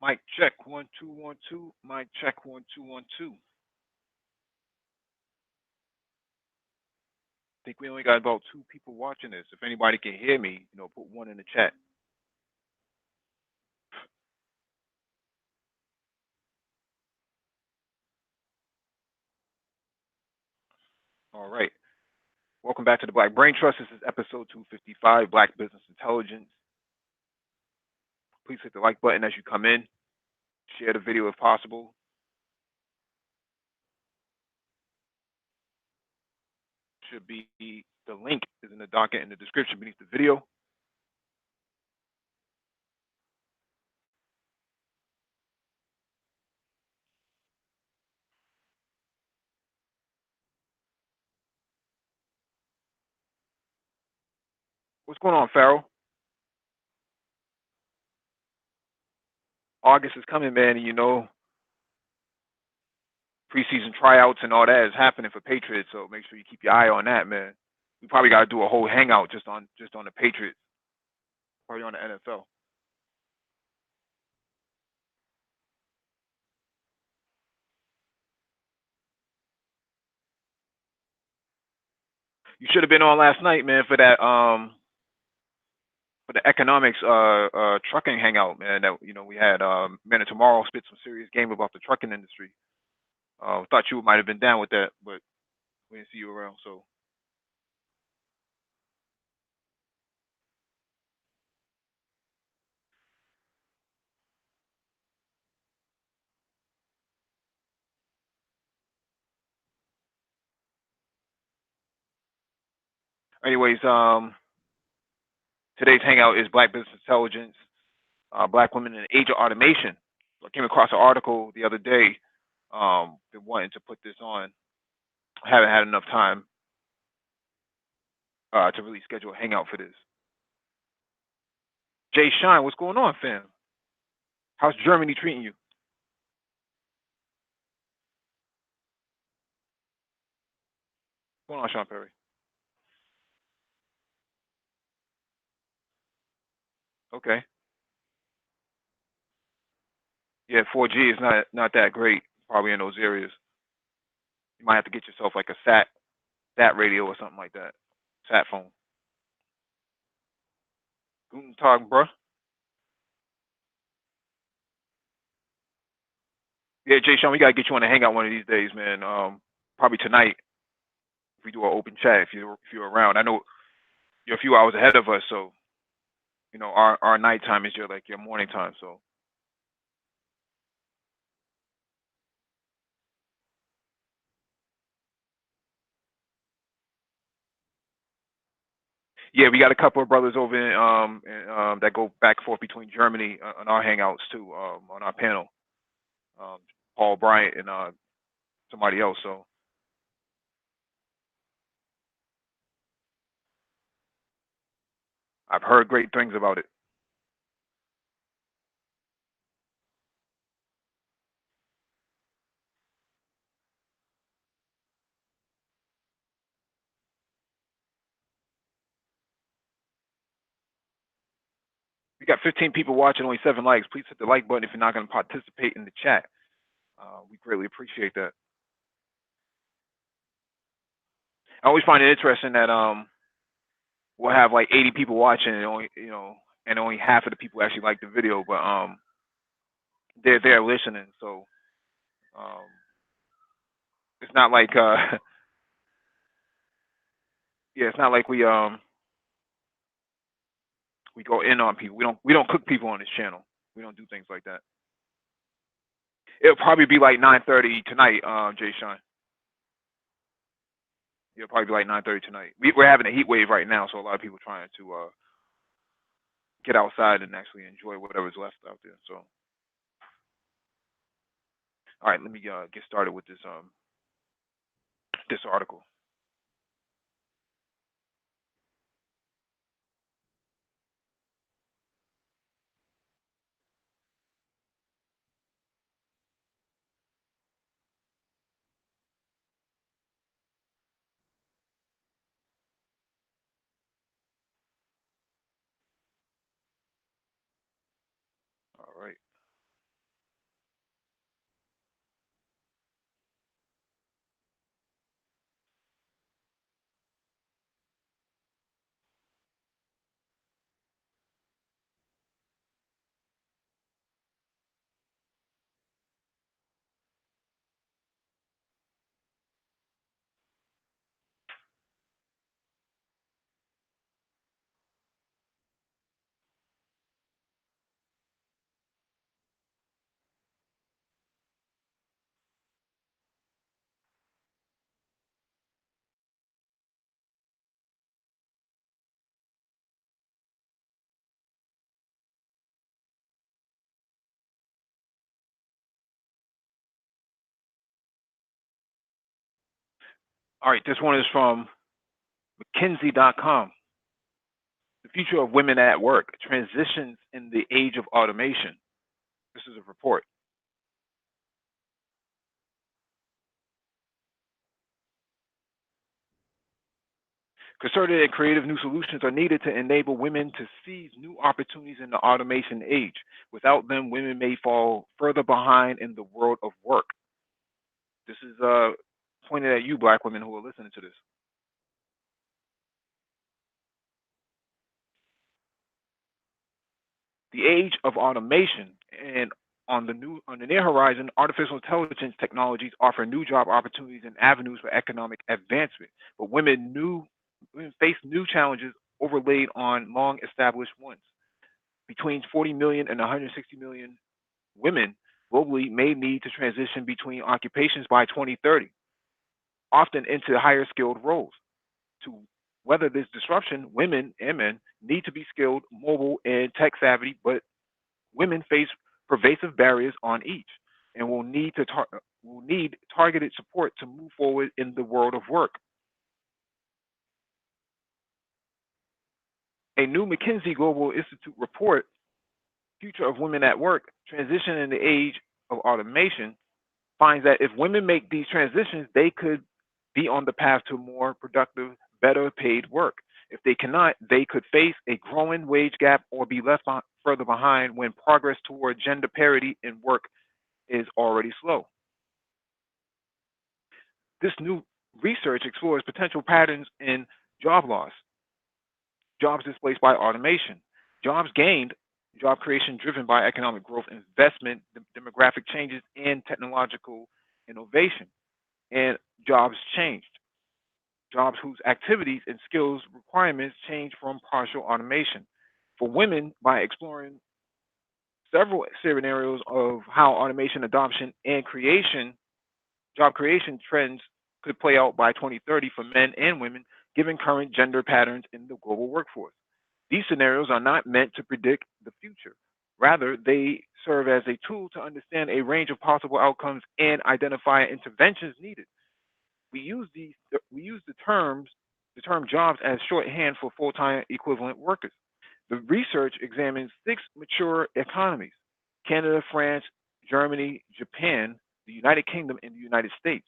Mic check 1 2 1 2. Mic check 1 2 1 2. I think we only got about two people watching this. If anybody can hear me, put one in the chat. All right. Welcome back to the Black Brain Trust. This is episode 255, Black Business Intelligence. Please hit the like button as you come in. Share the video if possible. Should be the link is in the docket in the description beneath the video. What's going on, Farrell? August is coming, man, and preseason tryouts and all that is happening for Patriots. So make sure you keep your eye on that, man. We probably got to do a whole hangout just on the Patriots, probably on the NFL. You should have been on last night, man, for the economics trucking hangout, man. That we had Man of Tomorrow spit some serious game about the trucking industry. Thought you might have been down with that, but we didn't see you around. So, anyways, today's hangout is Black Business Intelligence, Black Women in the Age of Automation. So I came across an article the other day. Been wanting to put this on. I haven't had enough time to really schedule a hangout for this. Jay Shine, what's going on, fam? How's Germany treating you? What's going on, Sean Perry? Okay. Yeah, 4G is not that great probably in those areas. You might have to get yourself like a sat radio or something like that. Sat phone. Guten Tag, bruh. Yeah, Jay Sean, we gotta get you on a hangout one of these days, man. Probably tonight if we do an open chat if you're around. I know you're a few hours ahead of us, so our nighttime is your morning time. So yeah, we got a couple of brothers over that go back and forth between Germany on our hangouts too, on our panel. Um, Paul Bryant and somebody else. So I've heard great things about it. We got 15 people watching, only 7 likes. Please hit the like button if you're not going to participate in the chat. We greatly appreciate that. I always find it interesting that we'll have like 80 people watching and only half of the people actually like the video, but they're there listening. So um, it's not like yeah, it's not like we go in on people. We don't cook people on this channel. We don't do things like that. It'll probably be like 9:30 tonight, Jay Sean. It'll probably be like 9:30 tonight. We're having a heat wave right now, so a lot of people trying to get outside and actually enjoy whatever's left out there. So, all right, let me get started with this article. All right. All right, this one is from McKinsey.com. The future of women at work transitions in the age of automation. This is a report. Concerted and creative new solutions are needed to enable women to seize new opportunities in the automation age. Without them, women may fall further behind in the world of work. This is pointed at you, black women who are listening to this. The age of automation and on the near horizon, artificial intelligence technologies offer new job opportunities and avenues for economic advancement. But women face new challenges overlaid on long established ones. Between 40 million and 160 million women globally may need to transition between occupations by 2030, often into higher skilled roles. To weather this disruption, women and men need to be skilled, mobile, and tech savvy, but women face pervasive barriers on each and will need targeted support to move forward in the world of work. A new McKinsey Global Institute report, Future of Women at Work, Transition in the Age of Automation, finds that if women make these transitions, they could be on the path to more productive, better paid work. If they cannot, they could face a growing wage gap or be left further behind when progress toward gender parity in work is already slow. This new research explores potential patterns in job loss, jobs displaced by automation, jobs gained, job creation driven by economic growth, investment, demographic changes, and technological innovation, and jobs changed, jobs whose activities and skills requirements change from partial automation. For women, by exploring several scenarios of how automation adoption and job creation trends could play out by 2030 for men and women, given current gender patterns in the global workforce. These scenarios are not meant to predict the future. Rather, they serve as a tool to understand a range of possible outcomes and identify interventions needed. We use the term jobs as shorthand for full-time equivalent workers. The research examines six mature economies: Canada, France, Germany, Japan, the United Kingdom, and the United States,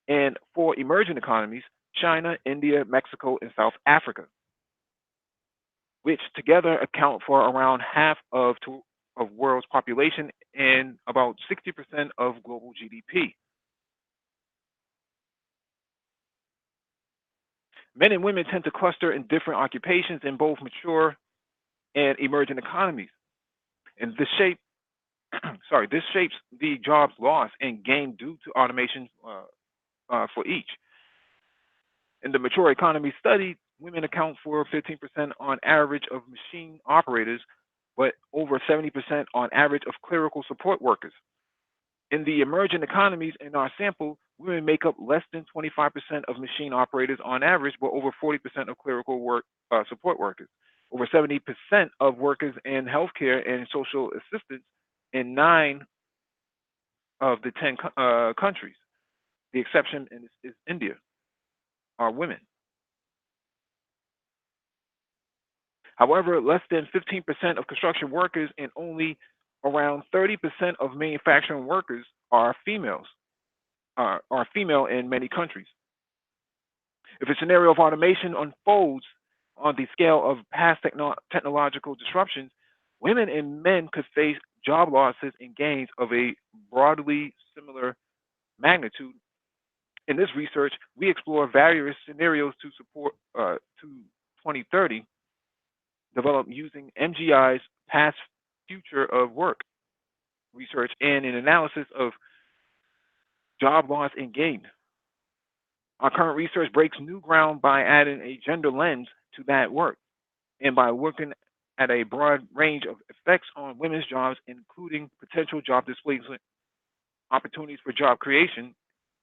and four emerging economies: China, India, Mexico, and South Africa, which together account for around half of world's population and about 60% of global GDP. Men and women tend to cluster in different occupations in both mature and emerging economies, and this shapes the jobs lost and gained due to automation for each. In the mature economy study, women account for 15% on average of machine operators, but over 70% on average of clerical support workers. In the emerging economies in our sample, women make up less than 25% of machine operators on average, but over 40% of clerical support workers, over 70% of workers in healthcare and social assistance in 9 of the 10 countries. The exception is India, are women. However, less than 15% of construction workers and only around 30% of manufacturing workers are are female in many countries. If a scenario of automation unfolds on the scale of past technological disruptions, women and men could face job losses and gains of a broadly similar magnitude. In this research, we explore various scenarios to support to 2030, developed using MGI's past future of work research and an analysis of job loss and gain. Our current research breaks new ground by adding a gender lens to that work and by looking at a broad range of effects on women's jobs, including potential job displacement, opportunities for job creation,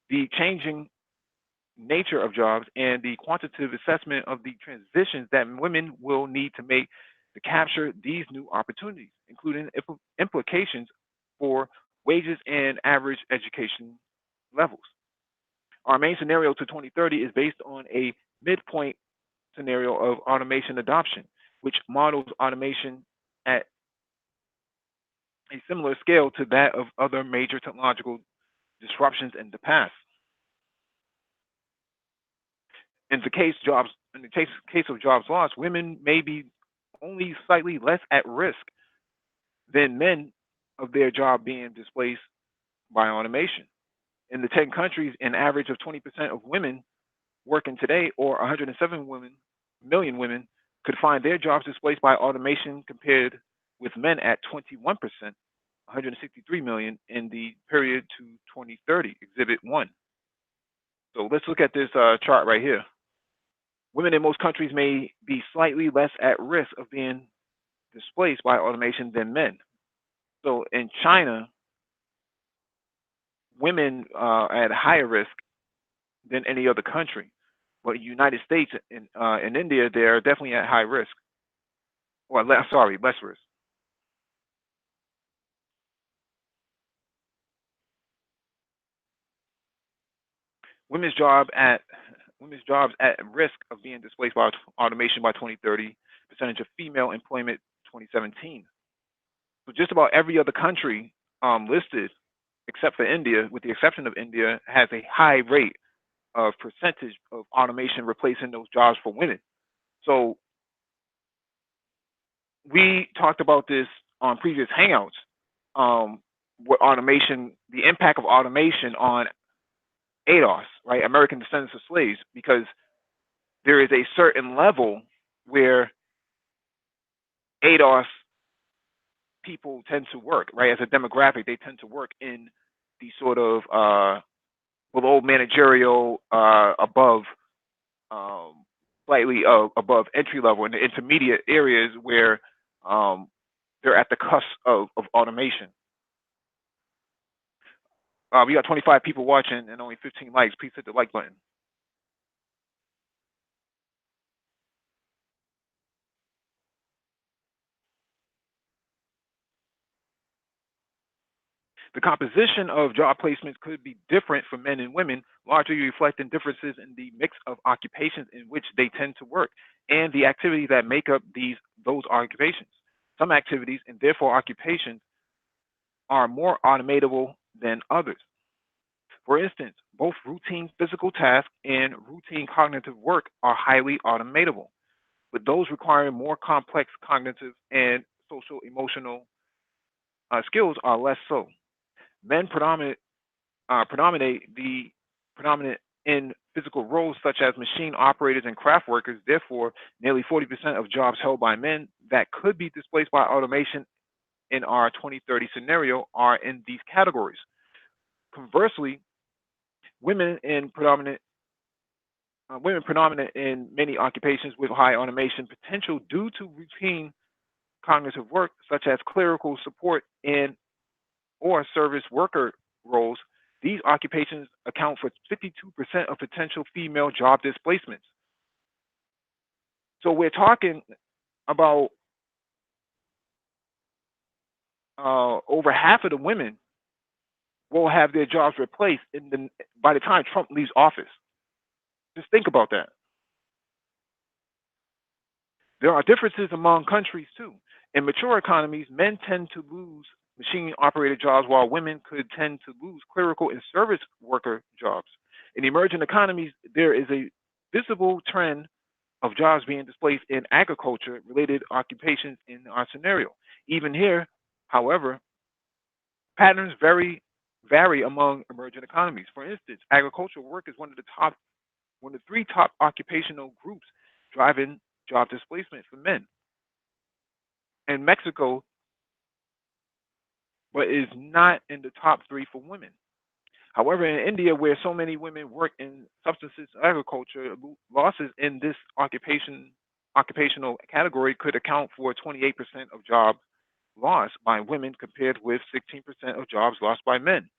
the changing nature of jobs, and the quantitative assessment of the transitions that women will need to make to capture these new opportunities, including implications for wages and average education levels. Our main scenario to 2030 is based on a midpoint scenario of automation adoption, which models automation at a similar scale to that of other major technological disruptions in the past. In the case of jobs lost, women may be only slightly less at risk than men of their job being displaced by automation. In the 10 countries, an average of 20% of women working today, or 107 million women, could find their jobs displaced by automation, compared with men at 21%, 163 million in the period to 2030, Exhibit 1. So let's look at this chart right here. Women in most countries may be slightly less at risk of being displaced by automation than men. So in China, women are at higher risk than any other country. But the United States and India, they're definitely at high risk, or less risk. Women's job at women's jobs at risk of being displaced by automation by 2030. Percentage of female employment 2017. So just about every other country listed, except for India, with the exception of India, has a high rate of percentage of automation replacing those jobs for women. So we talked about this on previous hangouts. What automation, the impact of automation on ADOS, right, American descendants of slaves, because there is a certain level where ADOS people tend to work, right? As a demographic, they tend to work in the sort of below managerial, above, slightly above entry level, in the intermediate areas where they're at the cusp of automation. We got 25 people watching and only 15 likes. Please hit the like button. The composition of job placements could be different for men and women, largely reflecting differences in the mix of occupations in which they tend to work and the activities that make up those occupations. Some activities, and therefore occupations, are more automatable than others. For instance, both routine physical tasks and routine cognitive work are highly automatable, but those requiring more complex cognitive and social emotional skills are less so. Men predominant in physical roles such as machine operators and craft workers. Therefore, nearly 40% of jobs held by men that could be displaced by automation in our 2030 scenario are in these categories. Conversely, women in predominant women predominant in many occupations with high automation potential due to routine cognitive work such as clerical support and or service worker roles. These occupations account for 52% of potential female job displacements. So we're talking about over half of the women will have their jobs replaced by the time Trump leaves office. Just think about that. There are differences among countries too. In mature economies, men tend to lose machine operated jobs while women could tend to lose clerical and service worker jobs. In emerging economies, there is a visible trend of jobs being displaced in agriculture related occupations in our scenario. Even here, however, patterns vary among emerging economies. For instance, agricultural work is one of the three top occupational groups driving job displacement for men. In Mexico, but is not in the top three for women. However, in India, where so many women work in subsistence agriculture, losses in this occupational category could account for 28% of jobs lost by women compared with 16% of jobs lost by men.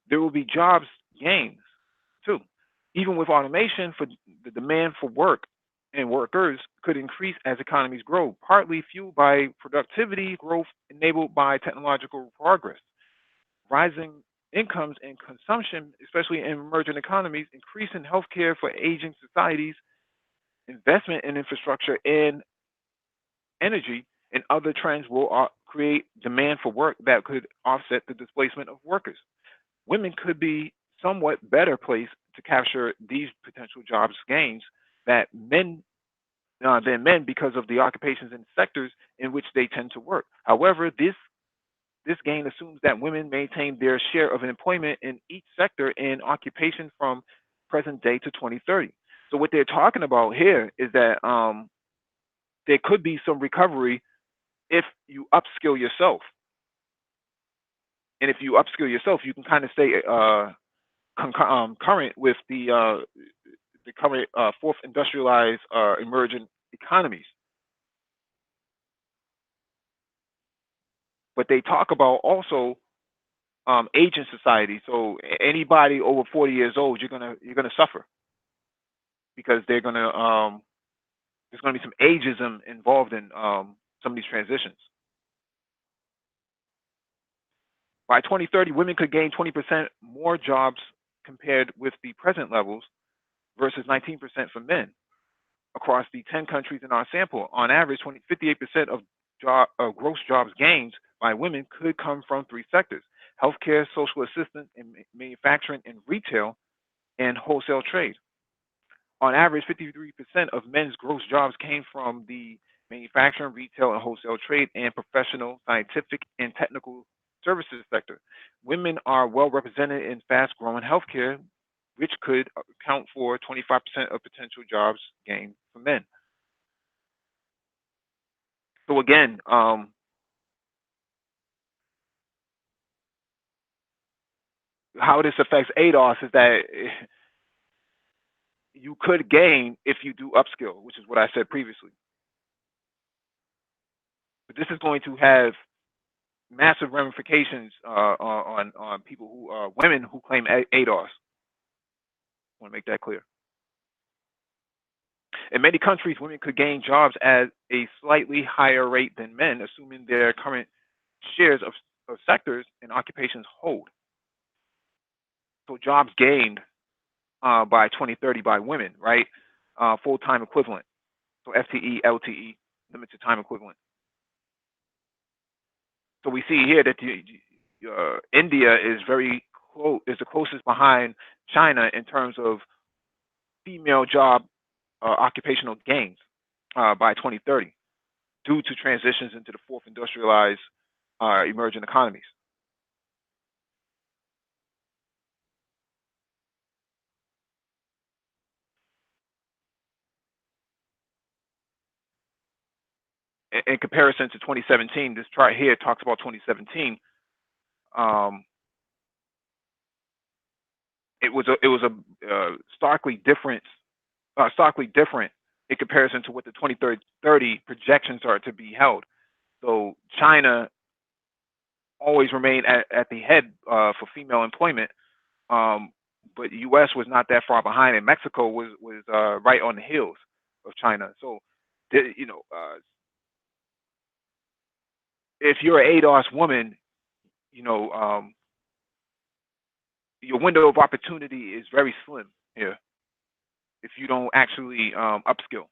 There will be jobs gains too. Even with automation, for the demand for work and workers could increase as economies grow, partly fueled by productivity growth enabled by technological progress. Rising incomes and consumption, especially in emerging economies, increase in healthcare for aging societies, investment in infrastructure and energy, and other trends will create demand for work that could offset the displacement of workers. Women could be somewhat better placed to capture these potential jobs gains that men than men because of the occupations and sectors in which they tend to work. However, this gain assumes that women maintain their share of employment in each sector and occupation from present day to 2030. So what they're talking about here is that there could be some recovery if you upskill yourself, and if you upskill yourself, you can kind of stay current with the current fourth industrialized emerging economies. But they talk about also aging society. So anybody over 40 years old, you're gonna suffer because there's gonna be some ageism involved in some of these transitions. By 2030, women could gain 20% more jobs compared with the present levels versus 19% for men across the 10 countries in our sample. On average, 58% of gross jobs gains by women could come from three sectors: healthcare, social assistance, and manufacturing and retail, and wholesale trade. On average, 53% of men's gross jobs came from the manufacturing, retail, and wholesale trade and professional, scientific, and technical services sector. Women are well represented in fast growing healthcare, which could account for 25% of potential jobs gained for men. So again, how this affects ADOS is that you could gain if you do upskill, which is what I said previously. But this is going to have massive ramifications on people who are women who claim ADOS. I want to make that clear. In many countries, women could gain jobs at a slightly higher rate than men, assuming their current shares of sectors and occupations hold. So jobs gained by 2030 by women, right? Full-time equivalent. So FTE, LTE, limited time equivalent. So we see here that India is very close, is the closest behind China in terms of female job occupational gains by 2030 due to transitions into the fourth industrialized emerging economies. In comparison to 2017, this chart here talks about 2017. Um, it was a starkly different in comparison to what the 2030 projections are to be held. So China always remained at the head for female employment, um, but the U.S. was not that far behind, and Mexico was right on the heels of China. So, you know, if you're an ADOS woman, you know, your window of opportunity is very slim here if you don't actually upskill.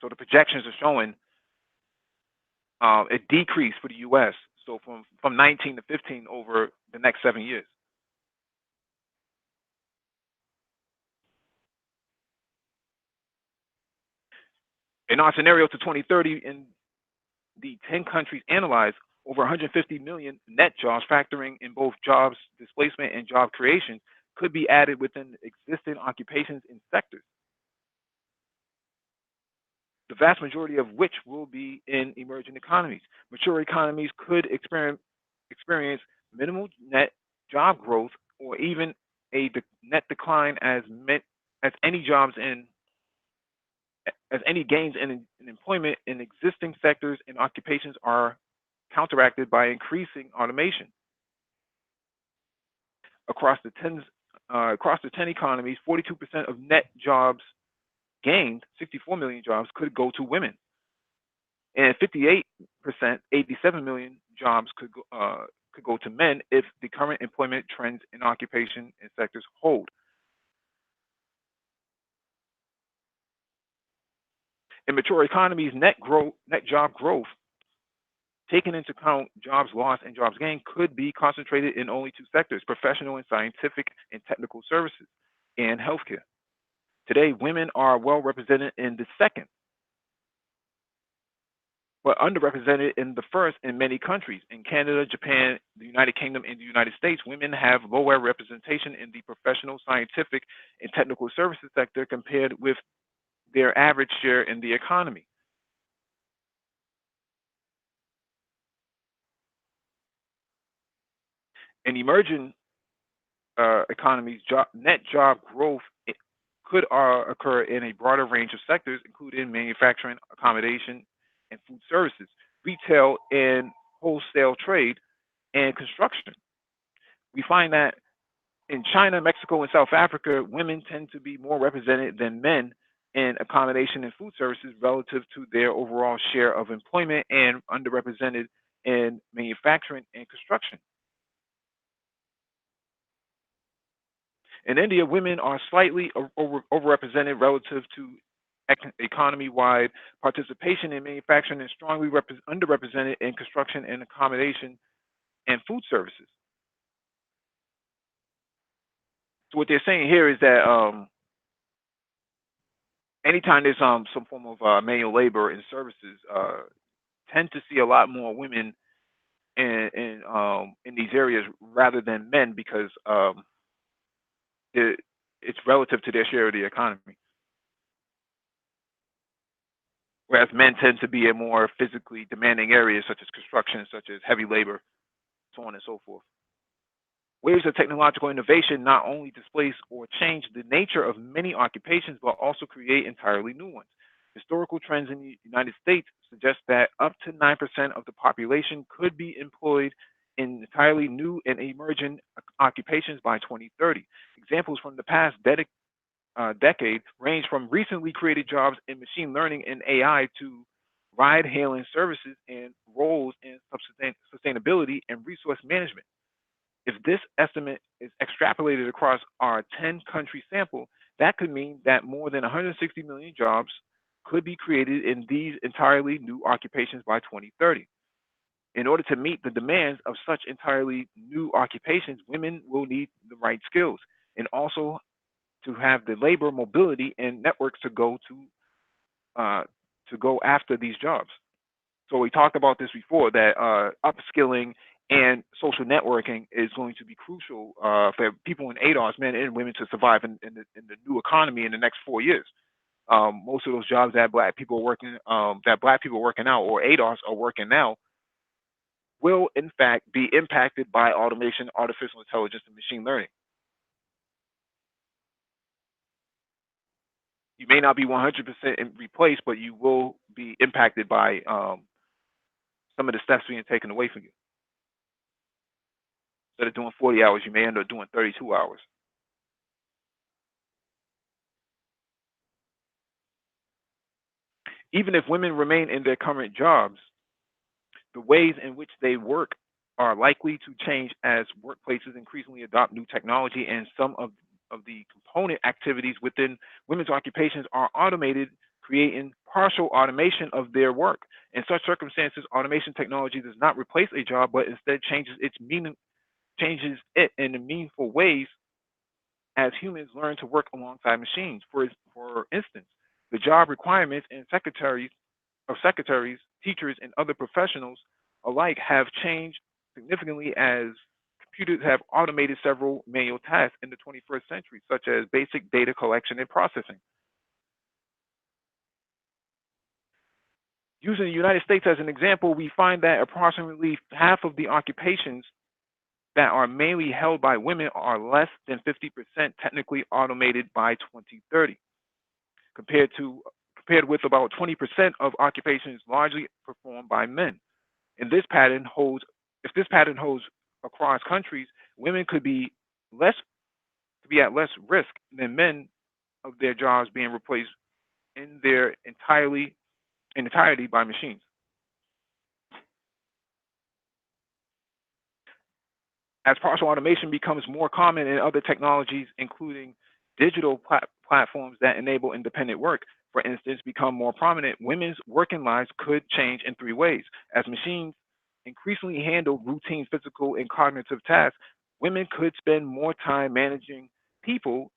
So the projections are showing a decrease for the U.S. So from 19 to 15 over the next 7 years. In our scenario to 2030, in the 10 countries analyzed, over 150 million net jobs, factoring in both jobs displacement and job creation, could be added within existing occupations and sectors, the vast majority of which will be in emerging economies. Mature economies could experience minimal net job growth or even a net decline as any jobs in as any gains in employment in existing sectors and occupations are counteracted by increasing automation. Across the 10 economies, 42% of net jobs gained, 64 million jobs, could go to women, and 58%, 87 million jobs could go to men if the current employment trends in occupation and sectors hold. In mature economies, net job growth, taking into account jobs lost and jobs gained, could be concentrated in only two sectors: professional and scientific and technical services, and healthcare. Today, women are well represented in the second, but underrepresented in the first in many countries. In Canada, Japan, the United Kingdom, and the United States, women have lower representation in the professional, scientific, and technical services sector compared with their average share in the economy. In emerging economies, net job growth could occur in a broader range of sectors, including manufacturing, accommodation, and food services, retail and wholesale trade, and construction. We find that in China, Mexico, and South Africa, women tend to be more represented than men in accommodation and food services relative to their overall share of employment, and underrepresented in manufacturing and construction. In India, women are slightly overrepresented relative to economy-wide participation in manufacturing, and strongly underrepresented in construction and accommodation and food services. So what they're saying here is that anytime there's some form of manual labor and services, tend to see a lot more women in these areas rather than men, because it, it's relative to their share of the economy. Whereas men tend to be in more physically demanding areas such as construction, such as heavy labor, so on and so forth. Waves of technological innovation not only displace or change the nature of many occupations, but also create entirely new ones. Historical trends in the United States suggest that up to 9% of the population could be employed in entirely new and emerging occupations by 2030. Examples from the past decade range from recently created jobs in machine learning and AI to ride hailing services and roles in sustainability and resource management. If this estimate is extrapolated across our 10 country sample, that could mean that more than 160 million jobs could be created in these entirely new occupations by 2030. In order to meet the demands of such entirely new occupations, women will need the right skills, and also to have the labor mobility and networks to go after these jobs. So we talked about this before, that upskilling and social networking is going to be crucial for people in ADOS, men and women, to survive in the new economy in the next 4 years. Most of those jobs that black people are working now, or ADOS are working now, will in fact be impacted by automation, artificial intelligence, and machine learning. You may not be 100% replaced, but you will be impacted by some of the steps being taken away from you. Instead of doing 40 hours, you may end up doing 32 hours. Even if women remain in their current jobs, the ways in which they work are likely to change as workplaces increasingly adopt new technology, and some of the component activities within women's occupations are automated, creating partial automation of their work. In such circumstances, automation technology does not replace a job, but instead changes it in meaningful ways as humans learn to work alongside machines. For instance, the job requirements in secretaries, teachers, and other professionals alike have changed significantly as computers have automated several manual tasks in the 21st century, such as basic data collection and processing. Using the United States as an example, we find that approximately half of the occupations that are mainly held by women are less than 50% technically automated by 2030, compared with about 20% of occupations largely performed by men. And this pattern holds if this pattern holds across countries, women could be less at less risk than men of their jobs being replaced in their entirety by machines. As partial automation becomes more common in other technologies, including digital platforms that enable independent work, for instance, become more prominent, women's working lives could change in three ways. As machines increasingly handle routine physical and cognitive tasks, women could spend more time managing people,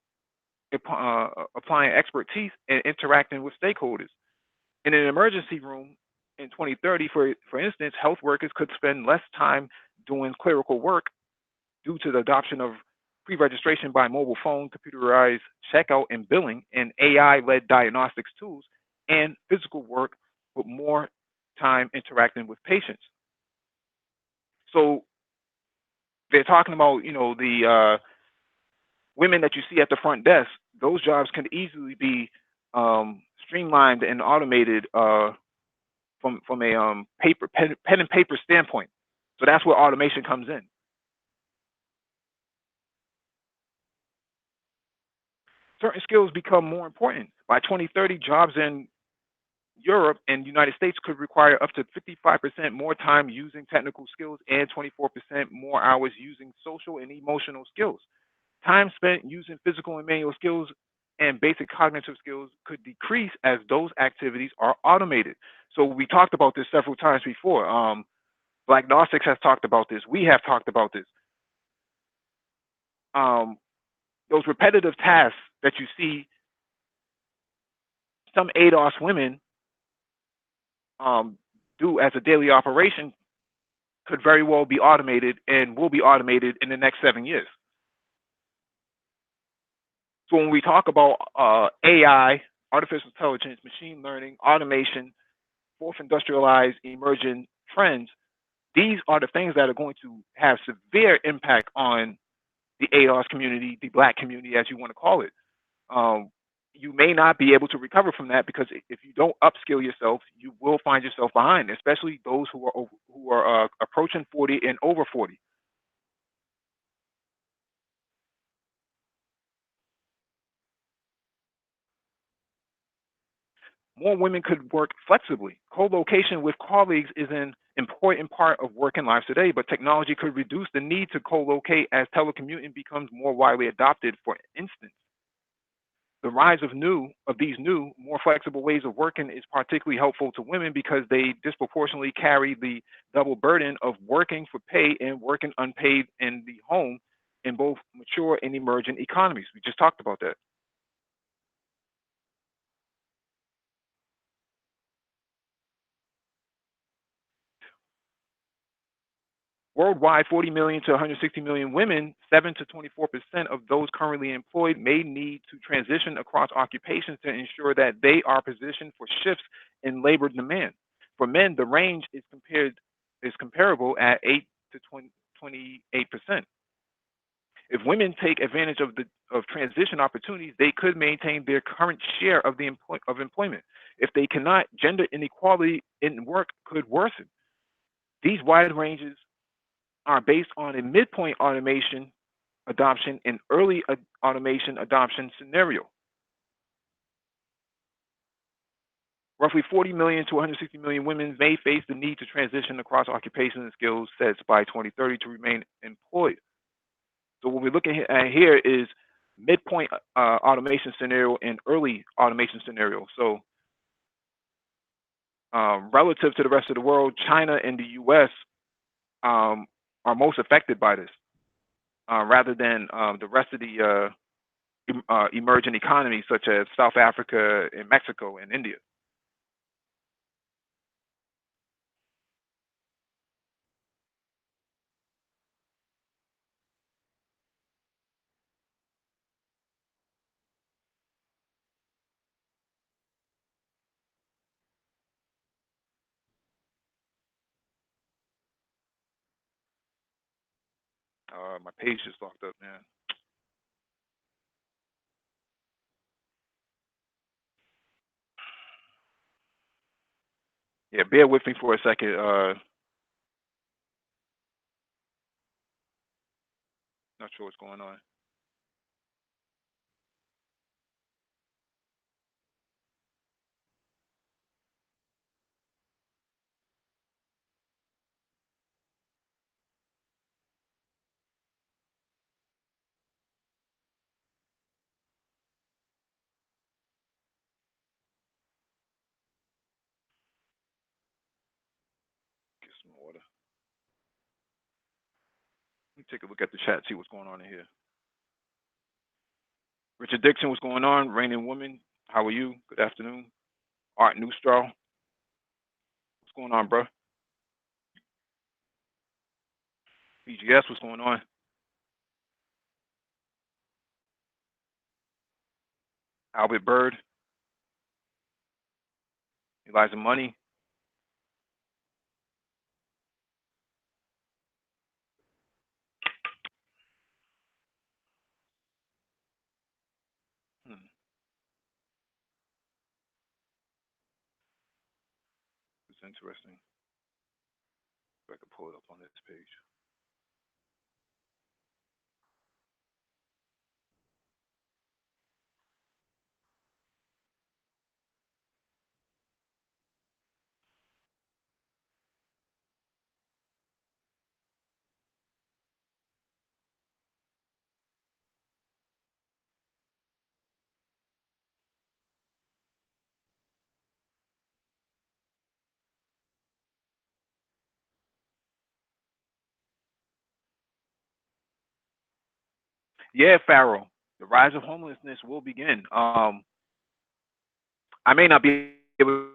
applying expertise, and interacting with stakeholders. In an emergency room in 2030, for instance, health workers could spend less time doing clerical work due to the adoption of pre-registration by mobile phone, computerized checkout and billing, and AI-led diagnostics tools, and physical work with more time interacting with patients. So they're talking about, the women that you see at the front desk. Those jobs can easily be streamlined and automated from a pen and paper standpoint. So that's where automation comes in. Certain skills become more important. By 2030, jobs in Europe and the United States could require up to 55% more time using technical skills and 24% more hours using social and emotional skills. Time spent using physical and manual skills and basic cognitive skills could decrease as those activities are automated. So we talked about this several times before. Black Gnostics has talked about this. We have talked about this. Those repetitive tasks that you see some ADOS women do as a daily operation could very well be automated and will be automated in the next 7 years. So when we talk about AI, artificial intelligence, machine learning, automation, fourth industrialized emerging trends, these are the things that are going to have severe impact on the ADOS community, the Black community, as you want to call it. You may not be able to recover from that because if you don't upskill yourself, you will find yourself behind, especially those who are approaching 40 and over 40. More women could work flexibly. Co-location with colleagues is an important part of working lives today, but technology could reduce the need to co-locate as telecommuting becomes more widely adopted. For instance, the rise of these new, more flexible ways of working is particularly helpful to women because they disproportionately carry the double burden of working for pay and working unpaid in the home in both mature and emerging economies. We just talked about that. Worldwide, 40 million to 160 million women, 7 to 24% of those currently employed may need to transition across occupations to ensure that they are positioned for shifts in labor demand. For men, the range is comparable at 8 to 28%. If women take advantage of transition opportunities, they could maintain their current share of of employment. If they cannot, gender inequality in work could worsen. These wide ranges are based on a midpoint automation adoption and early automation adoption scenario. Roughly 40 million to 160 million women may face the need to transition across occupations and skill sets by 2030 to remain employed. So what we're looking at here is midpoint automation scenario and early automation scenario. So relative to the rest of the world, China and the US are most affected by this rather than the rest of the emerging economies such as South Africa and Mexico and India. My page just locked up, man. Yeah, bear with me for a second. Not sure what's going on. take a look at the chat, see what's going on in here. Richard Dixon, what's going on? Reigning Woman, how are you? Good afternoon. Art Newstraw, what's going on, bro? BGS, what's going on? Albert Bird, Eliza Money. Hmm, it's interesting. If I can pull it up on this page. Yeah, Pharaoh. The rise of homelessness will begin. I may not be able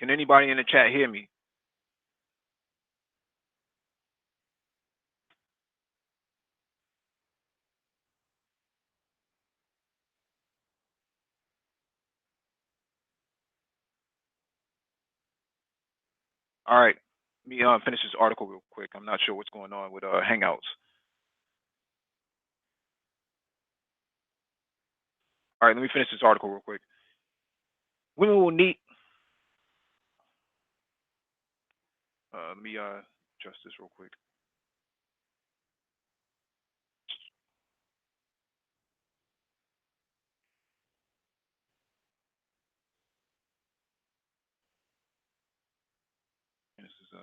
Can anybody in the chat hear me? All right. Let me finish this article real quick. I'm not sure what's going on with Hangouts. All right, let me finish this article real quick. Women will need. Let me adjust this real quick. This is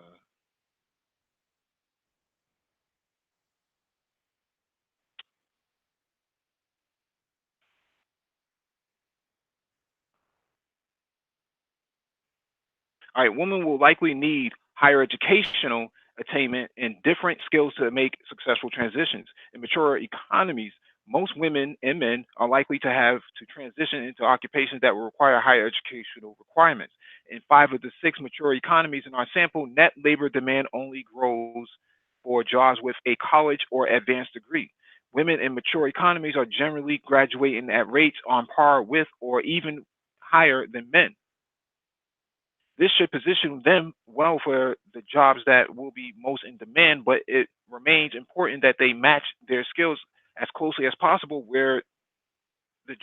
All right, women will likely need higher educational attainment and different skills to make successful transitions. In mature economies, most women and men are likely to have to transition into occupations that will require higher educational requirements. In 5 of the 6 mature economies in our sample, net labor demand only grows for jobs with a college or advanced degree. Women in mature economies are generally graduating at rates on par with or even higher than men. This should position them well for the jobs that will be most in demand, but it remains important that they match their skills as closely as possible where the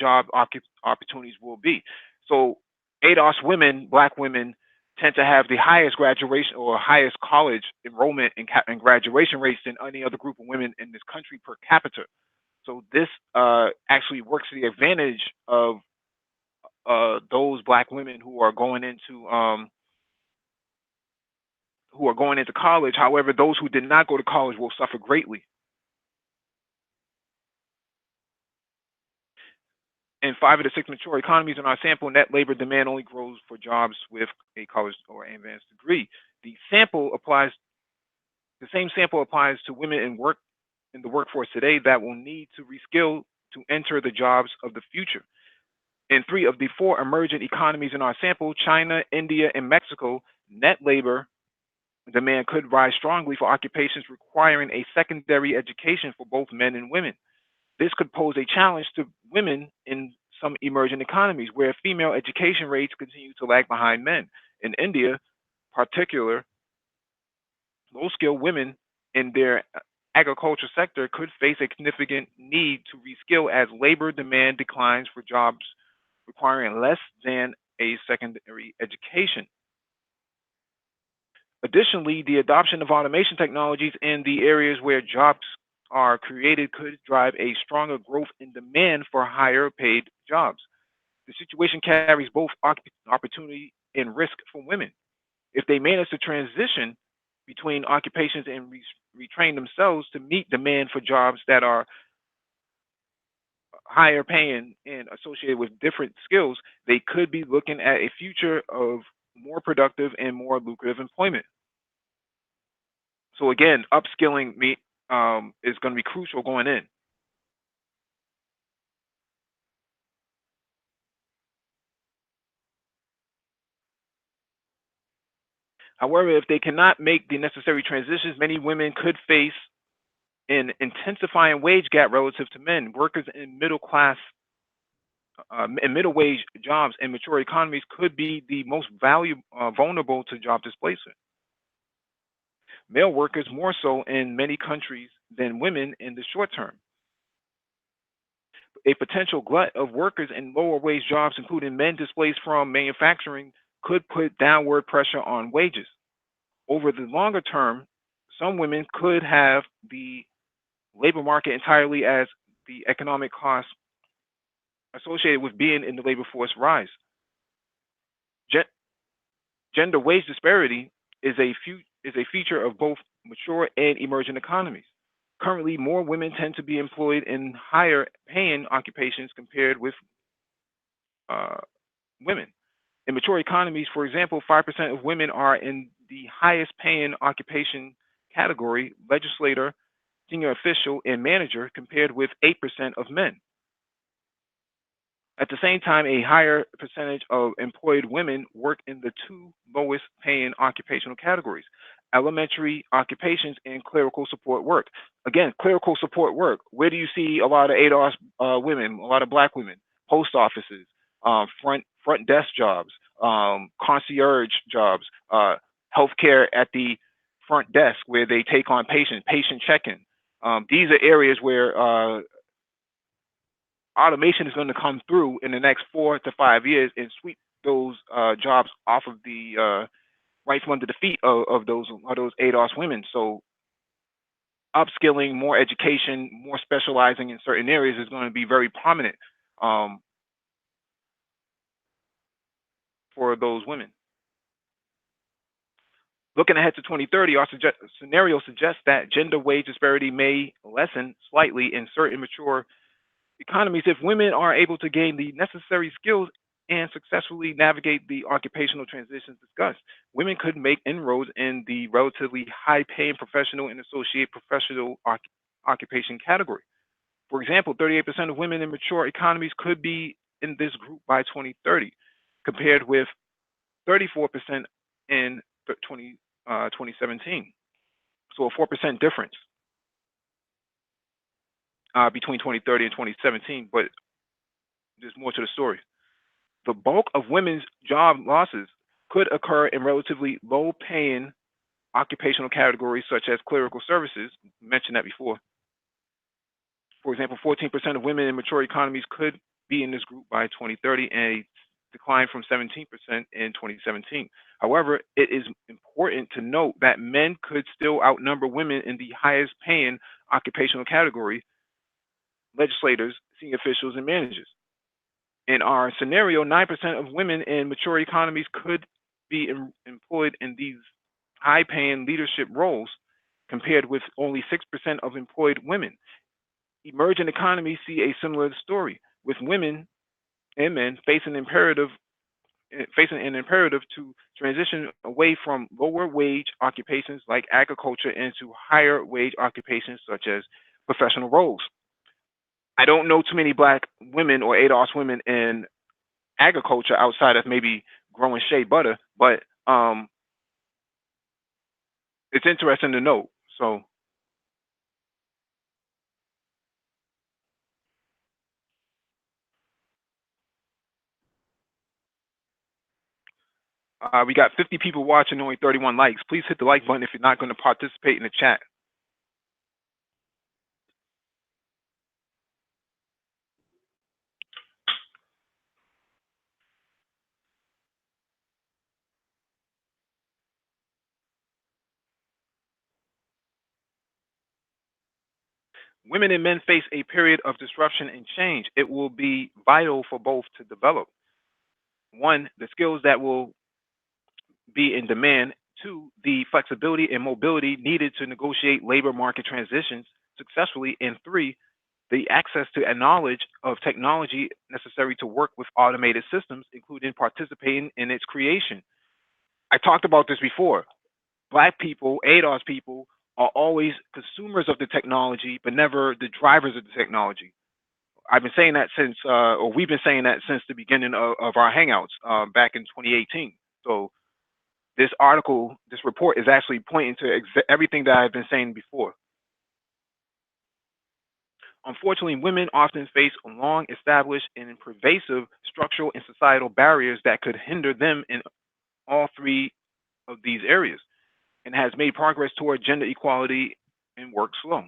opportunities will be. So ADOS women, black women, tend to have the highest graduation or highest college enrollment and graduation rates than any other group of women in this country per capita. So this actually works to the advantage of those black women who are going into college. However, those who did not go to college will suffer greatly. In 5 of the 6 mature economies in our sample, net labor demand only grows for jobs with a college or advanced degree. The sample applies. The same sample applies to women in the workforce today that will need to reskill to enter the jobs of the future. In 3 of the 4 emergent economies in our sample, China, India, and Mexico, net labor demand could rise strongly for occupations requiring a secondary education for both men and women. This could pose a challenge to women in some emerging economies where female education rates continue to lag behind men. In India, particular, low-skilled women in their agriculture sector could face a significant need to reskill as labor demand declines for jobs requiring less than a secondary education. Additionally, the adoption of automation technologies in the areas where jobs are created could drive a stronger growth in demand for higher paid jobs. The situation carries both opportunity and risk for women. If they manage to transition between occupations and retrain themselves to meet demand for jobs that are higher paying and associated with different skills, they could be looking at a future of more productive and more lucrative employment. So again, upskilling is going to be crucial going in. However, if they cannot make the necessary transitions, many women could face an intensifying wage gap relative to men. Workers in middle wage jobs in mature economies could be the most vulnerable to job displacement. Male workers more so in many countries than women in the short term. A potential glut of workers in lower wage jobs, including men displaced from manufacturing, could put downward pressure on wages. Over the longer term, some women could have the labor market entirely as the economic costs associated with being in the labor force rise. Gen- Gender wage disparity is a feature of both mature and emerging economies. Currently, more women tend to be employed in higher paying occupations compared with uh, women. In mature economies, for example, 5% of women are in the highest paying occupation category, legislator, senior official, and manager, compared with 8% of men. At the same time, a higher percentage of employed women work in the two lowest paying occupational categories: elementary occupations and clerical support work. Again, clerical support work. Where do you see a lot of ADOS women, a lot of black women? Post offices, front desk jobs, concierge jobs, healthcare at the front desk where they take on patients, patient check-in. These are areas where automation is going to come through in the next 4 to 5 years and sweep those jobs off of the right from under the feet of those ADOS women. So upskilling, more education, more specializing in certain areas is going to be very prominent um, for those women. Looking ahead to 2030, our scenario suggests that gender wage disparity may lessen slightly in certain mature economies if women are able to gain the necessary skills and successfully navigate the occupational transitions discussed. Women could make inroads in the relatively high paying professional and associate professional occupation category. For example, 38% of women in mature economies could be in this group by 2030, compared with 34% in 2017. So a 4% difference between 2030 and 2017, but there's more to the story. The bulk of women's job losses could occur in relatively low paying occupational categories such as clerical services. Mentioned that before. For example, 14% of women in mature economies could be in this group by 2030, and a decline from 17% in 2017. However, it is important to note that men could still outnumber women in the highest paying occupational category: legislators, senior officials, and managers. In our scenario, 9% of women in mature economies could be employed in these high paying leadership roles, compared with only 6% of employed women. Emerging economies see a similar story, with women and men facing an imperative to transition away from lower wage occupations like agriculture into higher wage occupations such as professional roles. I don't know too many black women or ADOS women in agriculture outside of maybe growing shea butter, but it's interesting to note. So we got 50 people watching, only 31 likes. Please hit the like button if you're not going to participate in the chat. Women and men face a period of disruption and change. It will be vital for both to develop: one, the skills that will be in demand; two, the flexibility and mobility needed to negotiate labor market transitions successfully; and three, the access to a knowledge of technology necessary to work with automated systems, including participating in its creation. I talked about this before. Black people, ADOS people, are always consumers of the technology, but never the drivers of the technology. I've been saying that since, or we've been saying that since the beginning of our Hangouts back in 2018. So this article, this report is actually pointing to everything that I've been saying before. Unfortunately, women often face long established and pervasive structural and societal barriers that could hinder them in all three of these areas, and has made progress toward gender equality and work slow.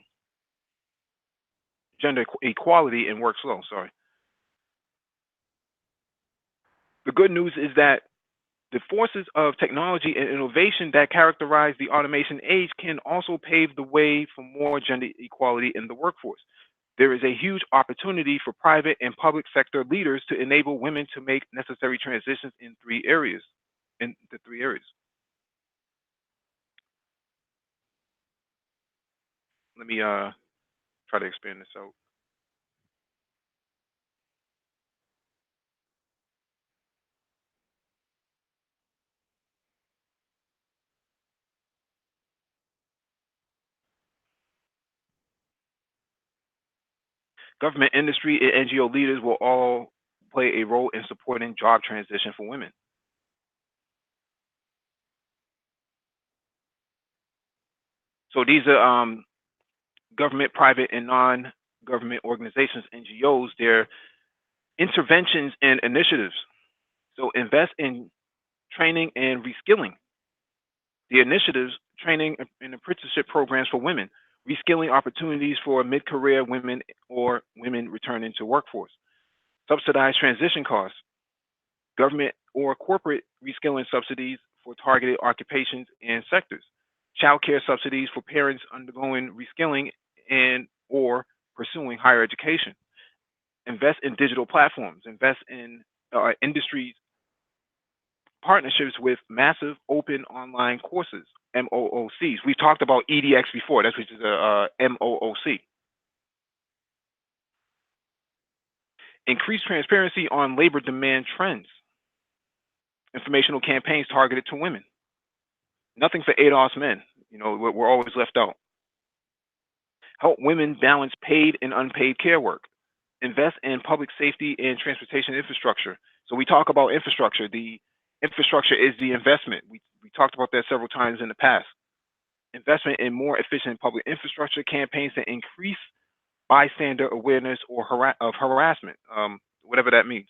Gender equality and work slow, sorry. The good news is that the forces of technology and innovation that characterize the automation age can also pave the way for more gender equality in the workforce. There is a huge opportunity for private and public sector leaders to enable women to make necessary transitions in three areas. In the three areas. Let me try to expand this out. Government, industry, and NGO leaders will all play a role in supporting job transition for women. So these are government, private, and non-government organizations, NGOs. They're interventions and initiatives. So invest in training and reskilling. The initiatives, training and apprenticeship programs for women, reskilling opportunities for mid-career women or women returning to workforce, subsidized transition costs, government or corporate reskilling subsidies for targeted occupations and sectors, child care subsidies for parents undergoing reskilling and or pursuing higher education, invest in digital platforms, invest in industries partnerships with massive open online courses, MOOCs. We've talked about EDX before, that's which is a MOOC. Increased transparency on labor demand trends, informational campaigns targeted to women. Nothing for ADOS men, you know, we're always left out. Help women balance paid and unpaid care work. Invest in public safety and transportation infrastructure. So we talk about infrastructure. The infrastructure is the investment. We talked about that several times in the past. Investment in more efficient public infrastructure campaigns that increase bystander awareness or of harassment, whatever that means.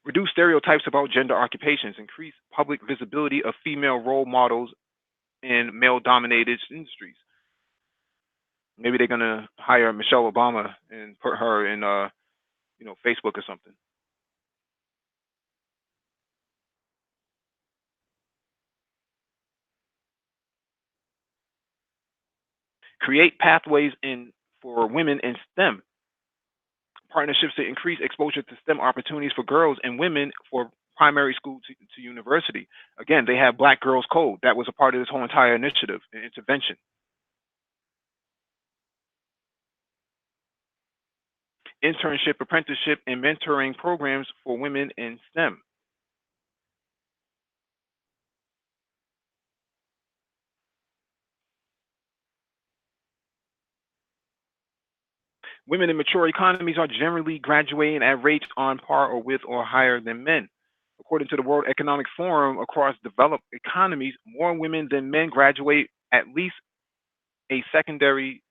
Reduce stereotypes about gender occupations. Increase public visibility of female role models in male-dominated industries. Maybe they're gonna hire Michelle Obama and put her in, Facebook or something. Create pathways for women in STEM. Partnerships to increase exposure to STEM opportunities for girls and women for primary school to university. Again, they have Black Girls Code. That was a part of this whole entire initiative and intervention. Internship, apprenticeship, and mentoring programs for women in STEM. Women in mature economies are generally graduating at rates on par or with or higher than men. According to the World Economic Forum, across developed economies, more women than men graduate at least a secondary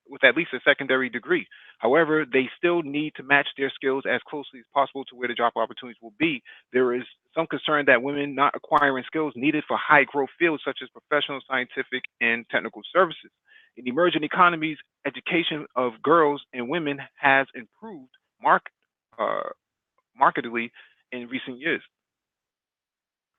degree. However, they still need to match their skills as closely as possible to where the job opportunities will be. There is some concern that women not acquiring skills needed for high growth fields such as professional, scientific, and technical services. In emerging economies, education of girls and women has improved uh, markedly in recent years,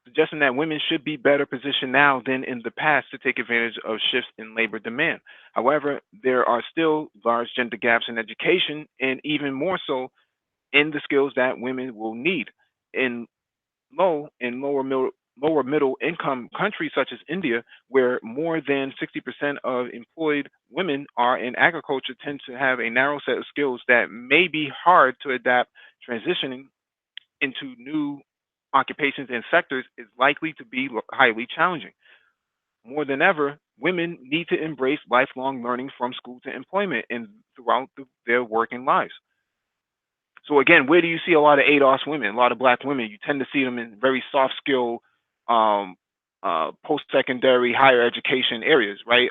suggesting that women should be better positioned now than in the past to take advantage of shifts in labor demand. However, there are still large gender gaps in education, and even more so in the skills that women will need. In lower middle income countries such as India, where more than 60% of employed women are in agriculture, tend to have a narrow set of skills that may be hard to adapt. Transitioning into new occupations and sectors is likely to be highly challenging. More than ever, women need to embrace lifelong learning from school to employment and throughout their working lives. So again, where do you see a lot of ADOS women, a lot of Black women? You tend to see them in very soft skill, um, post-secondary, higher education areas, right?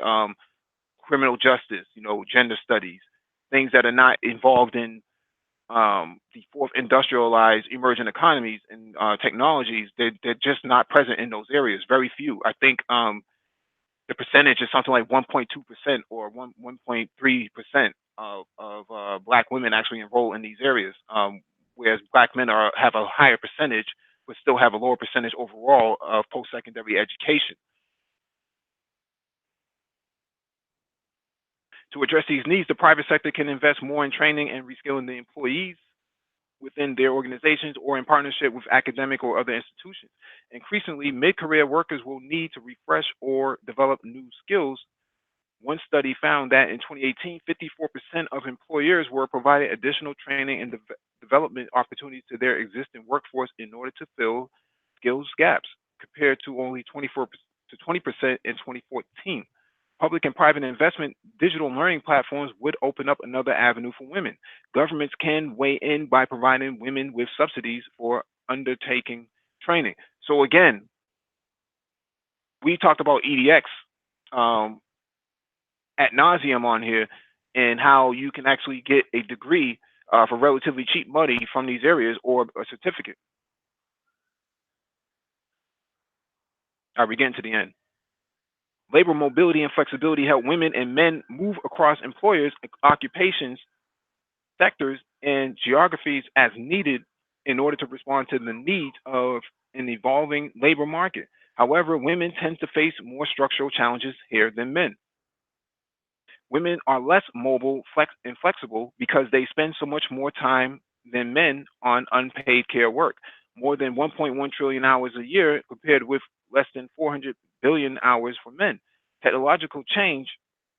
Criminal justice, gender studies, things that are not involved in the fourth industrialized emerging economies and technologies. They're just not present in those areas. Very few. I think the percentage is something like 1.2% or 1.3% of Black women actually enroll in these areas, whereas Black men have a higher percentage, but still have a lower percentage overall of post-secondary education. To address these needs, the private sector can invest more in training and reskilling the employees within their organizations or in partnership with academic or other institutions. Increasingly, mid-career workers will need to refresh or develop new skills. One study found that in 2018, 54% of employers were providing additional training and development opportunities to their existing workforce in order to fill skills gaps, compared to only 24 to 20% in 2014. Public and private investment, digital learning platforms would open up another avenue for women. Governments can weigh in by providing women with subsidies for undertaking training. So again, we talked about EDX um, ad nauseum on here, and how you can actually get a degree for relatively cheap money from these areas, or a certificate. Are we getting to the end? Labor mobility and flexibility help women and men move across employers, occupations, sectors, and geographies as needed in order to respond to the needs of an evolving labor market. However, women tend to face more structural challenges here than men. Women are less mobile and flexible because they spend so much more time than men on unpaid care work, more than 1.1 trillion hours a year compared with less than 400 billion hours for men. Technological change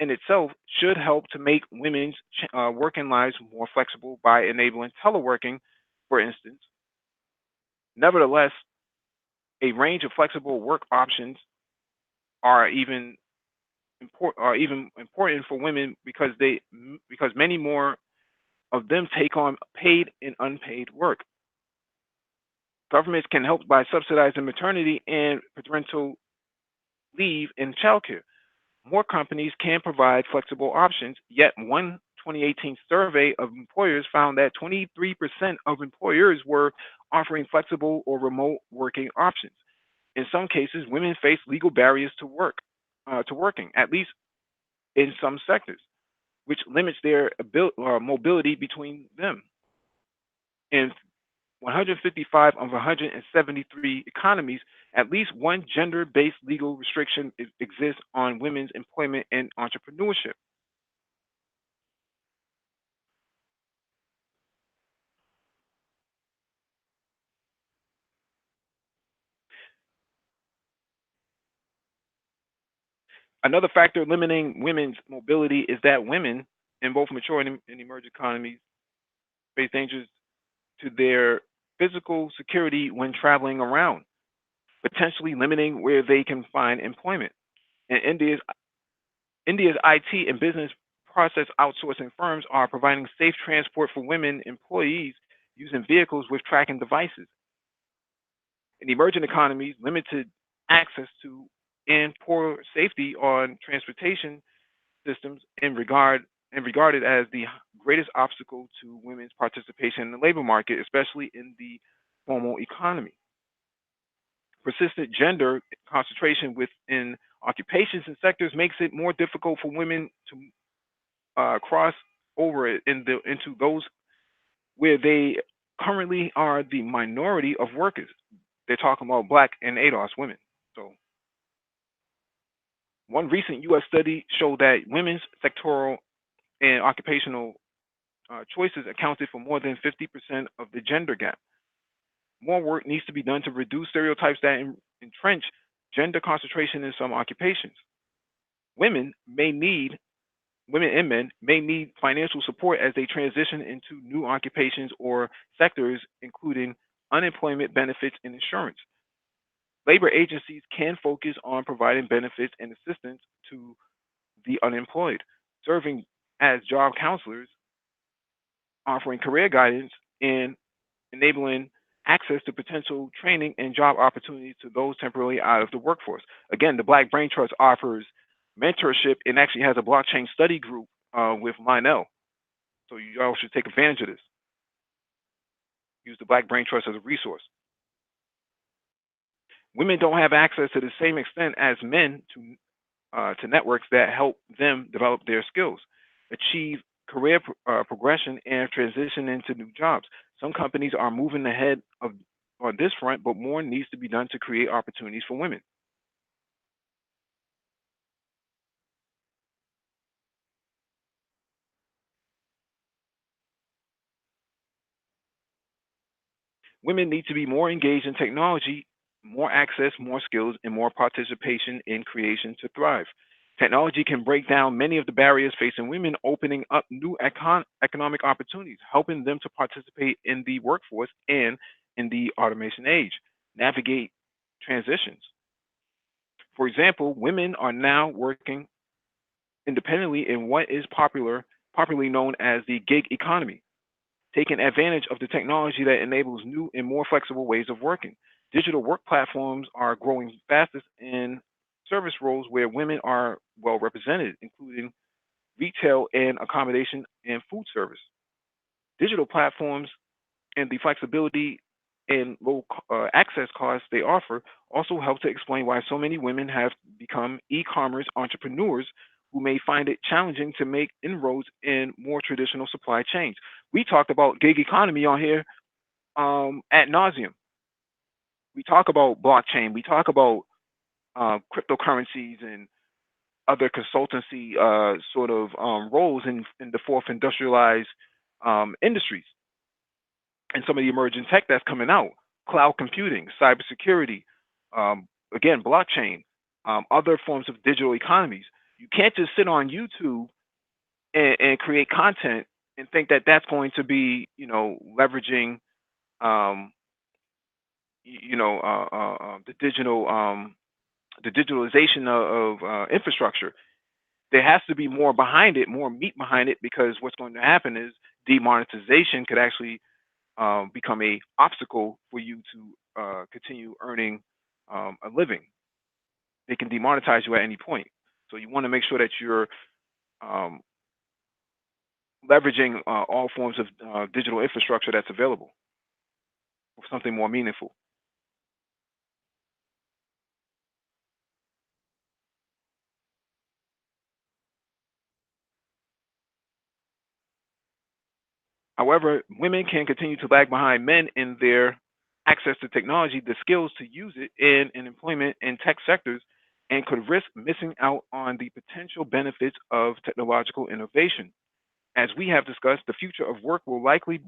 in itself should help to make women's working lives more flexible by enabling teleworking, for instance. Nevertheless, a range of flexible work options are even important for women because many more of them take on paid and unpaid work. Governments can help by subsidizing maternity and parental leave and childcare. More companies can provide flexible options, yet one 2018 survey of employers found that 23% of employers were offering flexible or remote working options. In some cases, women face legal barriers to working, at least in some sectors, which limits their mobility between them. In 155 of 173 economies, at least one gender based legal restriction exists on women's employment and entrepreneurship. Another factor limiting women's mobility is that women in both mature and emerging economies face dangers to their physical security when traveling around, potentially limiting where they can find employment. In India's IT and business process outsourcing firms are providing safe transport for women employees using vehicles with tracking devices. In emerging economies, limited access to and poor safety on transportation systems and regarded as the greatest obstacle to women's participation in the labor market, especially in the formal economy. Persistent gender concentration within occupations and sectors makes it more difficult for women to cross over into those where they currently are the minority of workers. They're talking about Black and ADOS women. So, one recent U.S. study showed that women's sectoral and occupational choices accounted for more than 50% of the gender gap. More work needs to be done to reduce stereotypes that entrench gender concentration in some occupations. Women may need Women and men may need financial support as they transition into new occupations or sectors, including unemployment benefits and insurance. Labor agencies can focus on providing benefits and assistance to the unemployed, serving as job counselors, offering career guidance, and enabling access to potential training and job opportunities to those temporarily out of the workforce. Again, the Black Brain Trust offers mentorship and actually has a blockchain study group with Lionel. So you all should take advantage of this. Use the Black Brain Trust as a resource. Women don't have access to the same extent as men to networks that help them develop their skills, achieve career progression, and transition into new jobs. Some companies are moving ahead on this front, but more needs to be done to create opportunities for women. Women need to be more engaged in technology, more access, more skills, and more participation in creation to thrive. Technology can break down many of the barriers facing women, opening up new economic opportunities, helping them to participate in the workforce and in the automation age, navigate transitions. For example, women are now working. independently in what is popularly known as the gig economy, taking advantage of the technology that enables new and more flexible ways of working. Digital work platforms are growing fastest in service roles where women are well represented, including retail and accommodation and food service. Digital platforms and the flexibility and low access costs they offer also help to explain why so many women have become e-commerce entrepreneurs who may find it challenging to make inroads in more traditional supply chains. We talked about gig economy on here at nauseum. We talk about blockchain. We talk about cryptocurrencies and other consultancy sort of roles in the fourth industrialized industries and some of the emerging tech that's coming out, cloud computing, cybersecurity, again, blockchain, other forms of digital economies. You can't just sit on YouTube and create content and think that that's going to be, leveraging, um, the digitalization of infrastructure. There has to be more behind it, more meat behind it, because what's going to happen is demonetization could actually become a obstacle for you to continue earning a living. They can demonetize you at any point. So you want to make sure that you're um, leveraging all forms of digital infrastructure that's available for something more meaningful. However, women can continue to lag behind men in their access to technology, the skills to use it in employment and tech sectors, and could risk missing out on the potential benefits of technological innovation. As we have discussed, the future of work will likely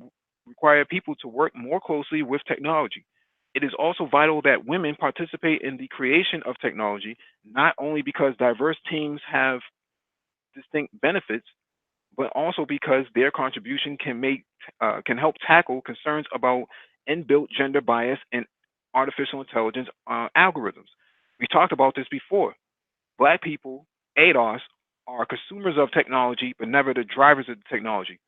require people to work more closely with technology. It is also vital that women participate in the creation of technology, not only because diverse teams have distinct benefits, but also because their contribution can help tackle concerns about inbuilt gender bias and artificial intelligence algorithms. We talked about this before. Black people, ADOS, are consumers of technology, but never the drivers of the technology.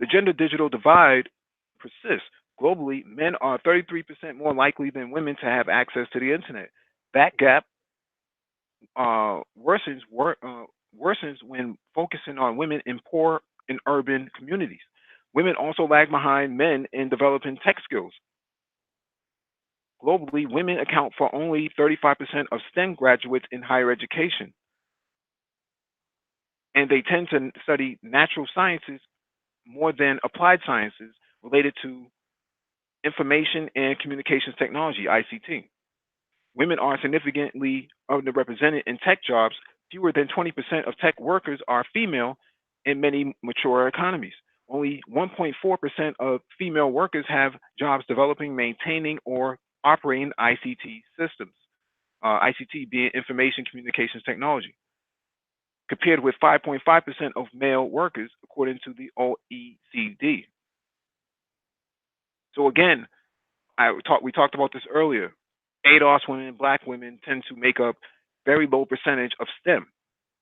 The gender digital divide persists. Globally, men are 33% more likely than women to have access to the internet. That gap worsens when focusing on women in poor and urban communities. Women also lag behind men in developing tech skills. Globally, women account for only 35% of STEM graduates in higher education, and they tend to study natural sciences more than applied sciences related to information and communications technology, ICT. Women are significantly underrepresented in tech jobs. Fewer than 20% of tech workers are female in many mature economies. Only 1.4% of female workers have jobs developing, maintaining, or operating ICT systems. ICT being information communications technology, compared with 5.5% of male workers, according to the OECD. So again, we talked about this earlier. ADOS women, black women tend to make up very low percentage of STEM.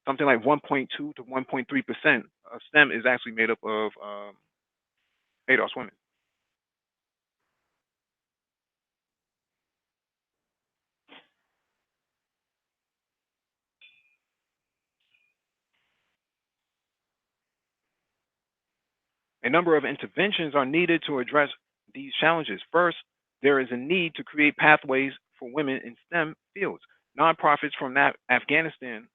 Something like 1.2 to 1.3% of STEM is actually made up of ADOS women. A number of interventions are needed to address these challenges. First, there is a need to create pathways for women in STEM fields. Nonprofits from Afghanistan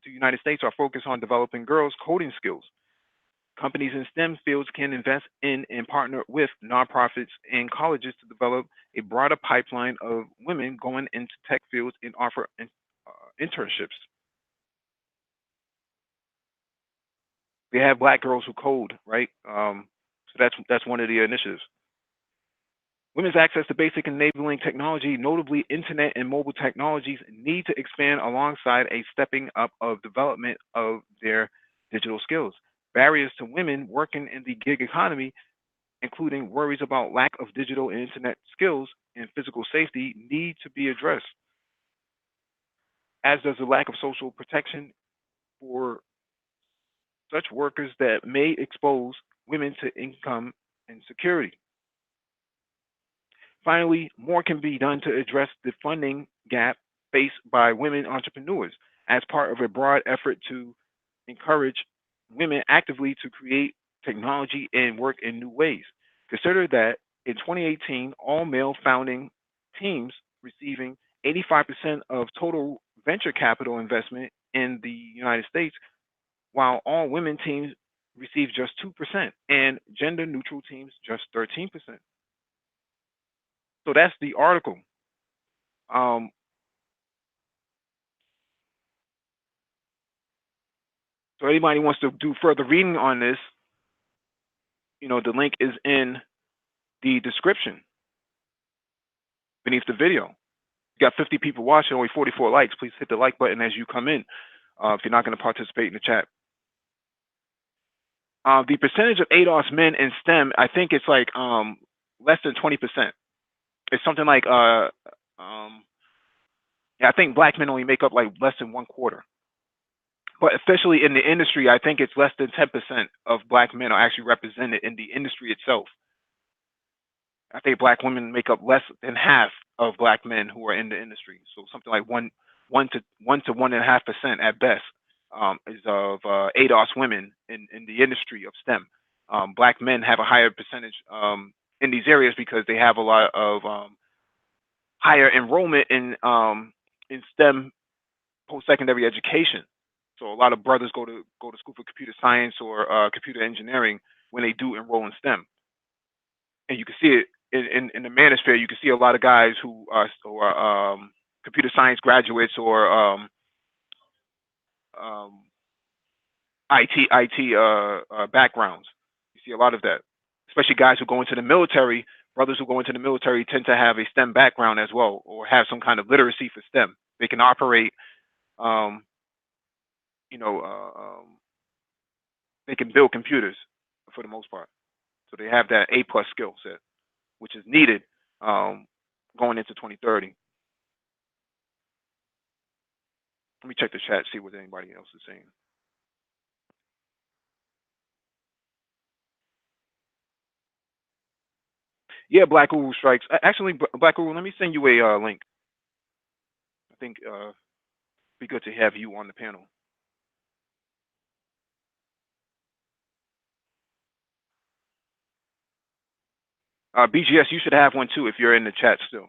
to the United States are focused on developing girls' coding skills. Companies in STEM fields can invest in and partner with nonprofits and colleges to develop a broader pipeline of women going into tech fields and offer internships. They have black girls who code, right? So that's one of the initiatives. Women's access to basic enabling technology, notably internet and mobile technologies, need to expand alongside a stepping up of development of their digital skills. barriers to women working in the gig economy, including worries about lack of digital and internet skills and physical safety, need to be addressed, as does the lack of social protection for such workers that may expose women to income insecurity. Finally, more can be done to address the funding gap faced by women entrepreneurs as part of a broad effort to encourage women actively to create technology and work in new ways. Consider that in 2018, all male founding teams receiving 85% of total venture capital investment in the United States, while all women teams receive just 2%, and gender neutral teams just 13%. So that's the article. Um, so anybody wants to do further reading on this, the link is in the description beneath the video. You got 50 people watching, only 44 likes. Please hit the like button as you come in if you're not going to participate in the chat. The percentage of ADOS men in STEM, I think it's like less than 20%. It's something like, yeah, I think black men only make up like less than 1/4. But officially in the industry, I think it's less than 10% of black men are actually represented in the industry itself. I think black women make up less than half of black men who are in the industry. So something like one to 1.5% at best is of ADOS women in the industry of STEM. Black men have a higher percentage in these areas because they have a lot of higher enrollment in STEM post-secondary education. So a lot of brothers go to school for computer science or computer engineering when they do enroll in STEM, and you can see it in the manosphere. You can see a lot of guys who are computer science graduates or um, IT backgrounds. You see a lot of that, especially guys who go into the military. Brothers who go into the military tend to have a STEM background as well, or have some kind of literacy for STEM. They can operate. Um, you know, they can build computers for the most part. So they have that A+ skill set, which is needed going into 2030. Let me check the chat, see what anybody else is saying. Yeah, Black Guru strikes. Actually, Black Guru, let me send you a link. I think it'd be good to have you on the panel. BGS, you should have one too if you're in the chat still.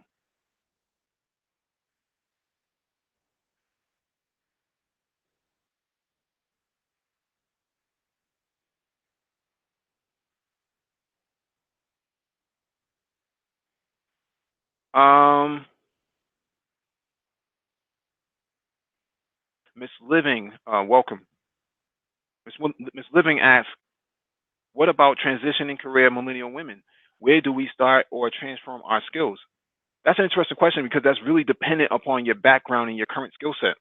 Miss Living, welcome. Miss Living asks, what about transitioning career millennial women? Where do we start or transform our skills? That's an interesting question because that's really dependent upon your background and your current skill set.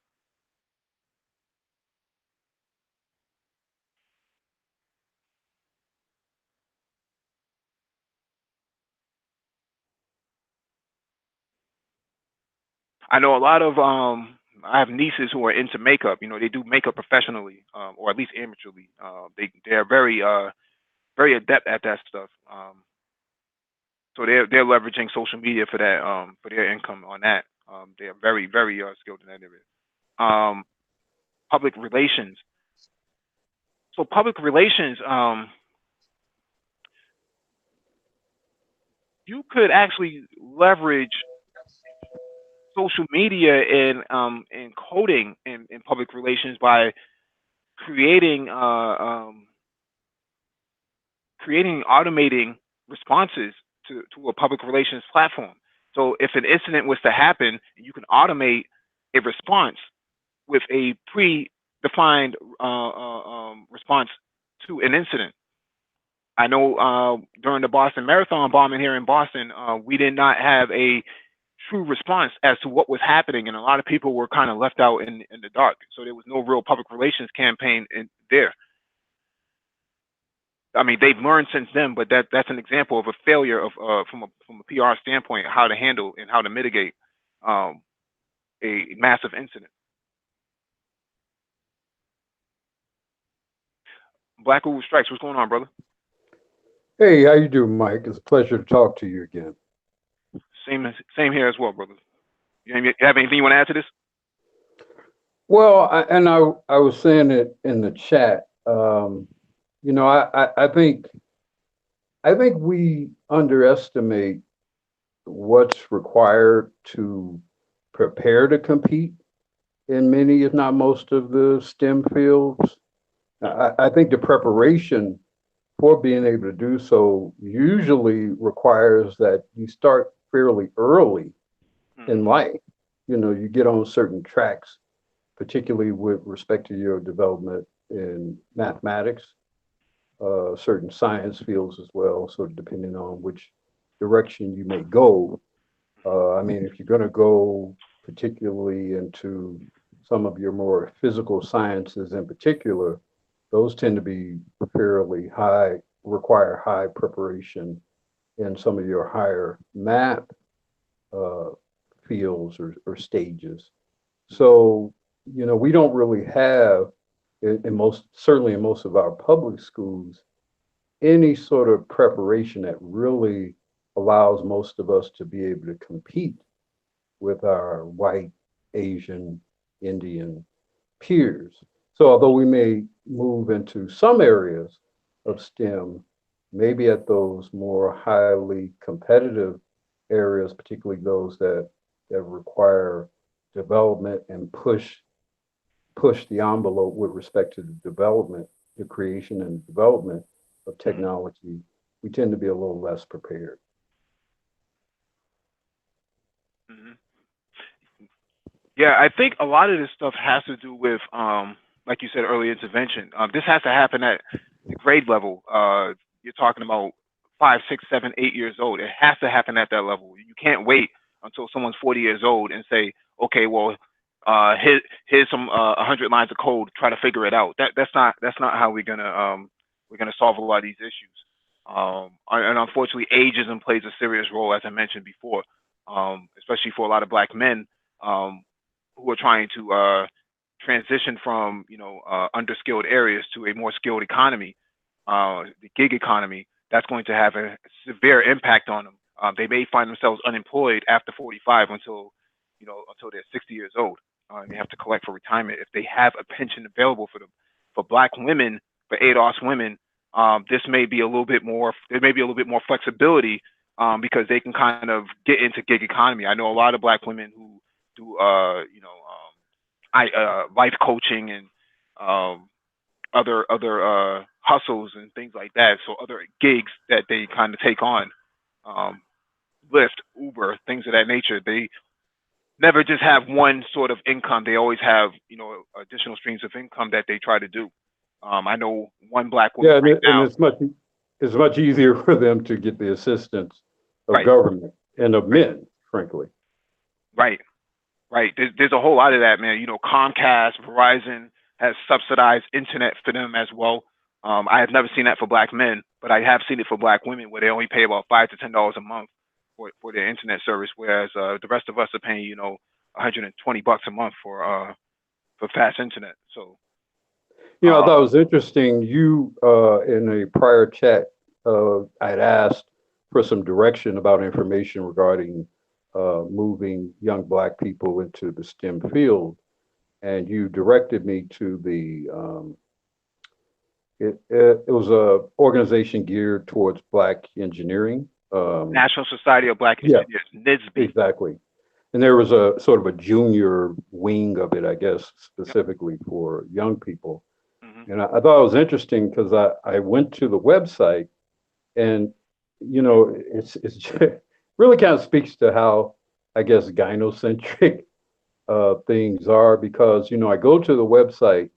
I know a lot of I have nieces who are into makeup. They do makeup professionally, or at least amateurly. They're very adept at that stuff. So they're leveraging social media for that for their income on that. They are very skilled in that area. Public relations. So public relations, you could actually leverage social media in coding in public relations by creating automating responses to a public relations platform. So if an incident was to happen, you can automate a response with a predefined response to an incident. I know during the Boston Marathon bombing here in Boston, we did not have a true response as to what was happening, and a lot of people were kind of left out in the dark. So there was no real public relations campaign in there. I mean, they've learned since then, but that's an example of a failure of from a PR standpoint, how to handle and how to mitigate um, a massive incident. Black Google Strikes, what's going on, brother? Hey, how you doing, Mike? It's a pleasure to talk to you again. Same here as well, brother. You have anything you want to add to this? Well, I was saying it in the chat. You know, I think we underestimate what's required to prepare to compete in many, if not most, of the STEM fields. I think the preparation for being able to do so usually requires that you start fairly early in Mm-hmm. life. You know, you get on certain tracks, particularly with respect to your development in mathematics, certain science fields as well. So depending on which direction you may go, I mean, if you're going to go particularly into some of your more physical sciences in particular, those tend to be fairly high, require high preparation in some of your higher math uh, fields or stages. So, you know, we don't really have, in most, certainly in most of our public schools, any sort of preparation that really allows most of us to be able to compete with our white, Asian, Indian peers. So, although we may move into some areas of STEM, maybe at those more highly competitive areas, particularly those that require development and push the envelope with respect to the development, the creation and development of technology, we tend to be a little less prepared. Mm-hmm. Yeah, I think a lot of this stuff has to do with, like you said, early intervention. This has to happen at the grade level. You're talking about 5, 6, 7, 8 years old. It has to happen at that level. You can't wait until someone's 40 years old and say, okay, well, here's some 100 lines of code. Try to figure it out. That's not how we're gonna solve a lot of these issues. And unfortunately, ageism plays a serious role, as I mentioned before, especially for a lot of black men. Um, who are trying to transition from underskilled areas to a more skilled economy, the gig economy. That's going to have a severe impact on them. They may find themselves unemployed after 45 until they're 60 years old. And they have to collect for retirement if they have a pension available for them. For black women, for ADOS women, this may be a little bit more. There may be a little bit more flexibility because they can kind of get into gig economy. I know a lot of black women who do I life coaching and um other hustles and things like that. So other gigs that they kind of take on, um Lyft, Uber, things of that nature. They never just have one sort of income. They always have additional streams of income that they try to do. I know one black woman Yeah, right and now. it's much easier for them to get the assistance of Right, government and of right, men, frankly. right. Right. There's a whole lot of that, man. Comcast, Verizon has subsidized internet for them as well. I have never seen that for black men, but I have seen it for black women where they only pay about $5 to $10 a month for their internet service, whereas the rest of us are paying, 120 bucks a month for fast internet. So, You know, I uh, thought it was interesting. You, in a prior chat, I'd asked for some direction about information regarding moving young Black people into the STEM field, and you directed me to it was a organization geared towards Black engineering. National Society of Black Yeah, Engineers, NISB. exactly. And there was a sort of a junior wing of it, I guess, Yep. specifically for young people. Hmm. And I thought it was interesting because I went to the website and, you know, it's really kind of speaks to how, I guess, gynocentric things are because, you know, I go to the website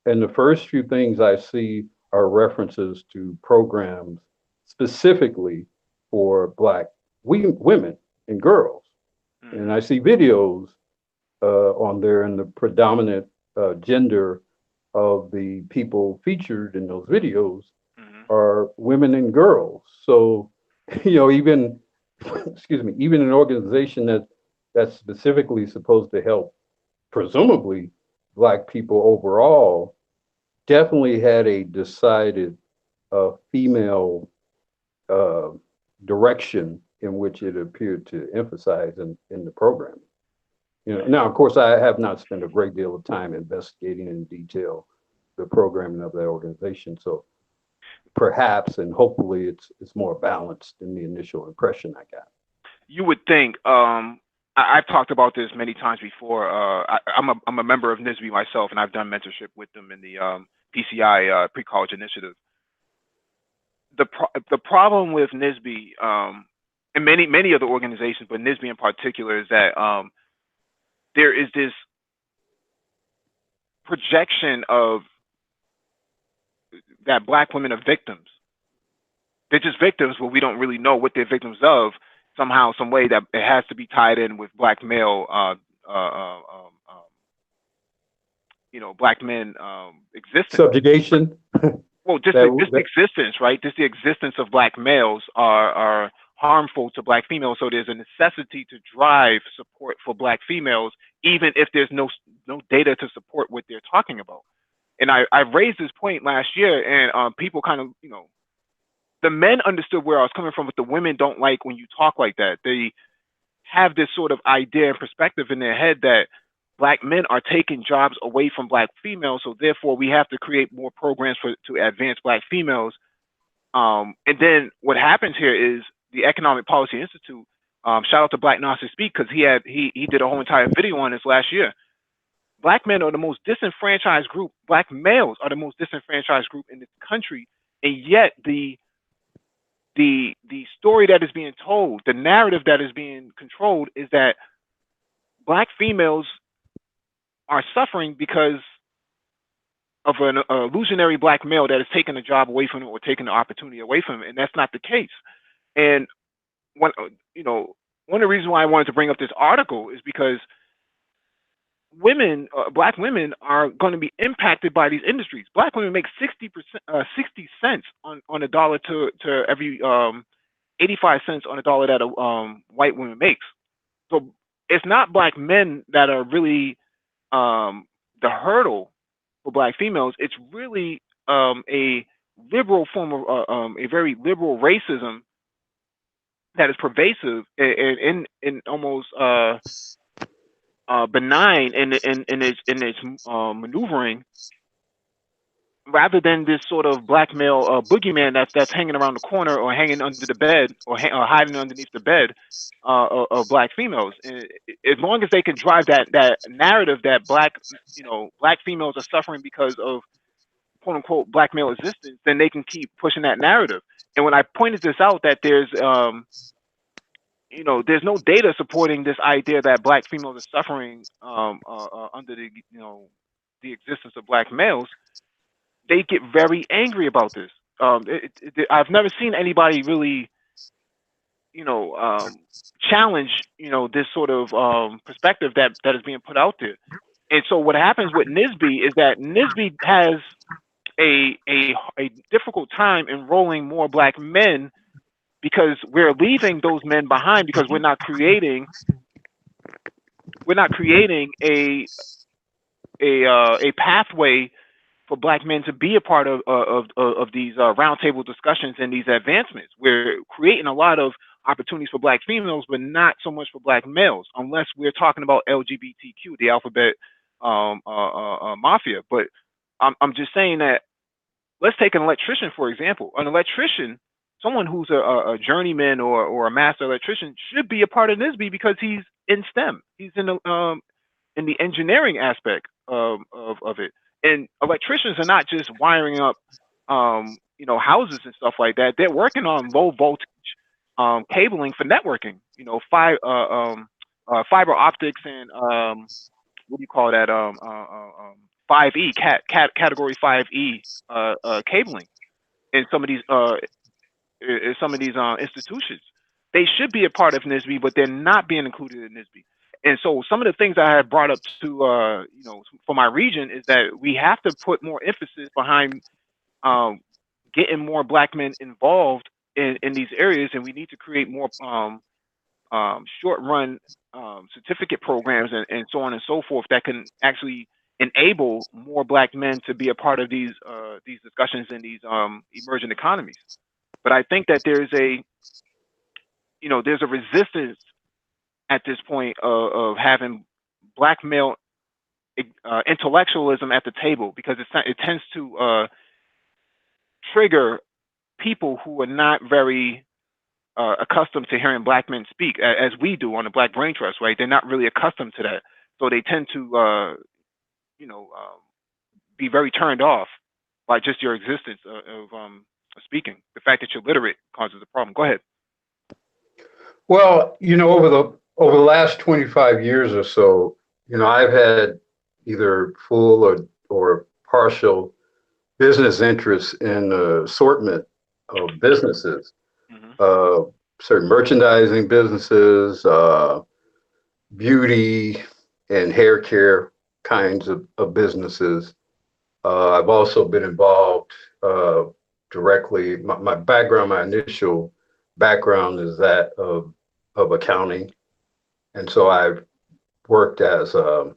and the first few things I see are references to programs specifically for Black women and girls. And Hmm. I see videos on there and the predominant gender of the people featured in those videos are women and girls. So, even excuse me, even an organization that's specifically supposed to help, presumably, Black people overall, definitely had a decided female uh, direction in which it appeared to emphasize in the program. Now, of course, I have not spent a great deal of time investigating in detail the programming of that organization. So perhaps and hopefully it's more balanced than the initial impression I got. You would think. I've talked about this many times before. I'm a member of NISB myself, and I've done mentorship with them in the PCI pre-college initiative. The problem with NISB, and many other organizations, but NISB in particular, is that there is this projection of that Black women are victims. They're just victims, but we don't really know what they're victims of. Somehow, some way that it has to be tied in with Black male, Black men existence. Subjugation. Well, just that, just the that existence, right? Just the existence of Black males are harmful to Black females. So there's a necessity to drive support for Black females, even if there's no data to support what they're talking about. And I raised this point last year, and people kind of, the men understood where I was coming from, but the women don't like when you talk like that. They have this sort of idea and perspective in their head that Black men are taking jobs away from Black females, so therefore we have to create more programs to advance Black females. And then what happens here is the Economic Policy Institute. Shout out to Black Nasser Speak, because he did a whole entire video on this last year. Black men are the most disenfranchised group. Black males are the most disenfranchised group in this country, and yet the story that is being told, the narrative that is being controlled, is that Black females are suffering because of an illusionary Black male that is taking the job away from them or taking the opportunity away from them, and that's not the case. And one of the reasons why I wanted to bring up this article is because Black women are going to be impacted by these industries. Black women make 60 cents on a dollar to every 85 cents on a dollar that a white woman makes. So it's not Black men that are really the hurdle for Black females. It's really a liberal form of a very liberal racism that is pervasive and almost benign in its maneuvering, rather than this sort of Black male boogeyman that's hanging around the corner or hanging under the bed or hiding underneath the bed of Black females. And as long as they can drive that narrative that Black females are suffering because of quote unquote Black male existence, then they can keep pushing that narrative. And when I pointed this out, that there's no data supporting this idea that Black females are suffering under the existence of Black males, they get very angry about this. I've never seen anybody really, challenge, this sort of perspective that is being put out there. And so what happens with NISB is that NISB has a difficult time enrolling more Black men, because we're leaving those men behind, because we're not creating a pathway for Black men to be a part of these roundtable discussions and these advancements. We're creating a lot of opportunities for Black females, but not so much for Black males, unless we're talking about LGBTQ, the alphabet mafia. But I'm just saying that, let's take an electrician, for example. An electrician, someone who's a journeyman or a master electrician, should be a part of NISB because he's in STEM. He's in the engineering aspect of it. And electricians are not just wiring up, houses and stuff like that. They're working on low voltage cabling for networking. Fiber optics and what do you call that? 5E category 5E cabling in some of these institutions. They should be a part of NISB, but they're not being included in NISB. And so some of the things I have brought up for my region is that we have to put more emphasis behind getting more black men involved in these areas, and we need to create more short run certificate programs and so on and so forth that can actually enable more black men to be a part of these discussions in these emerging economies. But I think that there's a resistance at this point of having black male intellectualism at the table, because it tends to trigger people who are not very accustomed to hearing black men speak, as we do on the Black Brain Trust, right? They're not really accustomed to that, so they tend to, you know, be very turned off by just your existence of speaking. The fact that you're literate causes a problem. Go ahead. Well, over the last 25 years or so, I've had either full or partial business interests in the assortment of businesses, Hmm. uh, certain merchandising businesses, beauty and hair care kinds of businesses. I've also been involved uh, directly. My background, my initial background is that of accounting. And so I've worked as a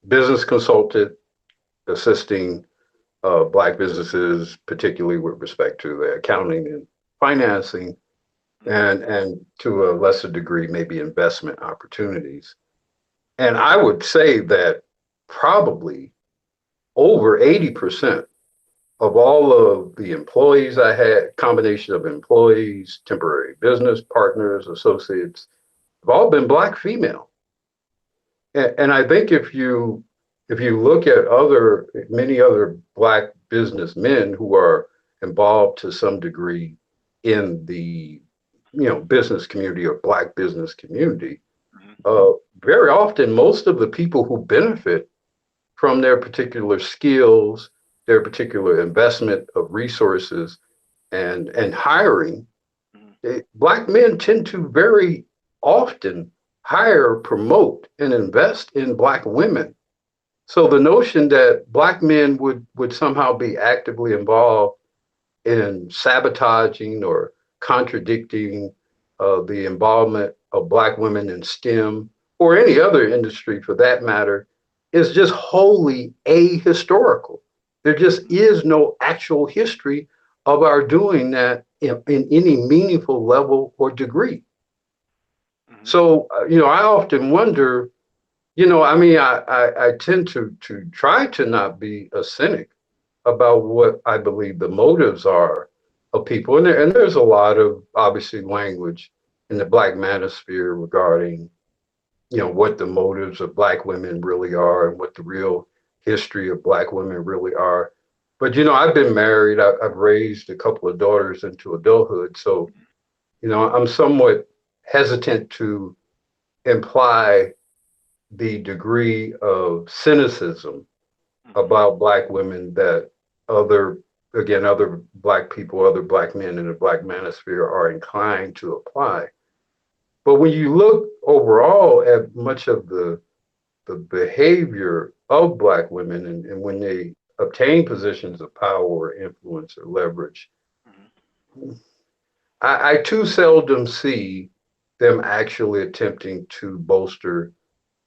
business consultant, assisting Black businesses, particularly with respect to the accounting and financing, Hmm. and to a lesser degree, maybe investment opportunities. And I would say that probably over 80% of all of the employees I had, combination of employees, temporary business partners, associates, have all been Black female. And I think if you look at many other Black businessmen who are involved to some degree in the business community or Black business community, Hmm. uh, very often most of the people who benefit from their particular skills, their particular investment of resources, and hiring, Hmm. Black men tend to very often hire, promote, and invest in Black women. So the notion that Black men would somehow be actively involved in sabotaging or contradicting the involvement of Black women in STEM or any other industry for that matter is just wholly ahistorical. There just is no actual history of our doing that in any meaningful level or degree. Hmm. So, I often wonder, I mean, I tend to try to not be a cynic about what I believe the motives are of people. And there's a lot of obviously language in the Black manosphere regarding, what the motives of Black women really are and what the real history of Black women really are. But, I've been married, I've raised a couple of daughters into adulthood. So, I'm somewhat hesitant to imply the degree of cynicism Hmm. about Black women that other, again, other Black people, other Black men in the Black manosphere are inclined to apply. But when you look overall at much of the behavior of Black women and when they obtain positions of power or influence or leverage, I too seldom see them actually attempting to bolster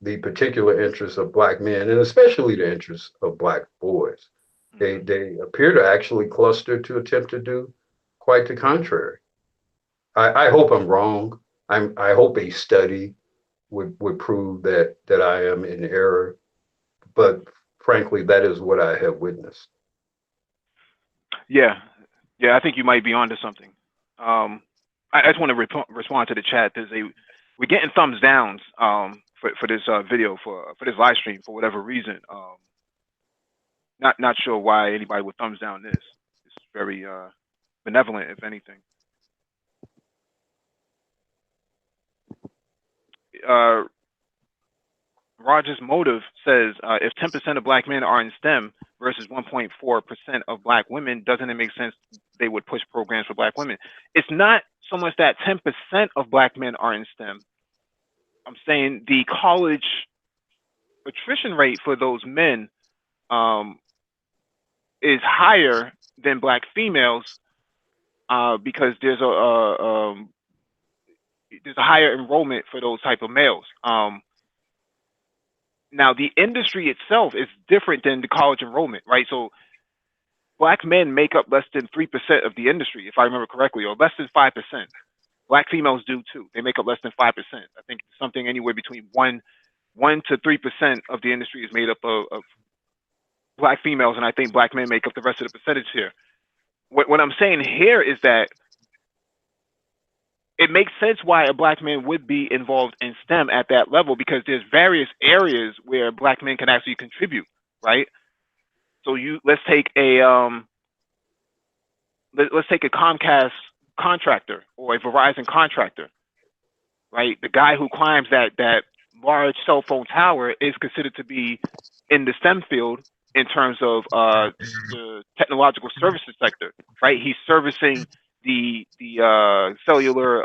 the particular interests of Black men and especially the interests of Black boys. They Hmm. they appear to actually cluster to attempt to do quite the contrary. I hope I'm wrong. I hope a study would prove that I am in error, but frankly, that is what I have witnessed. Yeah, yeah, I think you might be onto something. Um, I just want to respond to the chat. We're getting thumbs downs for this video for this live stream for whatever reason. Not sure why anybody would thumbs down this. It's very benevolent, if anything. Uh, Roger's motive says if 10% of black men are in STEM versus 1.4% of black women, doesn't it make sense they would push programs for black women? It's not so much that 10% of black men are in STEM. I'm saying the college attrition rate for those men um, is higher than black females, because there's a higher enrollment for those type of males. Now the industry itself is different than the college enrollment, right? So black men make up less than 3% of the industry, if I remember correctly, or less than 5%. Black females do too. They make up less than 5%. I think something anywhere between 1 to 3% of the industry is made up of black females, and I think black men make up the rest of the percentage here. What I'm saying here is that it makes sense why a black man would be involved in STEM at that level because there's various areas where black men can actually contribute, right? So let's take a Comcast contractor or a Verizon contractor, right? The guy who climbs that large cell phone tower is considered to be in the STEM field in terms of the technological services sector, right? He's servicing the cellular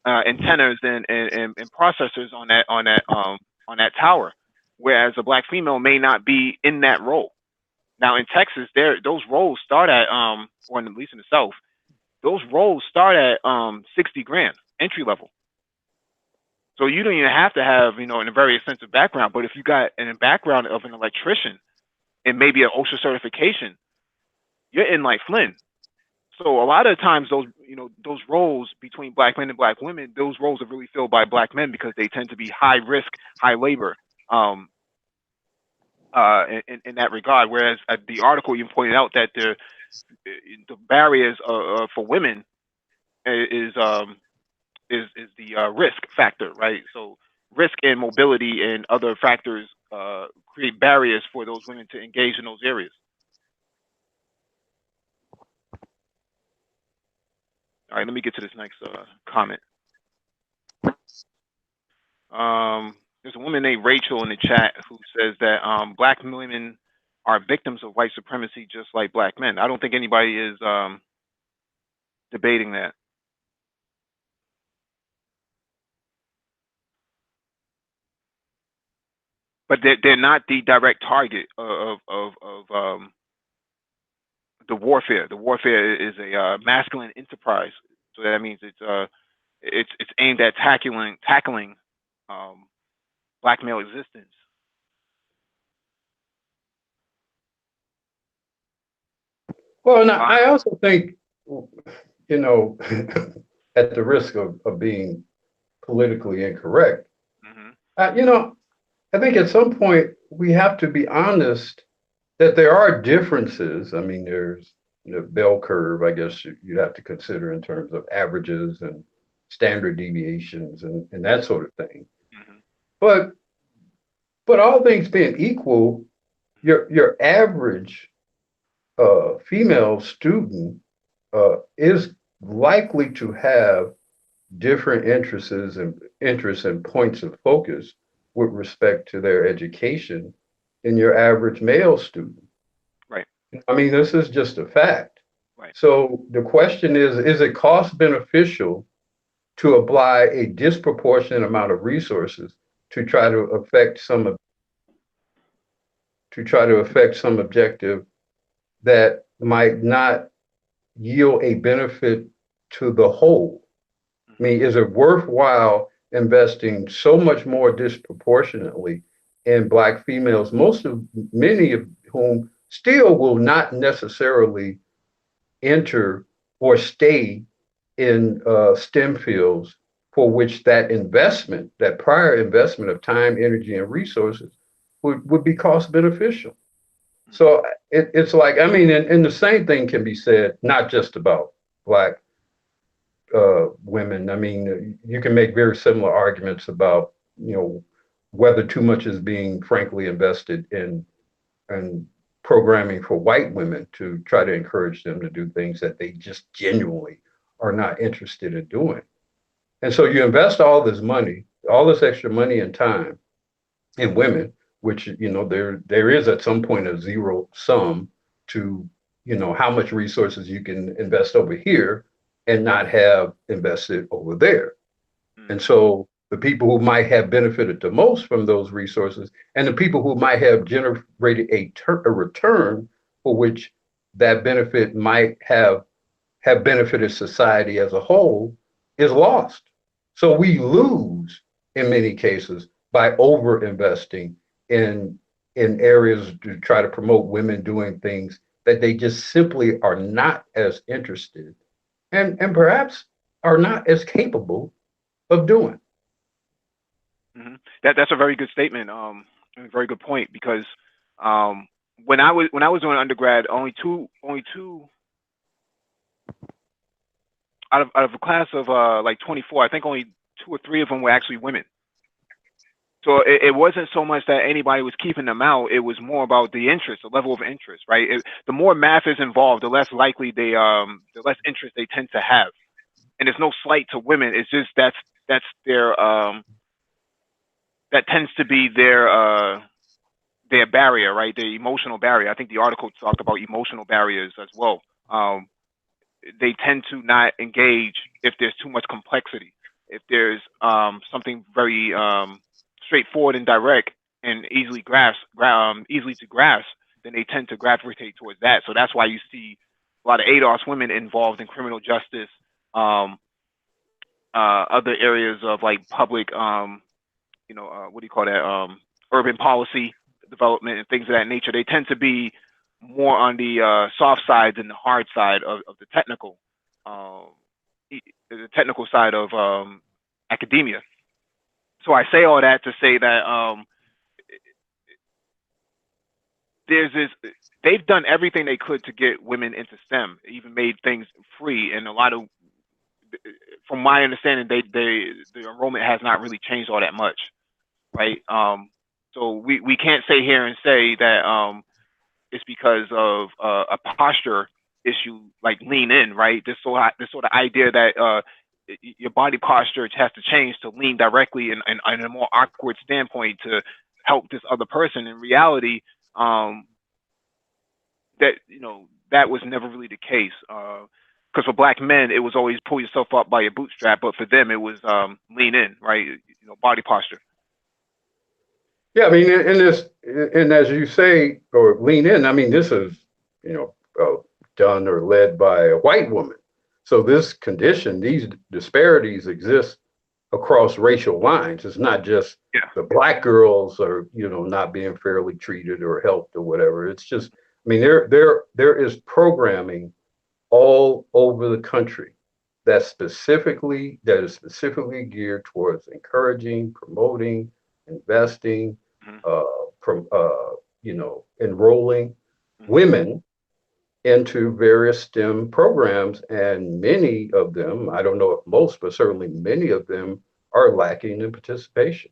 antennas and processors on that tower, whereas a black female may not be in that role. Now in Texas, those roles start at or at least in the South, those roles start at 60 grand entry level. So you don't even have to have a very extensive background, but if you got a background of an electrician and maybe an OSHA certification, you're in like Flynn. So a lot of times those roles between black men and black women, those roles are really filled by black men because they tend to be high risk, high labor in that regard. Whereas the article you pointed out that the barriers for women is the risk factor, right? So risk and mobility and other factors create barriers for those women to engage in those areas. All right, let me get to this next comment. There's a woman named Rachel in the chat who says that black women are victims of white supremacy just like black men. I don't think anybody is debating that. But they're not the direct target of the warfare. The warfare is a masculine enterprise, so that means it's aimed at tackling black male existence. Well, now, I also think, at the risk of being politically incorrect, Mm-hmm. I think at some point we have to be honest that there are differences. I mean, there's the bell curve, I guess you have to consider in terms of averages and standard deviations and that sort of thing. Mm-hmm. But all things being equal, your average female student is likely to have different interests and points of focus with respect to their education than your average male student. Right. I mean, this is just a fact. Right. So the question is it cost beneficial to apply a disproportionate amount of resources to try to affect some objective that might not yield a benefit to the whole? I mean, is it worthwhile investing so much more disproportionately in black females, many of whom still will not necessarily enter or stay in STEM fields for which that prior investment of time, energy, and resources would be cost beneficial? So it's like, I mean, and the same thing can be said not just about black women. I mean, you can make very similar arguments about, whether too much is being frankly invested in programming for white women to try to encourage them to do things that they just genuinely are not interested in doing. And so you invest all this money, all this extra money and time in women, which, there is at some point a zero sum to, how much resources you can invest over here and not have invested over there. Mm-hmm. And so the people who might have benefited the most from those resources and the people who might have generated a return for which that benefit might have have benefited society as a whole is lost. So we lose in many cases by over investing in areas to try to promote women doing things that they just simply are not as interested and perhaps are not as capable of doing. That's a very good statement. And a very good point because um, when I was doing undergrad, only two out of a class of like 24, I think only two or three of them were actually women. So it wasn't so much that anybody was keeping them out. It was more about the interest, the level of interest, right? The more math is involved, the less likely the less interest they tend to have. And it's no slight to women. It's just that's their that tends to be their barrier, right? Their emotional barrier. I think the article talked about emotional barriers as well. They tend to not engage if there's too much complexity. If there's something very straightforward and direct and easily to grasp, then they tend to gravitate towards that. So that's why you see a lot of ADOS women involved in criminal justice, um, other areas of like public, what do you call that? Urban policy development and things of that nature. They tend to be more on the soft side than the hard side of um, the technical side of academia. So I say all that to say that there's this. They've done everything they could to get women into STEM, even made things free, and a lot of, from my understanding, the enrollment has not really changed all that much, right? So we can't sit here and say that it's because of a posture issue, like lean in, right? This sort of idea that your body posture has to change to lean directly in a more awkward standpoint to help this other person. In reality, um, that was never really the case. Because for black men, it was always pull yourself up by your bootstrap, but for them, it was lean in, right? Body posture. Yeah, I mean, in this, and as you say, or lean in, I mean, this is, you know, done or led by a white woman. So this condition, these disparities exist across racial lines. It's not just Yeah. the black girls are, not being fairly treated or helped or whatever. It's just, I mean, there is programming all over the country that is specifically geared towards encouraging, promoting, investing, Hmm. uh, from enrolling Hmm. women into various STEM programs, and many of them, I don't know if most, but certainly many of them are lacking in participation.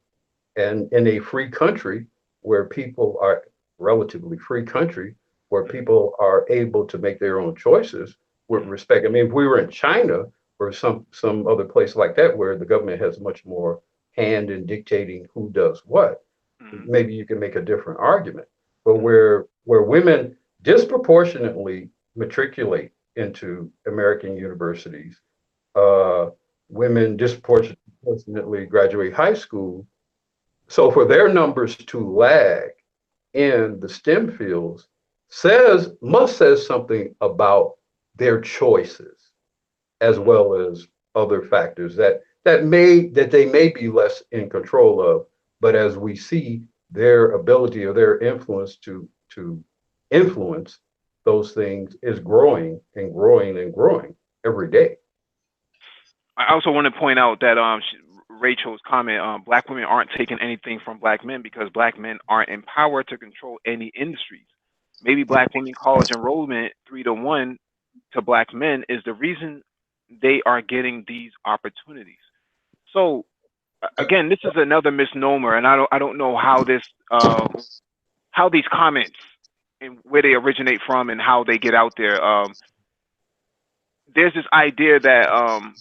And in a free country where people are relatively free country where Hmm. people are able to make their own choices with Hmm. respect. I mean, if we were in China or some other place like that where the government has much more hand in dictating who does what, Hmm. maybe you can make a different argument. But Hmm. where women disproportionately matriculate into American universities, uh, women disproportionately graduate high school, so for their numbers to lag in the STEM fields says something about their choices as Hmm. well as other factors that they may be less in control of. But as we see, their ability or their influence to influence those things is growing and growing and growing every day. I also want to point out that Rachel's comment: black women aren't taking anything from black men because black men aren't empowered to control any industries. Maybe black women college enrollment 3-1 to black men is the reason they are getting these opportunities. So again, this is another misnomer, and I don't know how these comments and where they originate from and how they get out there. There's this idea that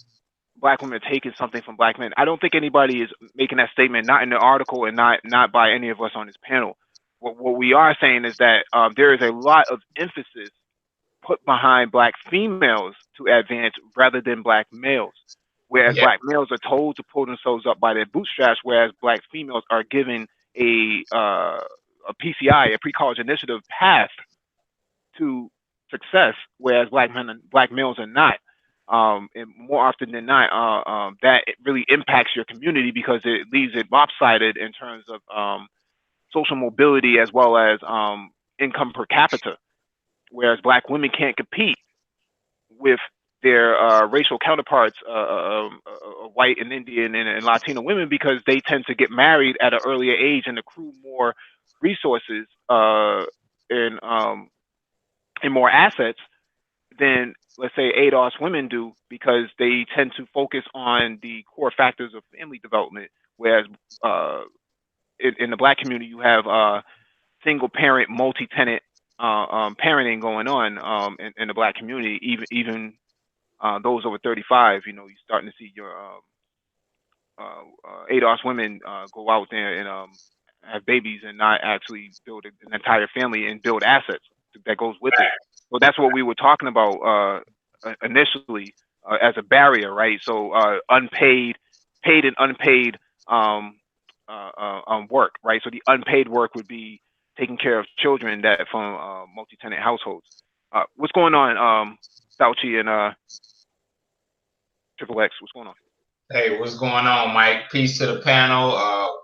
black women are taking something from black men. I don't think anybody is making that statement, not in the article and not by any of us on this panel. What we are saying is that there is a lot of emphasis put behind black females to advance rather than black males. Whereas Yeah. black males are told to pull themselves up by their bootstraps, whereas black females are given a PCI, a pre-college initiative path to success, whereas black males are not. And more often than not, that it really impacts your community because it leaves it lopsided in terms of social mobility as well as income per capita. Whereas black women can't compete with their racial counterparts, white and Indian and Latino women, because they tend to get married at an earlier age and accrue more resources and more assets than, let's say, ADOS women do, because they tend to focus on the core factors of family development. Whereas uh, in the black community, you have single parent, multi tenant parenting going on in the black community. Even those over 35, you're starting to see your ADOS women go out there and have babies and not actually build an entire family and build assets that goes with it. So that's what we were talking about initially as a barrier, right? So paid and unpaid work, right? So the unpaid work would be taking care of children that from multi-tenant households. What's going on, Fauci and Triple X? What's going on? Hey, what's going on, Mike? Peace to the panel.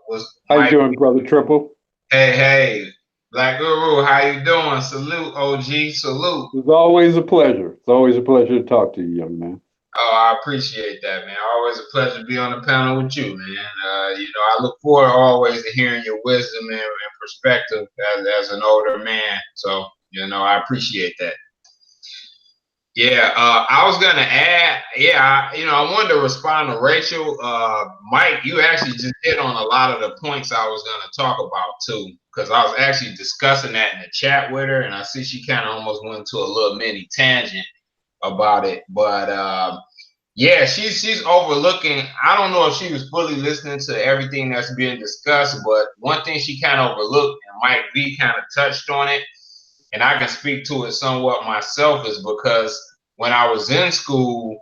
What's How you Mike? doing, brother Triple? Hey, Black Guru, how you doing? Salute, OG, salute. It's always a pleasure. It's always a pleasure to talk to you, young man. Oh, I appreciate that, man. Always a pleasure to be on the panel with you, man. I look forward always to hearing your wisdom and perspective as an older man. So, I appreciate that. Yeah, I was gonna add. Yeah, I wanted to respond to Rachel. Mike, you actually just hit on a lot of the points I was gonna talk about too, because I was actually discussing that in the chat with her, and I see she kind of almost went into a little mini tangent about it. But yeah, she's overlooking. I don't know if she was fully listening to everything that's being discussed, but one thing she kind of overlooked, and Mike V kind of touched on it, and I can speak to it somewhat myself, is because when I was in school,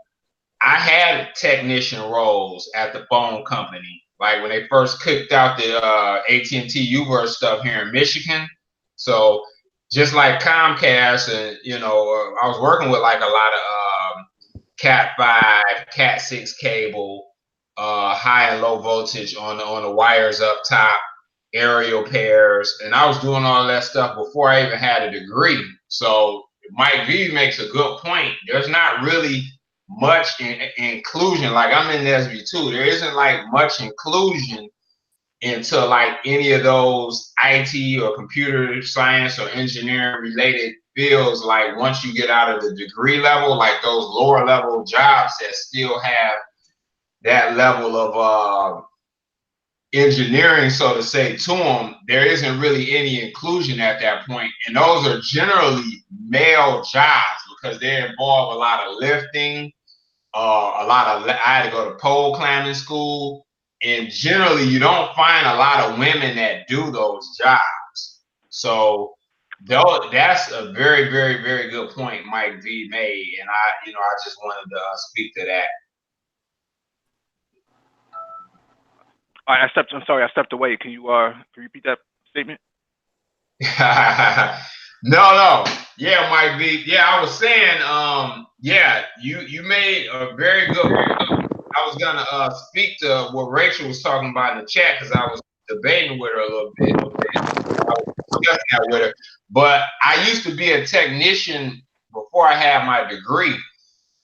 I had technician roles at the phone company. Like when they first kicked out the AT&T Uverse stuff here in Michigan. So just like Comcast, and I was working with like a lot of Cat 5, Cat 6 cable, high and low voltage on the wires up top, aerial pairs, and I was doing all that stuff before I even had a degree. So Mike V makes a good point. There's not really much inclusion. Like I'm in SB too. There isn't like much inclusion into like any of those IT or computer science or engineering related fields. Like once you get out of the degree level, like those lower level jobs that still have that level of engineering, so to say, to them, there isn't really any inclusion at that point. And those are generally male jobs because they involve a lot of lifting, I had to go to pole climbing school. And generally, you don't find a lot of women that do those jobs. So that's a very, very, very good point Mike V made. And I just wanted to speak to that. All right, I'm sorry, I stepped away. Can you repeat that statement? No. Yeah, Mike V. Yeah, I was saying, yeah, you made a very good point. I was gonna speak to what Rachel was talking about in the chat because I was debating with her a little bit. I was discussing that with her. But I used to be a technician before I had my degree.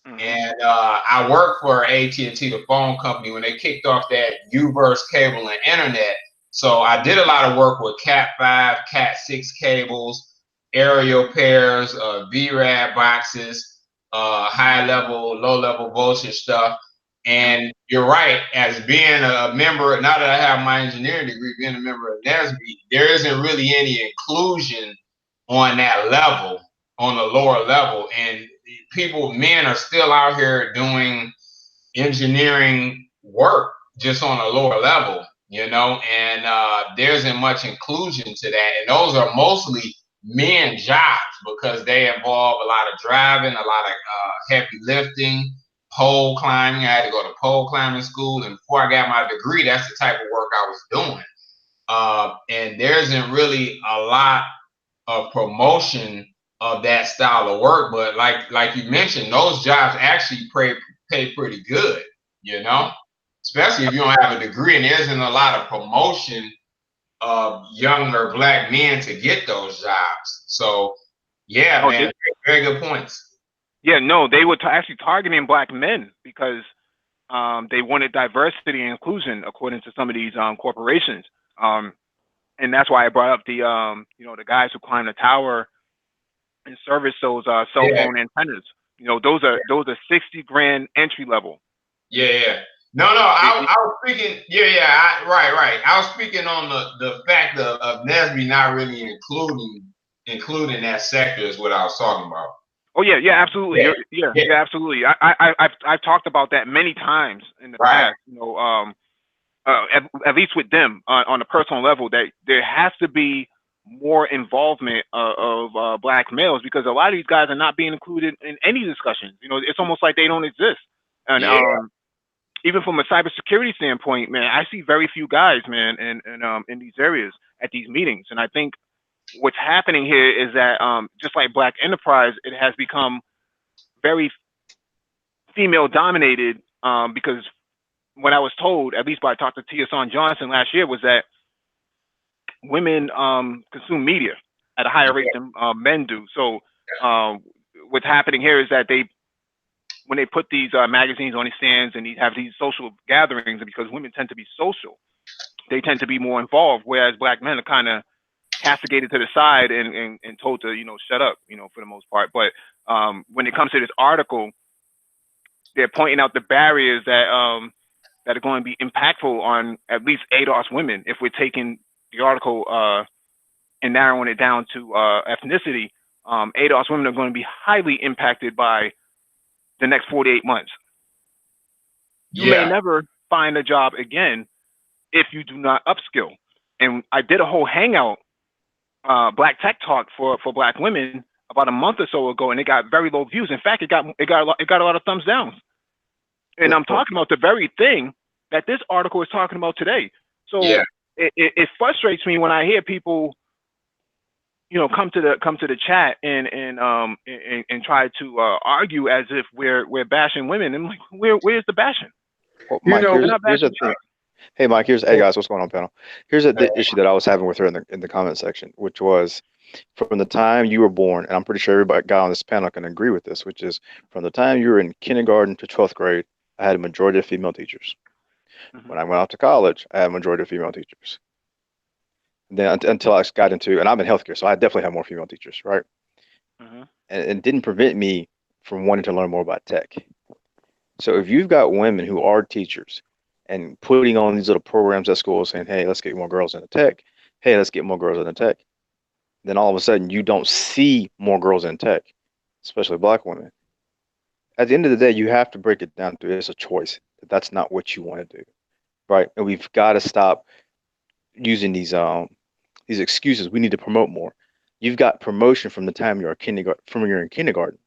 Mm-hmm. And I worked for AT&T, the phone company, when they kicked off that Uverse cable and internet. So I did a lot of work with Cat 5, Cat 6 cables, aerial pairs, VRAD boxes, high level, low level voltage stuff. And you're right, as being a member, now that I have my engineering degree, being a member of NSB, there isn't really any inclusion on that level, on the lower level. And men are still out here doing engineering work just on a lower level, and there isn't much inclusion to that. And those are mostly men jobs because they involve a lot of driving, a lot of heavy lifting, pole climbing. I had to go to pole climbing school, and before I got my degree, that's the type of work I was doing. And there isn't really a lot of promotion of that style of work. But like you mentioned, those jobs actually pay pretty good, you know, especially if you don't have a degree and there isn't a lot of promotion of younger black men to get those jobs. So yeah, Oh, man, very good points. yeah, no, they were actually targeting black men because they wanted diversity and inclusion, according to some of these corporations. Um, and that's why I brought up the the guys who climb the tower and service those cell Yeah, phone antennas. Those are 60 grand entry level. yeah. No, It, I was speaking. Yeah. Right. I was speaking on the fact of Nesby not really including that sector is what I was talking about. oh yeah, absolutely. Yeah, yeah, Yeah, absolutely. I've talked about that many times in the right. past. At least with them on a personal level, that there has to be more involvement of black males, because a lot of these guys are not being included in any discussions. It's almost like they don't exist. And Yeah, even from a cybersecurity standpoint, man, I see very few guys, man, in these areas at these meetings. And I think what's happening here is that just like Black Enterprise, it has become very female dominated, because what I was told, at least by Dr. Tia Son Johnson last year, was that women consume media at a higher rate than men do. So what's happening here is that when they put these magazines on these stands and have these social gatherings, and because women tend to be social, they tend to be more involved, whereas black men are kind of castigated to the side and told to shut up, for the most part. But when it comes to this article, they're pointing out the barriers that are going to be impactful on at least ADOS women if we're taking the article and narrowing it down to ethnicity. ADOS women are going to be highly impacted by the next 48 months. You may yeah, never find a job again if you do not upskill. And I did a whole hangout, Black Tech Talk for Black women about a month or so ago, and it got very low views. In fact, it got a lot of thumbs down. And I'm talking about the very thing that this article is talking about today. yeah. So it frustrates me when I hear people, come to the chat and try to argue as if we're bashing women. And I'm like, where's the bashing? Well, You Mike, know, We're not here's the bashing thing. shit. Hey, Mike, hey well, guys, what's going on, panel? Here's the issue that I was having with her in the comment section, which was from the time you were born, and I'm pretty sure everybody guy on this panel can agree with this, which is from the time you were in kindergarten to 12th grade, I had a majority of female teachers. Mm-hmm. When I went off to college, I had a majority of female teachers. And then until I got into, and I'm in healthcare, so I definitely have more female teachers, right? Mm-hmm. And it didn't prevent me from wanting to learn more about tech. So if you've got women who are teachers and putting on these little programs at school saying, hey, let's get more girls into tech, hey, let's get more girls into tech, then all of a sudden you don't see more girls in tech, especially black women. At the end of the day, you have to break it down to it's a choice. That's not what you want to do, right? And we've got to stop using these excuses. We need to promote more. You've got promotion from the time you're in kindergarten.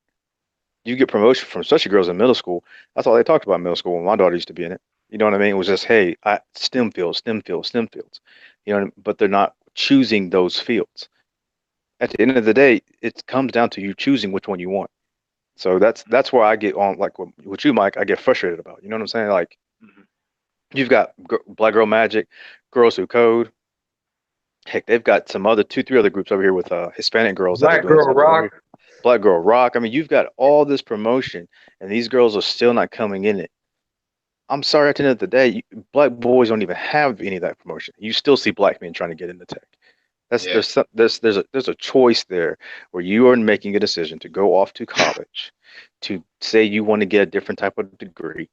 You get promotion from especially girls in middle school. That's all they talked about in middle school when my daughter used to be in it. You know what I mean? It was just, hey, STEM fields, STEM fields, STEM fields. You know, but they're not choosing those fields. At the end of the day, it comes down to you choosing which one you want. So that's where I get on, like with you, Mike, I get frustrated about. You know what I'm saying? Like Mm-hmm. you've got Black Girl Magic, Girls Who Code. Heck, they've got some other two, three other groups over here with Hispanic girls that are Black doing Girl stuff over Rock. here. Black Girl Rock. I mean, you've got all this promotion, and these girls are still not coming in it. I'm sorry, at the end of the day, black boys don't even have any of that promotion. You still see black men trying to get into tech. That's Yeah. there's a choice there where you are making a decision to go off to college, to say you want to get a different type of degree,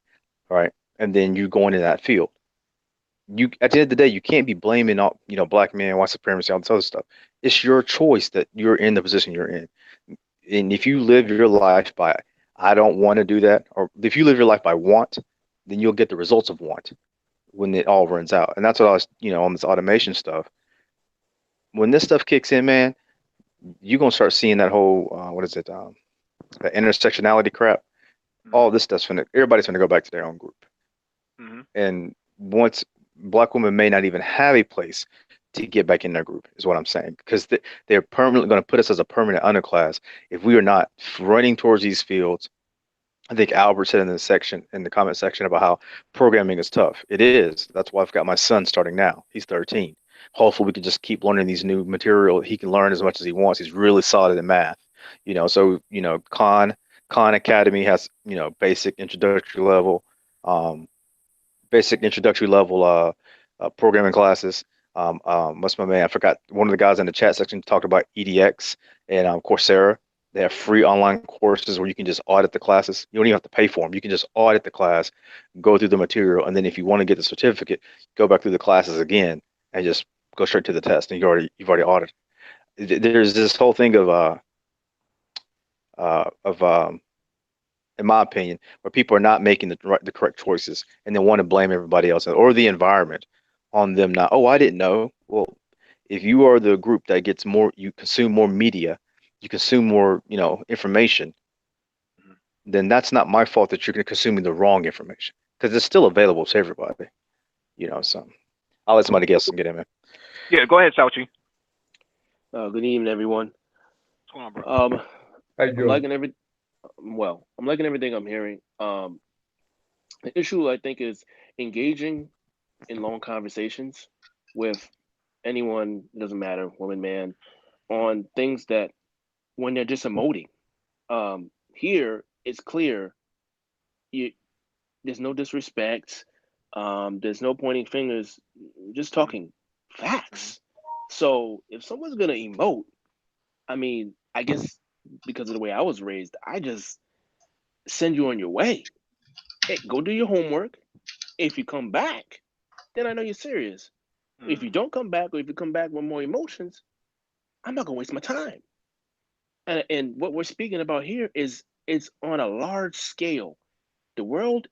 right? And then you go into that field. You at the end of the day, you can't be blaming all black men, white supremacy, all this other stuff. It's your choice that you're in the position you're in. And if you live your life by I don't want to do that, or if you live your life by want, then you'll get the results of want when it all runs out. And that's what I was, on this automation stuff. When this stuff kicks in, man, you're gonna start seeing that whole what is it, the intersectionality crap. All this stuff's everybody's gonna go back to their own group. Mm-hmm. And once black women may not even have a place to get back in their group, is what I'm saying. Because they're permanently going to put us as a permanent underclass if we are not running towards these fields. I think Albert said in the comment section about how programming is tough. It is. That's why I've got my son starting now. He's 13. Hopefully we can just keep learning these new material. He can learn as much as he wants. He's really solid in math. So Khan Academy has, basic introductory level, um, programming classes. What's my man? I forgot. One of the guys in the chat section talked about EDX and Coursera. They have free online courses where you can just audit the classes. You don't even have to pay for them. You can just audit the class, go through the material, and then if you want to get the certificate, go back through the classes again and just go straight to the test. And you've already audited. There's this whole thing of in my opinion, where people are not making the correct choices and they want to blame everybody else or the environment on them not. Oh, I didn't know. Well, if you are the group that gets more, you consume more media, you consume more, information, then that's not my fault that you're consuming the wrong information because it's still available to everybody. So I'll let somebody else get in, man. Yeah, go ahead, Sauchi. Good evening, everyone. What's going on, bro? How you I'm doing? liking everything I'm hearing. The issue I think is engaging in long conversations with anyone, it doesn't matter, woman, man, on things that when they're just emoting. Here it's clear there's no disrespect, there's no pointing fingers, just talking facts. So if someone's gonna emote, I mean, I guess because of the way I was raised, I just send you on your way. Hey, go do your homework. If you come back, then I know you're serious. If you don't come back, or if you come back with more emotions, I'm not gonna waste my time. And what we're speaking about here is it's on a large scale. The world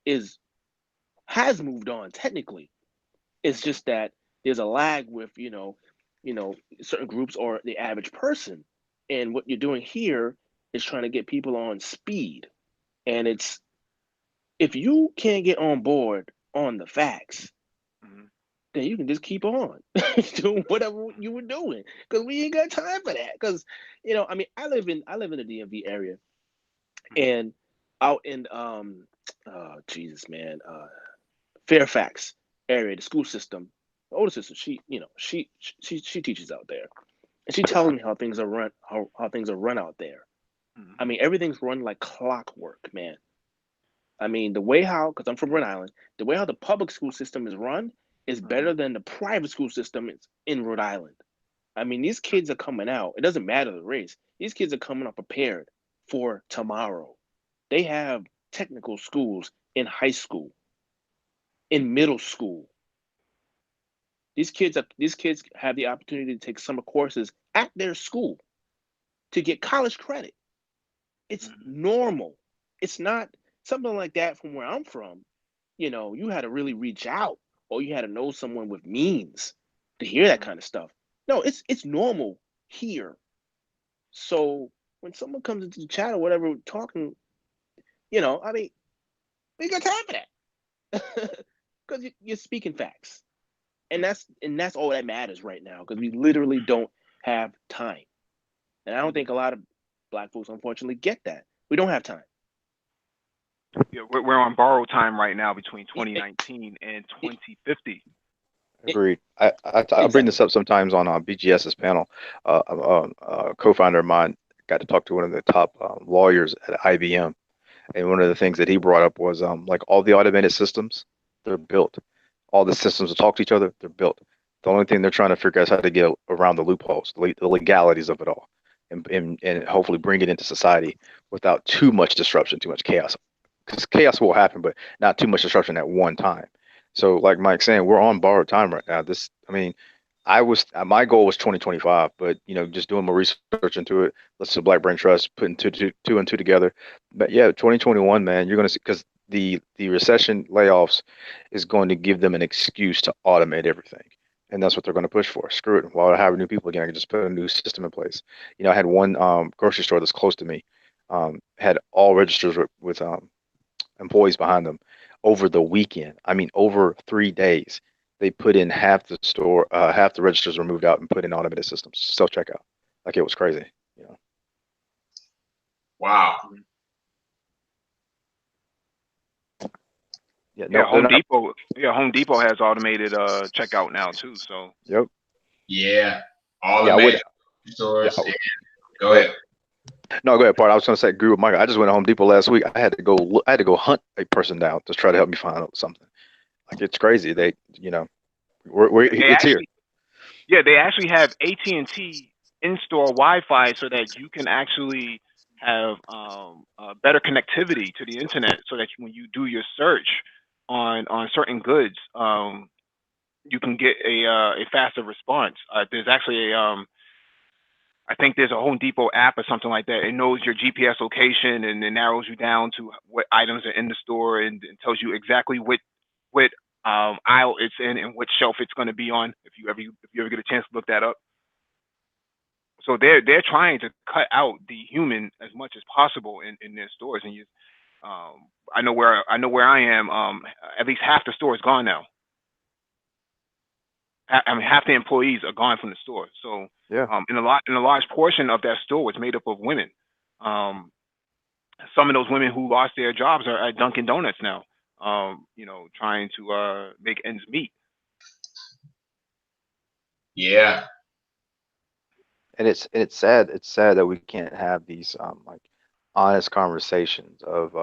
has moved on technically. It's just that there's a lag with certain groups or the average person. And what you're doing here is trying to get people on speed. And it's if you can't get on board on the facts, then you can just keep on doing whatever you were doing because we ain't got time for that. Because I mean, I live in the DMV area, and out in Jesus man, Fairfax area, the school system. The older sister, she teaches out there, and she tells me how things are run out there. I mean, everything's run like clockwork, man. I mean, the way how, because I'm from Rhode Island, the way how the public school system is run is better than the private school system is in Rhode Island. I mean, these kids are coming out. It doesn't matter the race. These kids are coming out prepared for tomorrow. They have technical schools in high school, in middle school. These kids have the opportunity to take summer courses at their school to get college credit. It's normal. It's not something like that from where I'm from. You had to really reach out or you had to know someone with means to hear that kind of stuff. No, it's normal here. So when someone comes into the chat or whatever talking, I mean, we got time for that. Because you're speaking facts. And that's all that matters right now, because we literally don't have time. And I don't think a lot of Black folks unfortunately get that. We don't have time. Yeah, we're on borrowed time right now between 2019 and 2050. Agreed. I bring this up sometimes on BGS's panel. A co-founder of mine got to talk to one of the top lawyers at IBM, and one of the things that he brought up was like all the automated systems, they're built. All the systems that talk to each other, they're built. The only thing they're trying to figure out is how to get around the loopholes, the legalities of it all, and hopefully bring it into society without too much disruption, too much chaos. Because chaos will happen, but not too much disruption at one time. So, like Mike's saying, we're on borrowed time right now. I mean, my goal was 2025, but just doing more research into it. Let's do Black Brain Trust, putting two and two together. But yeah, 2021, man, you're gonna see because the recession layoffs is going to give them an excuse to automate everything, and that's what they're going to push for. Screw it. While I have new people again, I can just put a new system in place. I had one grocery store that's close to me, had all registers with employees behind them over the weekend. I mean, over 3 days. they put in half the store, half the registers were moved out and put in automated systems, self checkout. Like it was crazy, you know. Wow. Yeah, Yeah, no, they're Home not. Depot. Yeah, Home Depot has automated checkout now too. So Yep. Yeah. All Yeah, the I would. major Yeah. stores. And go Go ahead. ahead. No, go ahead, part. I was gonna say, agree with Michael. I just went to Home Depot last week. I had to go. I had to go hunt a person down to try to help me find out something. Like it's crazy. They, you know, they it's here. actually, yeah, they actually have AT&T in-store Wi-Fi so that you can actually have better connectivity to the internet, so that when you do your search on certain goods, you can get a faster response. There's actually a I think there's a Home Depot app or something like that. It knows your GPS location and it narrows you down to what items are in the store, and tells you exactly what aisle it's in and what shelf it's going to be on. If you ever get a chance to look that up. So they're trying to cut out the human as much as possible in their stores. And I know where I am. At least half the store is gone now. I mean, half the employees are gone from the store. So, Yeah. in a large portion of that store was made up of women. Um, some of those women who lost their jobs are at Dunkin' Donuts now. Trying to make ends meet. Yeah. And it's sad. It's sad that we can't have these like honest conversations of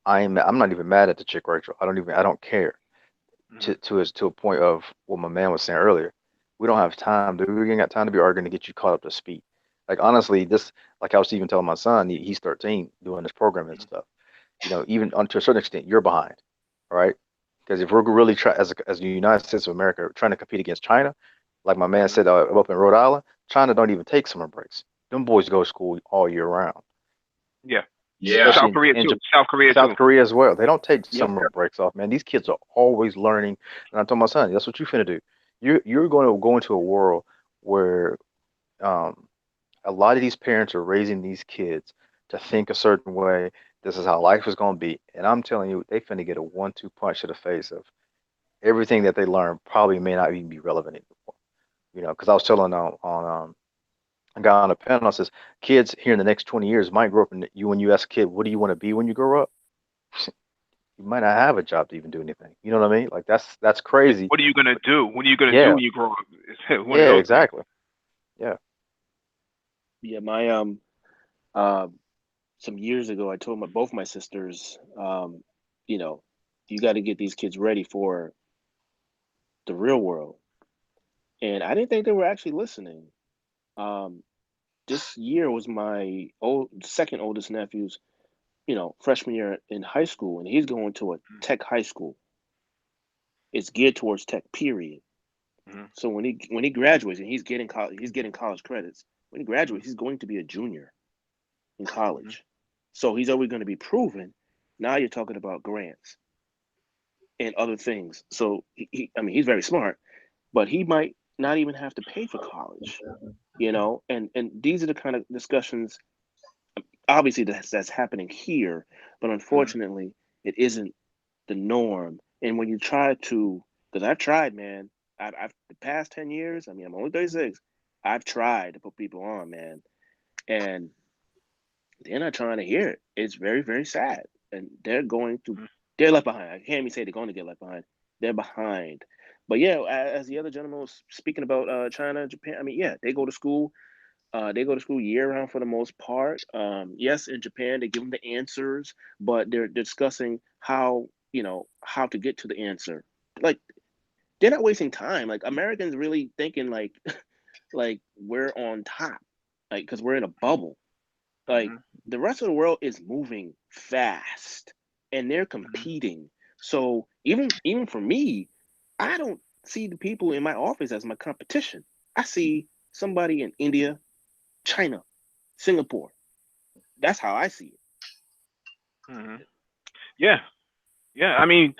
I'm not even mad at the chick, Rachel. I don't care. Hmm. To a point of what my man was saying earlier. We don't have time, dude. We ain't got time to be arguing to get you caught up to speed. Like honestly, this like I was even telling my son, he's 13 doing this program and stuff. You know, even to a certain extent, you're behind, right? Because if we're really try as the United States of America trying to compete against China, like my man Hmm. said up in Rhode Island, China don't even take summer breaks. Them boys go to school all year round, Yeah. Yeah. especially South Korea in too. South Korea South too. Korea as well. They don't take Yep. summer breaks off, man. These kids are always learning. And I told my son, that's what you finna do. You're going to go into a world where um, a lot of these parents are raising these kids to think a certain way. This is how life is going to be. And I'm telling you, they finna get a 1-2 punch to the face of everything that they learn probably may not even be relevant anymore. You know, because I was telling a guy on a panel says kids here in the next 20 years might grow up and you when you ask a kid, what do you want to be when you grow up? You might not have a job to even do anything. You know what I mean? Like that's Yeah. crazy. What are you gonna do? What are you gonna do Yeah, when you grow up? It's one of yeah, those things. exactly. Yeah, Yeah, my uh, some years ago, I told both my sisters, you know, you got to get these kids ready for the real world, and I didn't think they were actually listening. Um, this year was my second oldest nephew's, freshman year in high school, and he's going to a tech high school. It's geared towards tech, period. Mm-hmm. So when he graduates and he's getting college credits. When he Mm-hmm. graduates, he's going to be a junior in Mm-hmm. college. So he's always going to be proven. Now you're talking about grants and other things. So I mean, he's very smart, but he might not even have to pay for college, And these are the kind of discussions, obviously that's happening here, but Mm-hmm. unfortunately, it isn't the norm. And when you try to, because I've tried, man, I've the past 10 years. I mean, I'm only 36. I've tried to put people on, man, and they're not trying to hear it. It's very, very sad. And they're left behind. I can't even say they're going to get left behind. They're behind. But yeah, as the other gentleman was speaking about China, Japan, I mean, yeah, they go to school. They go to school year round for the most part. Yes, in Japan, they give them the answers, but they're discussing how to get to the answer. Like they're not wasting time. Like Americans really thinking like we're on top, like because we're in a bubble. Like Mm-hmm. the rest of the world is moving fast and they're Mm-hmm. competing. So even for me, I don't see the people in my office as my competition. I see somebody in India, China, Singapore. That's how I see Mm-hmm. Yeah. Yeah. I mean,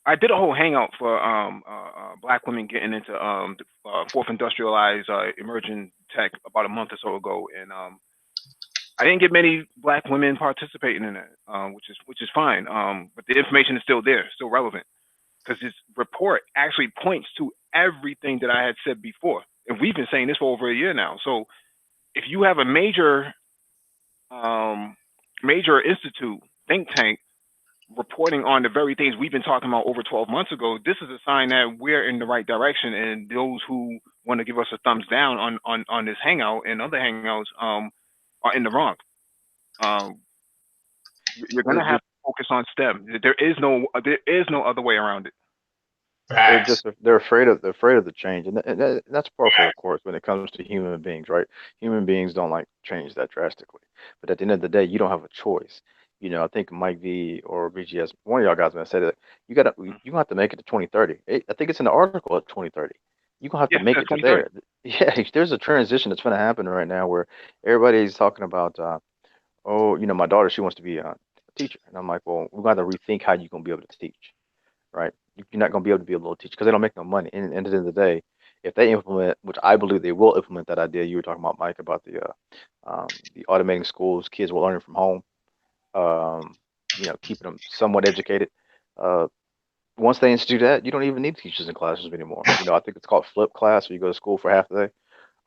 I did a whole hangout for black women getting into the fourth industrialized emerging tech about a month or so ago, and I didn't get many black women participating in it, which is fine. But the information is still there, still relevant. because this report actually points to everything that I had said before, and we've been saying this for over a year now. So if you have a um, major institute think tank reporting on the very things we've been talking about over 12 months ago, this is a sign that we're in the right direction. And those who want to give us a thumbs down on this hangout and other hangouts are in the wrong. Um, you're going to have to focus on STEM. There is no other way around it. Facts. They're afraid of the change, and that's par for the course when it comes to human beings, right? Human beings don't like change that drastically, but at the end of the day, you don't have a choice. I think Mike V or BGS, one of y'all guys gonna say that Mm. you gonna have to make it to 2030. I think it's in the article at 2030. You're gonna have to Yeah, make that's it to 2030. there. Yeah, there's a transition that's gonna happen right now where everybody's talking about, oh, my daughter, she wants to be a teacher, and I'm like, well, we're gonna have to rethink how you're gonna be able to teach, right? You're not going to be able to be a little teacher because they don't make no money. And at the end of the day, if they implement, which I believe they will implement that idea you were talking about, Mike, about the automating schools, kids will learn from home, um, keeping them somewhat educated. Uh, Once they institute that, you don't even need teachers in classrooms anymore. I think it's called flip class, where you go to school for half the day,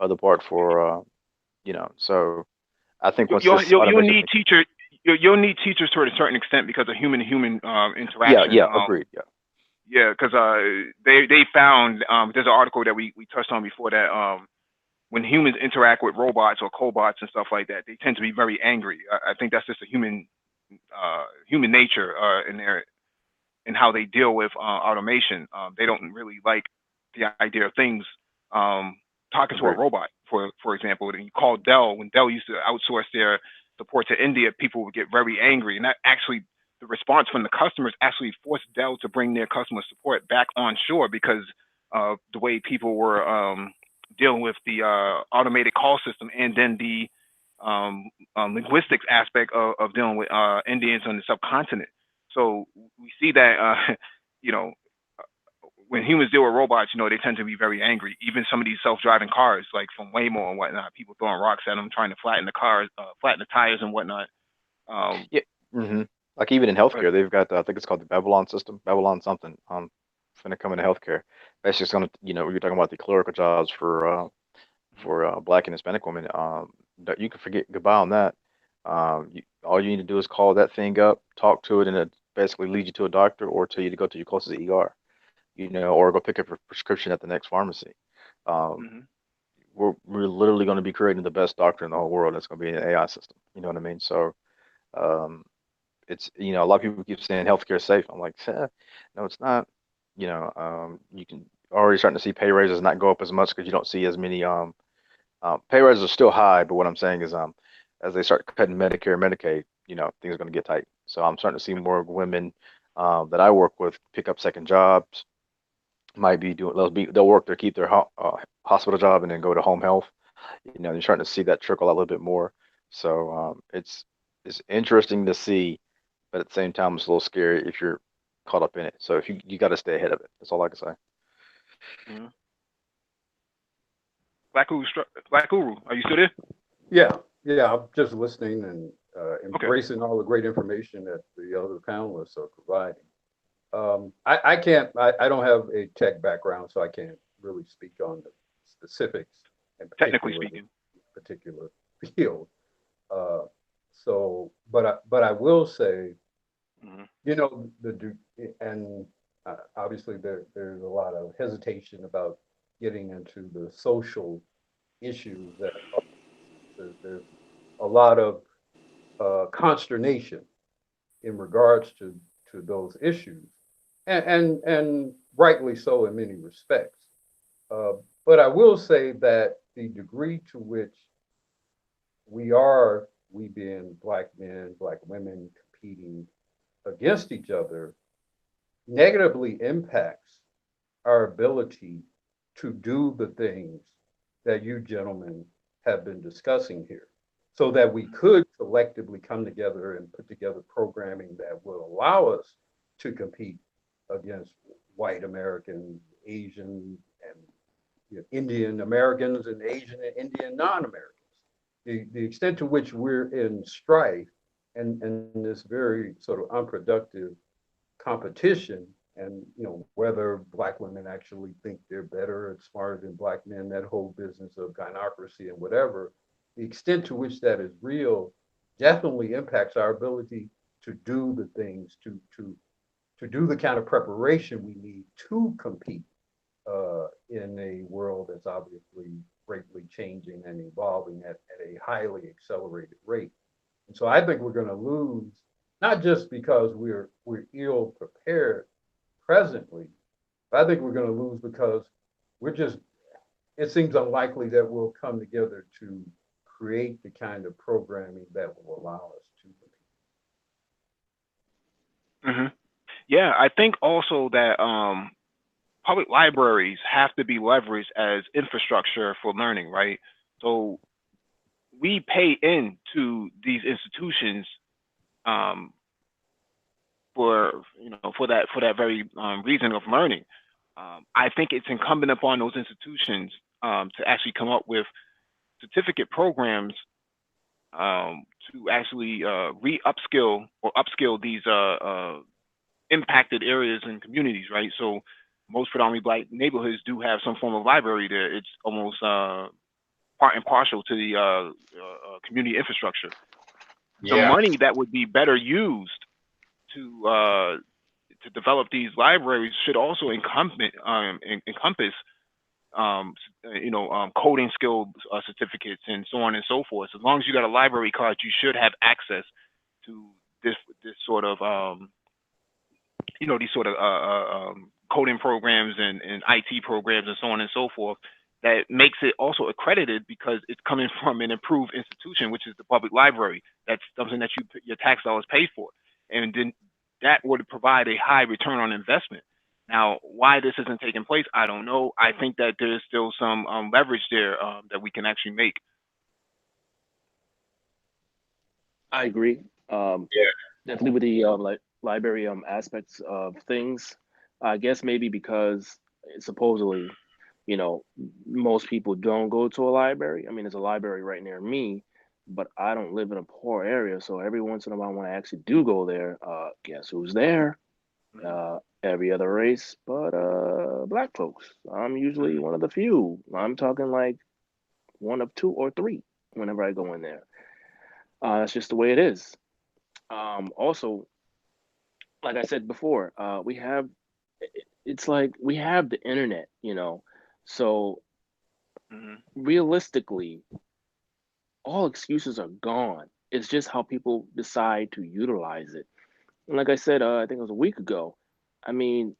other part for, so I think once this You'll automation need takes, teacher. You'll need teachers to a certain extent because of human to human yeah, interaction. yeah, agreed, yeah, Yeah, because they found there's an article that we touched on before that when humans interact with robots or cobots and stuff like that, they tend to be very angry. I think that's just a human nature in how they deal with automation. They don't really like the idea of things um, talking to a agreed, robot, for example. And you call Dell when Dell used to outsource their support to India, people would get very angry, and that actually the response from the customers actually forced Dell to bring their customer support back on shore because of the way people were dealing with the automated call system and then the linguistics aspect of dealing with Indians on the subcontinent. So we see that, you know, when humans deal with robots, they tend to be very angry. Even some of these self-driving cars, like from Waymo and whatnot, people throwing rocks at them, trying to flatten the cars, flatten the tires and whatnot. Um, yeah. Like even in but healthcare, they've got I think it's called the Babylon system, Babylon something. Going to come into healthcare. Basically, it's going to you're talking about the clerical jobs for Black and Hispanic women. That you can forget goodbye on that. All you need to do is call that thing up, talk to it, and it basically leads you to a doctor or tell you to go to your closest ER, or go pick up a prescription at the next pharmacy. Um, mhm, we're literally going to be creating the best doctor in the whole world. That's going to be an AI system. You know what I mean? So. Um, it's a lot of people keep saying healthcare is safe. I'm like, no, it's not. You can already starting to see pay raises not go up as much because you don't see as many pay raises are still high, but what I'm saying is as they start cutting Medicare and Medicaid, things are going to get tight. So I'm starting to see more women that I work with pick up second jobs, might be doing they'll work there, keep their hospital job and then go to home health. You're starting to see that trickle out a little bit more. So it's interesting to see, but at the same time, it's a little scary if you're caught up in it. So if you got to stay ahead of it. That's all I can say. mhm. Black Guru, are you still there? Yeah, yeah, I'm just listening and Okay. embracing all the great information that the other panelists are providing. I can't, I don't have a tech background, so I can't really speak on the specifics and Technically particular speaking. particular field. Uh, but I will say, Hmm. and obviously there's a lot of hesitation about getting into the social issues that there's a lot of consternation in regards to those issues, and rightly so in many respects. Uh, but I will say that the degree to which we being Black men, Black women competing against each other, negatively impacts our ability to do the things that you gentlemen have been discussing here, so that we could collectively come together and put together programming that will allow us to compete against white Americans, Asian, and Indian Americans, and Asian and Indian non-Americans. The extent to which we're in strife and this very sort of unproductive competition And, whether Black women actually think they're better and smarter than Black men, that whole business of gynocracy and whatever, the extent to which that is real definitely impacts our ability to do the things, to do the kind of preparation we need to compete in a world that's obviously greatly changing and evolving at a highly accelerated rate. And so I think we're going to lose, not just because we're ill prepared presently, but I think we're going to lose because we're just, it seems unlikely that we'll come together to create the kind of programming that will allow us to compete. Yeah, I think also that public libraries have to be leveraged as infrastructure for learning, right? So we pay into these institutions um, for for that very reason of learning. I think it's incumbent upon those institutions to actually come up with certificate programs to actually re-upskill or upskill these impacted areas and communities, right? So most predominantly Black neighborhoods do have some form of library there. It's almost part and partial to the community infrastructure. The Yeah. money that would be better used to develop these libraries should also encompass coding skill certificates and so on and so forth. As long as you got a library card, you should have access to this sort of these sort of coding programs and IT programs and so on and so forth. That makes it also accredited because it's coming from an approved institution, which is the public library. That's something that your tax dollars pay for, and then that would provide a high return on investment. Now, why this isn't taking place, I don't know. I think that there's still some leverage there that we can actually make. I agree. Yeah. Definitely with the library aspects of things. I guess maybe because supposedly, you know, most people don't go to a library. I mean, there's a library right near me, but I don't live in a poor area, so every once in a while when I actually do go there, guess who's there? Every other race, but Black folks. I'm usually one of the few. I'm talking like one of two or three whenever I go in there. That's just the way it is. Also, like I said before, we have it's like we have the internet, you know. So Mhm. realistically, all excuses are gone. It's just how people decide to utilize it. And like I said, I think it was a week ago. I mean,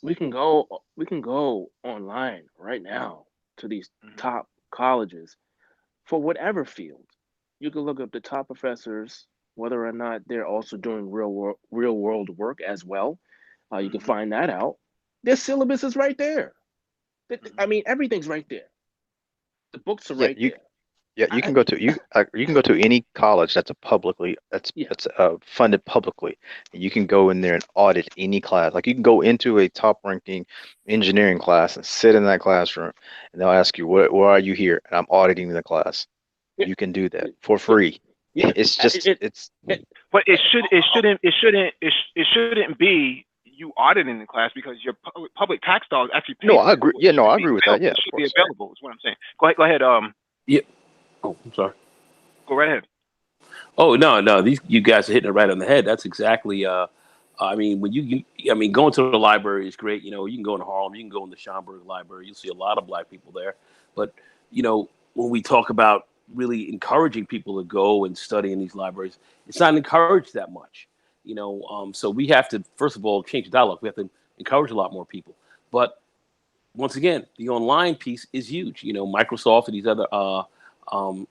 we can go online right now to these Mhm. top colleges for whatever field. You can look up the top professors, whether or not they're also doing real world work as well. You can Mhm. find that out. Their syllabus is right there. I Mhm. mean, everything's right there. The books are Yeah, right you there. yeah, I, you can go to any college that's a publicly yeah, that's funded publicly, and you can go in there and audit any class. Like you can go into a top ranking engineering class and sit in that classroom, and they'll ask you, why are you here? And I'm auditing the class. yeah, You can do that for yeah, free. yeah. It's Uh, just It, it's it, But it, it shouldn't be you auditing the class because your public tax dollars actually no, pay I for it. agree. So it Yeah, no, should I be agree with that. available. Yeah, It of should be course. available. Is what I'm saying. Go ahead. Go ahead. Yeah. Oh, I'm sorry. Go right ahead. Oh no, no, these you guys are hitting it right on the head. That's exactly. I mean, when I mean, going to the library is great. You know, you can go in Harlem, you can go in the Schomburg Library. You'll see a lot of Black people there. But you know, when we talk about really encouraging people to go and study in these libraries, it's not encouraged that much. You know, so we have to first of all change the dialogue. We have to encourage a lot more people. But once again, the online piece is huge. You know, Microsoft and these other um,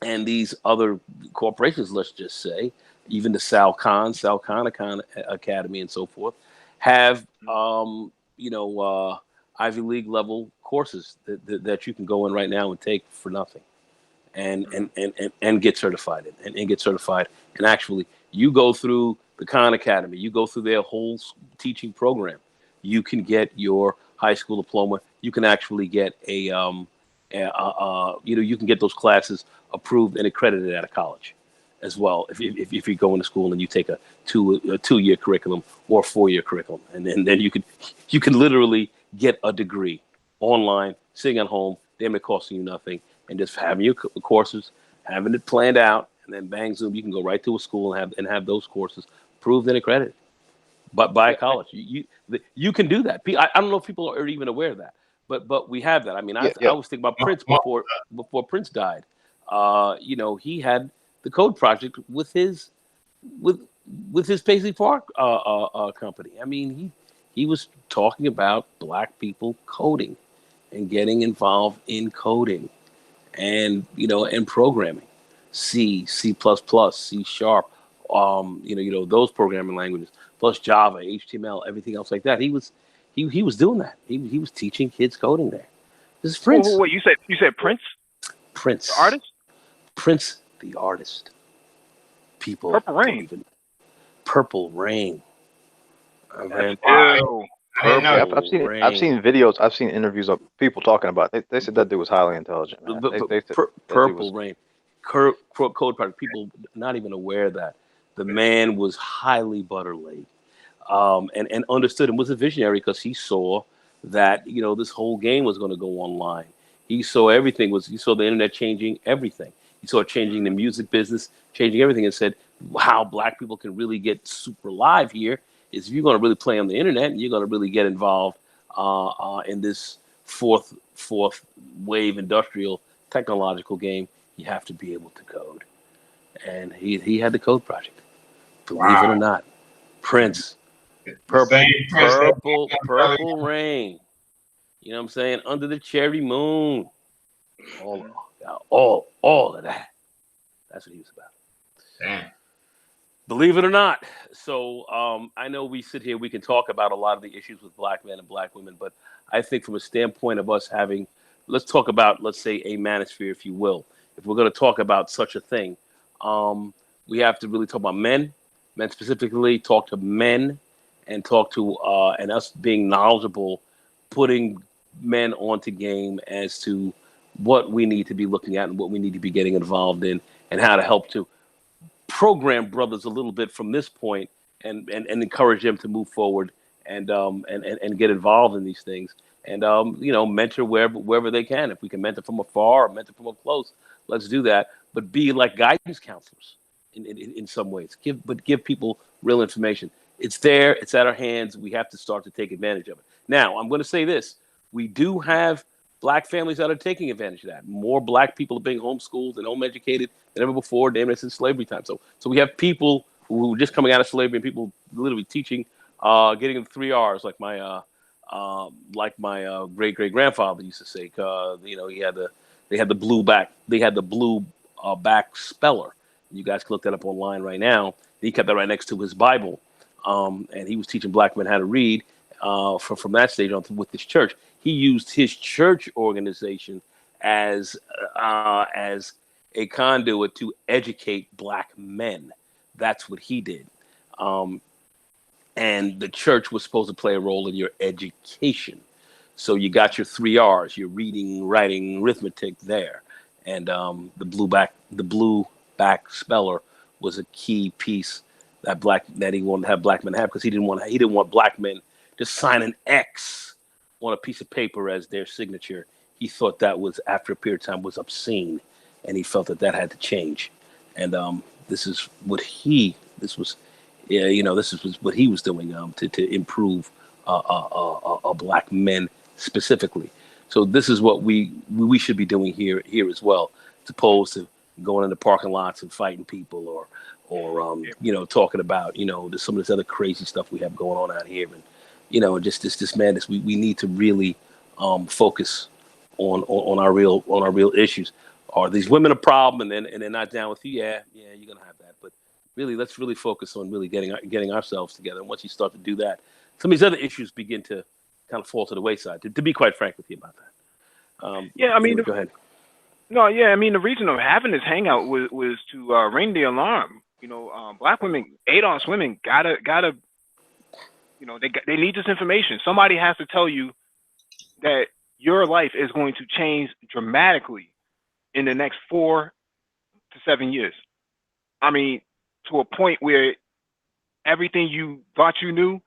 and these other corporations, let's just say, even the Sal Khan Academy, and so forth, have Ivy League level courses that you can go in right now and take for nothing, Mhm. and get certified and get certified. And actually, you go through the Khan Academy, you go through their whole teaching program, you can get your high school diploma. You can actually get you can get those classes approved and accredited at a college. as well. If you go into school and you take a 2-year curriculum or a 4-year curriculum, and then you can literally get a degree online, sitting at home, damn it costing you nothing, and just having your courses, having it planned out, and then bang zoom, you can go right to a school and have those courses proved and accredited, but by a college. You can do that. I don't know if people are even aware of that, but we have that. I mean, I was thinking about Prince before Prince died. He had the code project with his Paisley Park company. I mean, he was talking about black people coding and getting involved in coding and and programming, C++, C sharp, those programming languages, plus Java, HTML, everything else like that. He was doing that. He was teaching kids coding there. This is Prince. What you said Prince? Prince. The artist? Prince the artist. People Purple Rain. don't even. Purple Rain. Okay. I've seen videos. I've seen interviews of people talking about it. They said that dude was highly intelligent, man. Purple Rain. Code project. People not even aware that the man was highly butter laid, and understood and was a visionary because he saw that this whole game was going to go online. He saw he saw the internet changing everything. He saw it changing the music business, changing everything, and said how black people can really get super live here is if you're going to really play on the internet and you're going to really get involved in this fourth wave industrial technological game, you have to be able to code. And he had the code project. Believe it or not, Prince, Purple Rain. You know what I'm saying? Under the cherry moon. All of that. That's what he was about. Damn. Believe it or not. So I know we sit here, we can talk about a lot of the issues with black men and black women, but I think from a standpoint of us having, let's talk about, let's say, a manosphere, if you will. If we're going to talk about such a thing, we have to really talk about men specifically, talk to men, and talk to, and us being knowledgeable, putting men onto game as to what we need to be looking at and what we need to be getting involved in and how to help to program brothers a little bit from this point and encourage them to move forward and get involved in these things and mentor wherever they can. If we can mentor from afar or mentor from up close, let's do that. But be like guidance counselors in some ways. Give people real information. It's there. It's at our hands. We have to start to take advantage of it. Now, I'm going to say this. We do have black families that are taking advantage of that. More black people are being homeschooled and home educated than ever before, damn it, since slavery time. So we have people who are just coming out of slavery and people literally teaching, getting the 3 R's like my great great grandfather used to say. They had the blue back speller. You guys can look that up online right now. He kept that right next to his Bible, and he was teaching black men how to read. From that stage on with this church, he used his church organization as a conduit to educate black men. That's what he did. And the church was supposed to play a role in your education. So you got your 3 R's, your reading, writing, arithmetic there. And the blue back speller was a key piece that he wanted to have black men have because he didn't want black men to sign an X on a piece of paper as their signature. He thought that was, after a period of time, was obscene, and he felt that had to change. And this was what he was doing to improve black men specifically. So this is what we should be doing here as well, as opposed to going into parking lots and fighting people or talking about some of this other crazy stuff we have going on out here, and just this madness. We need to really focus on our real issues. Are these women a problem and they're not down with you? Yeah, you're gonna have that. But really, let's really focus on really getting ourselves together. And once you start to do that, some of these other issues begin to kind of fall to the wayside. To be quite frank with you about that. Go ahead. No, yeah, I mean the reason of having this hangout was to ring the alarm. Black women, ADOS women, gotta. They need this information. Somebody has to tell you that your life is going to change dramatically in the next 4 to 7 years. I mean, to a point where everything you thought you knew,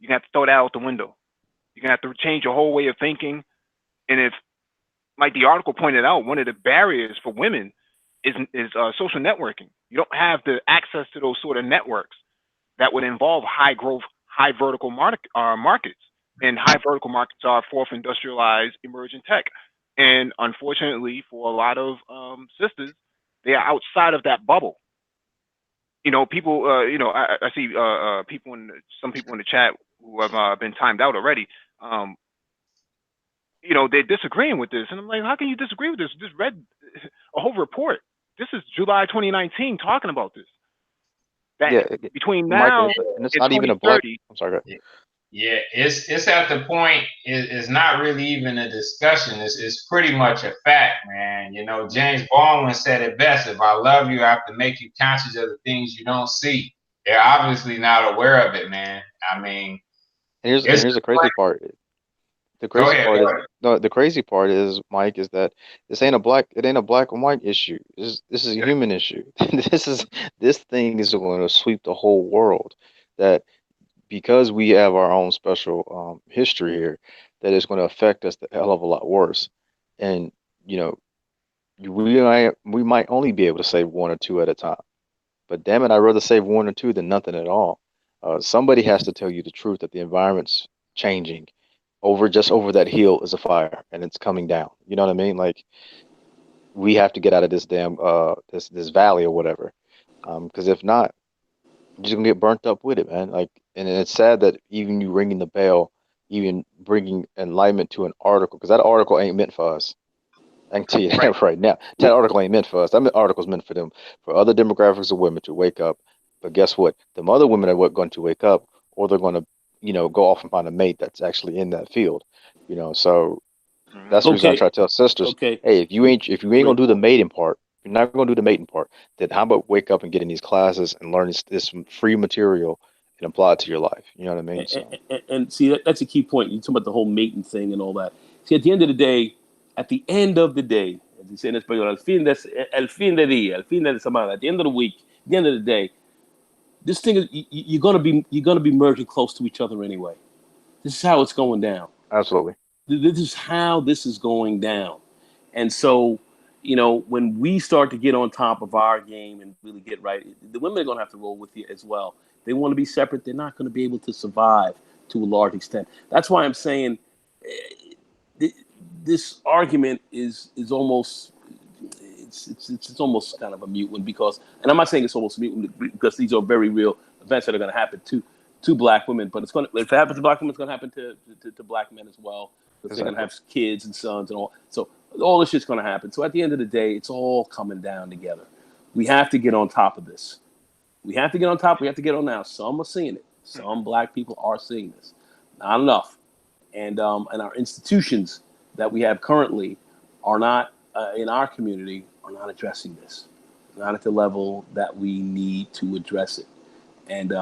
you have to throw that out the window. You're gonna have to change your whole way of thinking. And if, like the article pointed out, one of the barriers for women is social networking. You don't have the access to those sort of networks that would involve high growth, high vertical markets. And high vertical markets are fourth industrialized emerging tech. And unfortunately, for a lot of sisters, they are outside of that bubble. People. I see people some people in the chat who have been timed out already. They're disagreeing with this, and I'm like, how can you disagree with this? Just read a whole report. This is July 2019 talking about this. That Yeah, between Mike, now and it's and not even a black. 2030. I'm sorry. Yeah, it's at the point. It's not really even a discussion. It's pretty much a fact, man. You know, James Baldwin said it best: "If I love you, I have to make you conscious of the things you don't see." They're obviously not aware of it, man. I mean, And it's here's the crazy part. The go crazy ahead. part is no. The crazy part is, Mike, is that it ain't a black and white issue. This is a human issue. This thing is going to sweep the whole world. That because we have our own special history here, that is going to affect us a hell of a lot worse. And you know, we might only be able to save one or two at a time. But damn it, I'd rather save one or two than nothing at all. Somebody has to tell you the truth that the environment's changing. Over that hill is a fire and it's coming down. You know what I mean? Like we have to get out of this damn this valley or whatever. Because if not, you're just gonna get burnt up with it, man. Like, and it's sad that even you ringing the bell, even bringing enlightenment to an article, because that article ain't meant for us. I can tell you Right. that right now. That article ain't meant for us. That article's meant for them, for other demographics of women to wake up. But guess what? Them other women are going to wake up, or they're going to, go off and find a mate that's actually in that field. So Mm-hmm. that's the reason I Okay, try to tell sisters, okay, hey, if you ain't gonna great do the point. mating part, if you're not gonna do the mating part, then how about wake up and get in these classes and learn this free material and apply it to your life? You know what I mean? So And see, that's a key point. You talk about the whole mating thing and all that. See, at the end of the day, as you say in español, al fin de semana, at the end of the week, at the end of the day, this thing is you're gonna be merging close to each other anyway. This is how it's going down. absolutely. This is how this is going down. And so, when we start to get on top of our game and really get right, the women are going to have to roll with you as well. They want to be separate. They're not going to be able to survive to a large extent. That's why I'm saying this argument is almost it's almost kind of a mute one because, and I'm not saying it's almost a mute one because these are very real events that are going to happen to black women. But if it happens to black women, it's going to happen to black men as well because they're going to Exactly. have kids and sons and all. So all this shit's going to happen. So at the end of the day, it's all coming down together. We have to get on top of this. We have to get on top. We have to get on now. Some are seeing it. Some black people are seeing this. Not enough. And our institutions that we have currently are not in our community are not addressing this, not at the level that we need to address it. And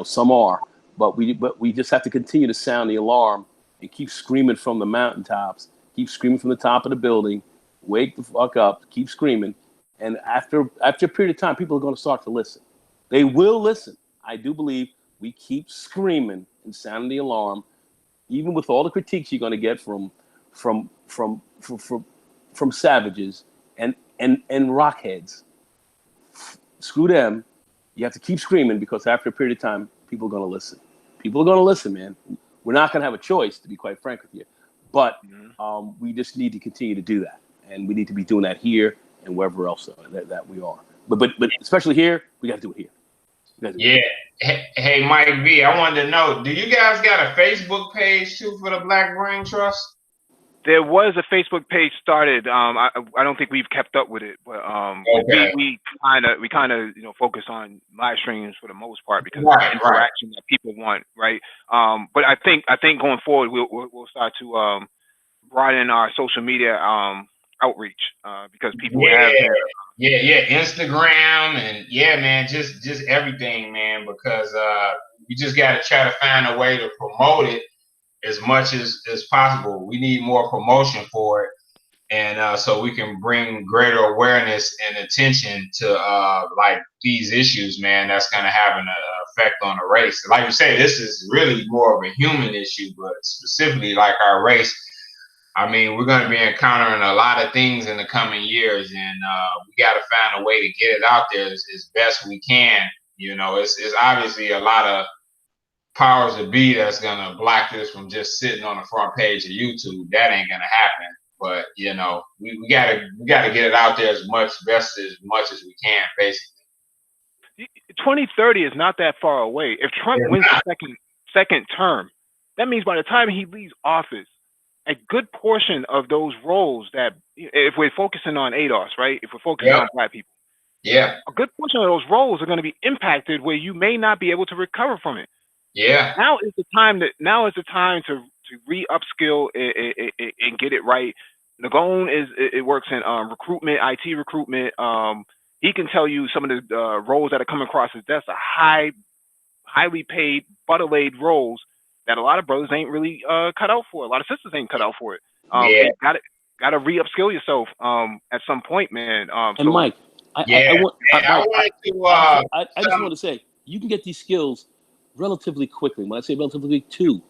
some are, but we just have to continue to sound the alarm and keep screaming from the mountaintops, keep screaming from the top of the building, wake the fuck up, keep screaming, and after a period of time, people are going to start to listen. They will listen. I do believe we keep screaming and sounding the alarm, even with all the critiques you're going to get from from from from, from savages and rockheads. Screw them. You have to keep screaming because after a period of time, people are going to listen. People are going to listen, man. We're not going to have a choice, to be quite frank with you. But Mm-hmm. we just need to continue to do that, and we need to be doing that here and wherever else that we are. But especially here, we got to do it here. Yeah. Hey, Mike V, I wanted to know, do you guys got a Facebook page too for the Black Brain Trust? There was a Facebook page started. I don't think we've kept up with it, but Okay. we kind of focus on live streams for the most part because Right, it's the interaction that people want, right? But I think going forward we'll start to broaden our social media outreach because people have been. Yeah, Instagram and yeah, man, just everything, man, because we just got to try to find a way to promote it as much as possible. We need more promotion for it. and so we can bring greater awareness and attention to like these issues, man. That's kind of having an effect on the race. Like you say, this is really more of a human issue, but specifically like our race. I mean, we're going to be encountering a lot of things in the coming years, and we got to find a way to get it out there as best we can. You know, it's obviously a lot of powers that be that's gonna block this from just sitting on the front page of YouTube. That ain't gonna happen. But you know, we gotta get it out there as much as we can, basically. 2030 is not that far away. If Trump wins the second term, that means by the time he leaves office, a good portion of those roles that, if we're focusing on ADOS, right? If we're focusing on Black people, a good portion of those roles are going to be impacted where you may not be able to recover from it. Now is the time to re-upskill and get it right. Nagone it works in recruitment, IT recruitment. He can tell you some of the roles that are coming across his desk are highly paid, butter-laid roles that a lot of brothers ain't really cut out for. A lot of sisters ain't cut out for it. Got to re-upskill yourself at some point, man. And so, Mike, I just want to say, you can get these skills relatively quickly. When I say relatively, 3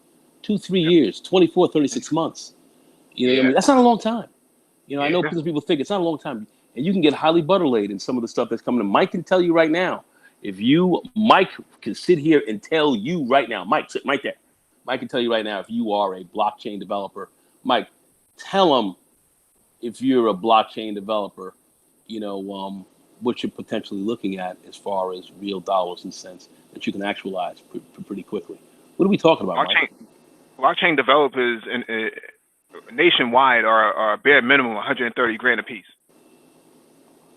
years, 24, 36 months. You know what I mean? That's not a long time. You know, I know people think it's not a long time. And you can get highly butter laid in some of the stuff that's coming in. Mike can tell you right now, Mike can sit here and tell you right now, Mike, sit right there. Mike can tell you right now, if you are a blockchain developer, Mike, tell him if you're a blockchain developer, you know, what you're potentially looking at as far as real dollars and cents that you can actualize pretty quickly. What are we talking about, Mike? Blockchain developers nationwide are bare minimum 130 grand a piece.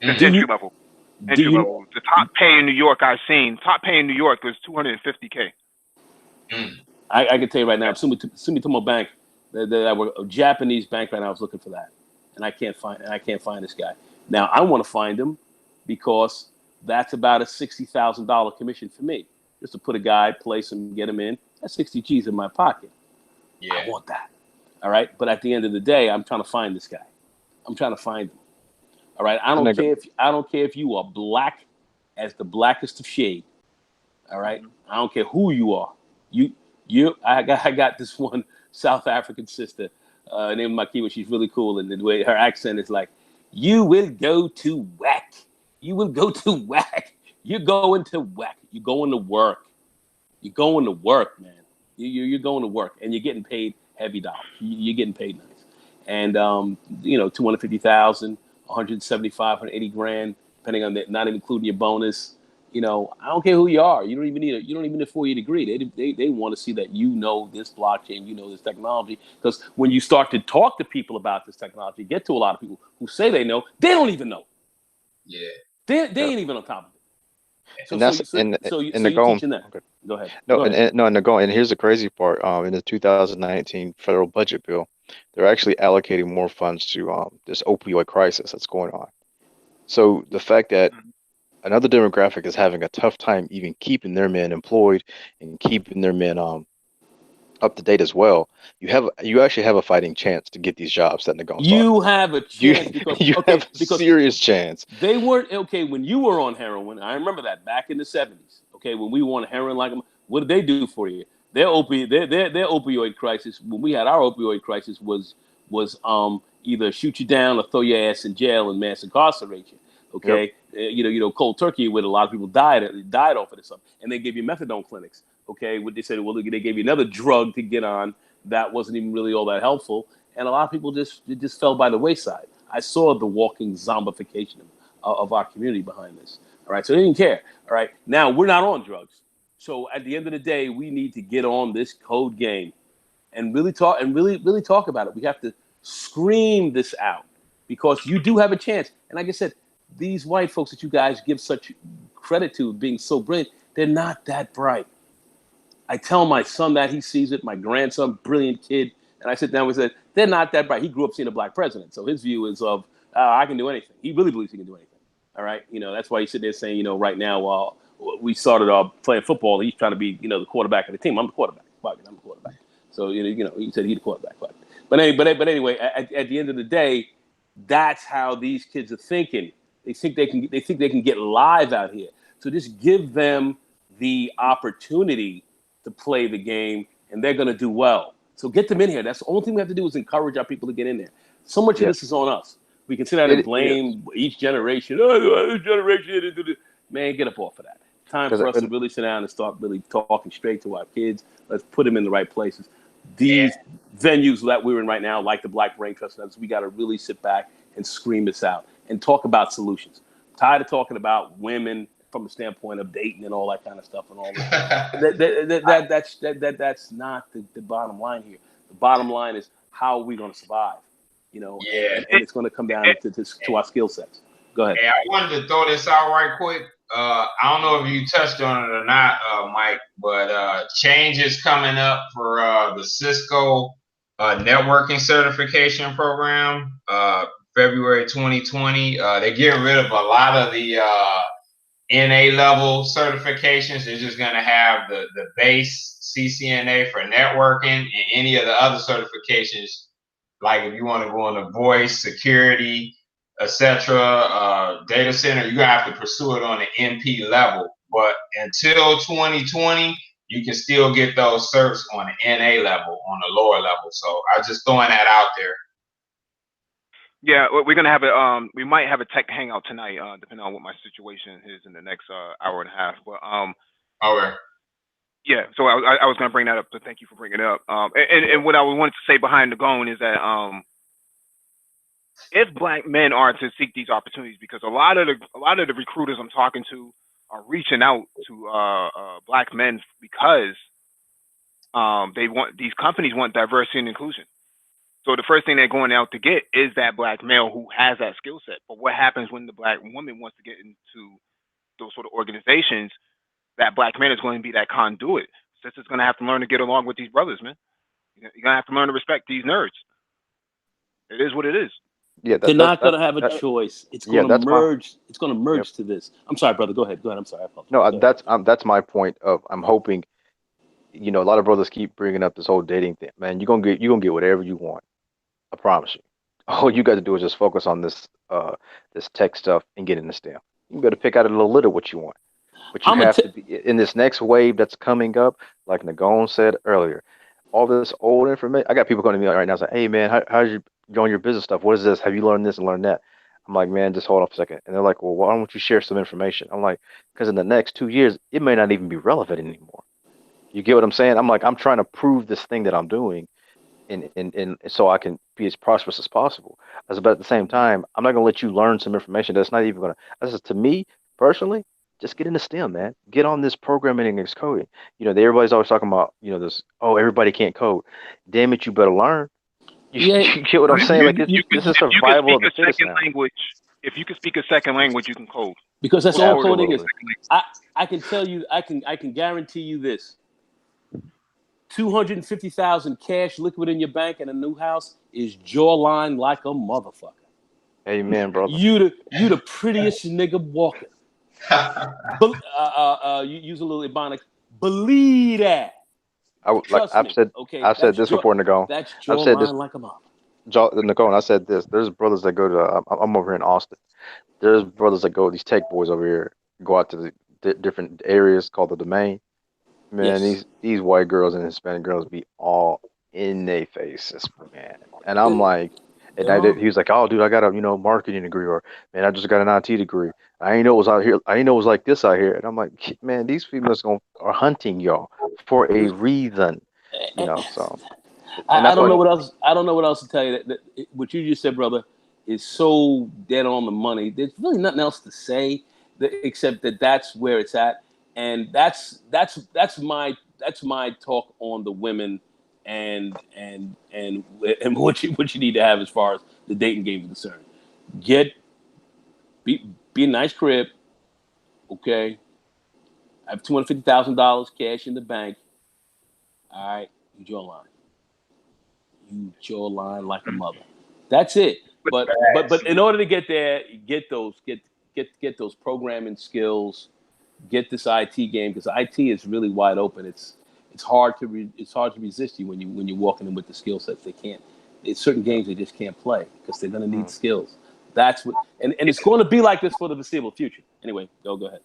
That's entry level. The top pay in New York I've seen, New York was 250K. I can tell you right now, Sumitomo Bank, that were a Japanese bank right now, I was looking for that, and I can't find this guy. Now I want to find him because that's about a $60,000 commission for me, just to put a guy, place him, get him in. That's 60 G's in my pocket. I want that. All right, but at the end of the day, I'm trying to find this guy. I'm trying to find him. All right, I don't care if you are black as the blackest of shade. All right, I don't care who you are. I got this one South African sister named Makiwa. She's really cool, and the way her accent is like, "You will go to whack. You will go to whack. You're going to whack. You're going to work. You're going to work, man. You're going to work, and you're getting paid heavy dollars. You're getting paid nice, and 250,000, 175, 180 grand, depending on that, not including your bonus. You know, I don't care who you are. You don't even need a 4-year degree. They want to see that you know this blockchain, you know this technology. Because when you start to talk to people about this technology, get to a lot of people who say they know, they don't even know. Yeah, they ain't even on top of it. So, and that's so you're teaching that. Okay. Go ahead. And here's the crazy part. In the 2019 federal budget bill, they're actually allocating more funds to this opioid crisis that's going on. So the fact that another demographic is having a tough time even keeping their men employed and keeping their men up to date as well, you actually have a fighting chance to get these jobs that Nagone. You have a chance because serious chance. They weren't okay when you were on heroin. I remember that back in the 70s. Okay, when we were on heroin, like, what did they do for you? Their opioid crisis, when we had our opioid crisis, was either shoot you down or throw your ass in jail and mass incarcerate you. Okay, yep. Cold turkey, where a lot of people died off of this stuff, and they gave you methadone clinics. Okay, what they said, well, they gave you another drug to get on that wasn't even really all that helpful, and a lot of people just fell by the wayside. I saw the walking zombification of our community behind this. All right, so they didn't care. All right, now we're not on drugs, so at the end of the day, we need to get on this code game and really talk about it. We have to scream this out because you do have a chance. And like I said, these white folks that you guys give such credit to being so brilliant, they're not that bright. I tell my son that, he sees it, my grandson, brilliant kid, and I sit down and said, they're not that bright. He grew up seeing a black president, so his view is of, I can do anything. He really believes he can do anything. All right, that's why he's sitting there saying, right now, while we started playing football, he's trying to be, the quarterback of the team. I'm the quarterback. Fuck it, I'm the quarterback. So he said he's the quarterback. But anyway, at the end of the day, That's how these kids are thinking. They think they can get live out here. So just give them the opportunity to play the game, and they're going to do well. So get them in here. That's the only thing we have to do is encourage our people to get in there. So much of Yeah, this is on us. We can sit down and it is blame each generation. Oh, this generation didn't do this. Man, get up off of that. Time because for us to really sit down and start really talking straight to our kids. Let's put them in the right places. These venues that we're in right now, like the Black Brain Trust, and others, we got to really sit back and scream this out and talk about solutions. I'm tired of talking about women from the standpoint of dating and all that kind of stuff and all this. That's not the bottom line here. The bottom line is how are we going to survive, Yeah. and it's going to come down to our skill sets. Go ahead. Hey, I wanted to throw this out right quick. I don't know if you touched on it or not, Mike, but changes coming up for the Cisco networking certification program, February 2020. They're getting rid of a lot of the NA level certifications. They're just going to have the base CCNA for networking and any of the other certifications, like if you want to go into voice, security, etc., data center, you're going to have to pursue it on the NP level. But until 2020, you can still get those certs on the NA level, on the lower level. So I'm just throwing that out there. Yeah, we're gonna have we might have a tech hangout tonight, depending on what my situation is in the next hour and a half. But Okay. yeah. So I was gonna bring that up. So thank you for bringing it up. And what I wanted to say behind the goal is that if black men are to seek these opportunities, because a lot of the recruiters I'm talking to are reaching out to black men because these companies want diversity and inclusion. So the first thing they're going out to get is that black male who has that skill set. But what happens when the black woman wants to get into those sort of organizations? That black man is going to be that conduit. Sister's going to have to learn to get along with these brothers, man. You're going to have to learn to respect these nerds. It is what it is. yeah. They're not going to have a That choice. It's yeah. going to That's my merge. It's going to yep. merge to this. I'm sorry, brother. Go ahead. Go ahead. I'm sorry. I apologize. No, Go ahead. that's my point of I'm hoping, a lot of brothers keep bringing up this whole dating thing. Man, you're gonna get whatever you want. I promise you. All you got to do is just focus on this tech stuff and get in the STEM. You better pick out a little of what you want. But you I'm gonna have to be in this next wave that's coming up, like Nagone said earlier. All this old information. I got people coming to me right now saying, "Hey man, how's you on your business stuff? What is this? Have you learned this and learned that?" I'm like, "Man, just hold on a second." And they're like, "Well, why don't you share some information?" I'm like, "Because in the next 2 years, it may not even be relevant anymore." You get what I'm saying? I'm like, I'm trying to prove this thing that I'm doing and so I can be as prosperous as possible. But at the same time, I'm not gonna let you learn some information that's not even gonna. This is to me personally. Just get into STEM, man. Get on this programming and this coding. Everybody's always talking about, this. Oh, everybody can't code. Damn it, you better learn. You, Yeah, you get what I'm saying? Like this is If you can survival speak of the a fittest second now. language, if you can speak a second language, you can code. because that's Most all coders coding speak a is. Absolutely. second language. I can tell you. I can guarantee you this. 250,000 cash liquid in your bank and a new house is jawline like a motherfucker. Amen, brother. You the prettiest nigga walking. But you use a little Ebonics. Believe that. Like Trust me. Okay, I've said this before, Nicole. that's I've said this, jawline like a mother. Nicole, and I said this. There's brothers that go to. I'm over here in Austin. There's brothers that go. These tech boys over here go out to the different areas called the domain. Man, Yes. these white girls and Hispanic girls be all in their faces, man. And I'm They, like, and they are. he was like, "Oh, dude, I got a marketing degree, or man, I just got an IT degree. I ain't know it was out here. I ain't know it was like this out here." And I'm like, man, these females are hunting y'all for a reason, So, and I that's don't why, know what else. I don't know what else to tell you. What you just said, brother, is so dead on the money. There's really nothing else to say except that that's where it's at, and that's my talk on the women and what you need to have as far as the dating game is concerned. Get be a nice crib, okay. I have $250,000 cash in the bank. All right, you draw a line. You jawline like a mother. That's it. But in order to get there, get those programming skills, get this IT game because IT is really wide open. It's hard to resist you when you're walking in with the skill sets. It's certain games they just can't play because they're going to need skills. That's what, and it's going to be like this for the foreseeable future. Anyway, go ahead.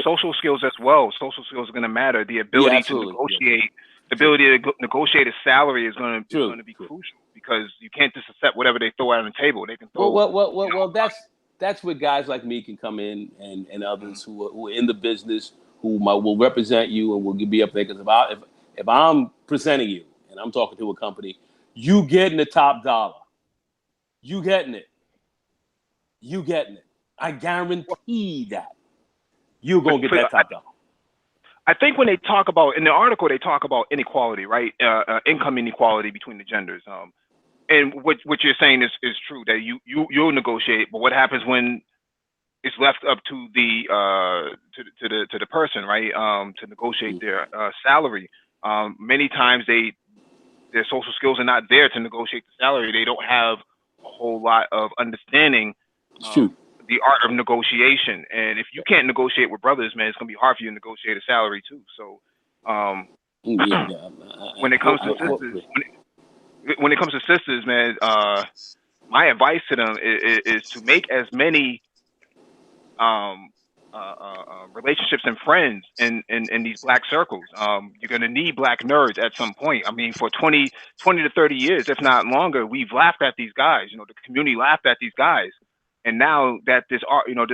Social skills as well. Social skills are going to matter. The ability to negotiate, the ability to negotiate a salary is going to be crucial, because you can't just accept whatever they throw out on the table. They can throw. Well, that's where guys like me can come in, and others who are in the business, who will represent you and will be up there. Because if I'm presenting you and I'm talking to a company, you getting the top dollar, you getting it. I guarantee that you're gonna get that top dollar. I think when they talk about, in the article, they talk about inequality, right? Income inequality between the genders. And what you're saying is true, that you'll negotiate, but what happens when it's left up to the person, right? To negotiate their salary. Many times their social skills are not there to negotiate the salary. They don't have a whole lot of understanding. It's true. The art of negotiation. And if you can't negotiate with brothers, man, it's gonna be hard for you to negotiate a salary too. So when it comes to sisters, when it comes to sisters, man, my advice to them is to make as many relationships and friends in these black circles. You're going to need black nerds at some point. I mean, for 20 to 30 years, if not longer, we've laughed at these guys. The community laughed at these guys. And now that this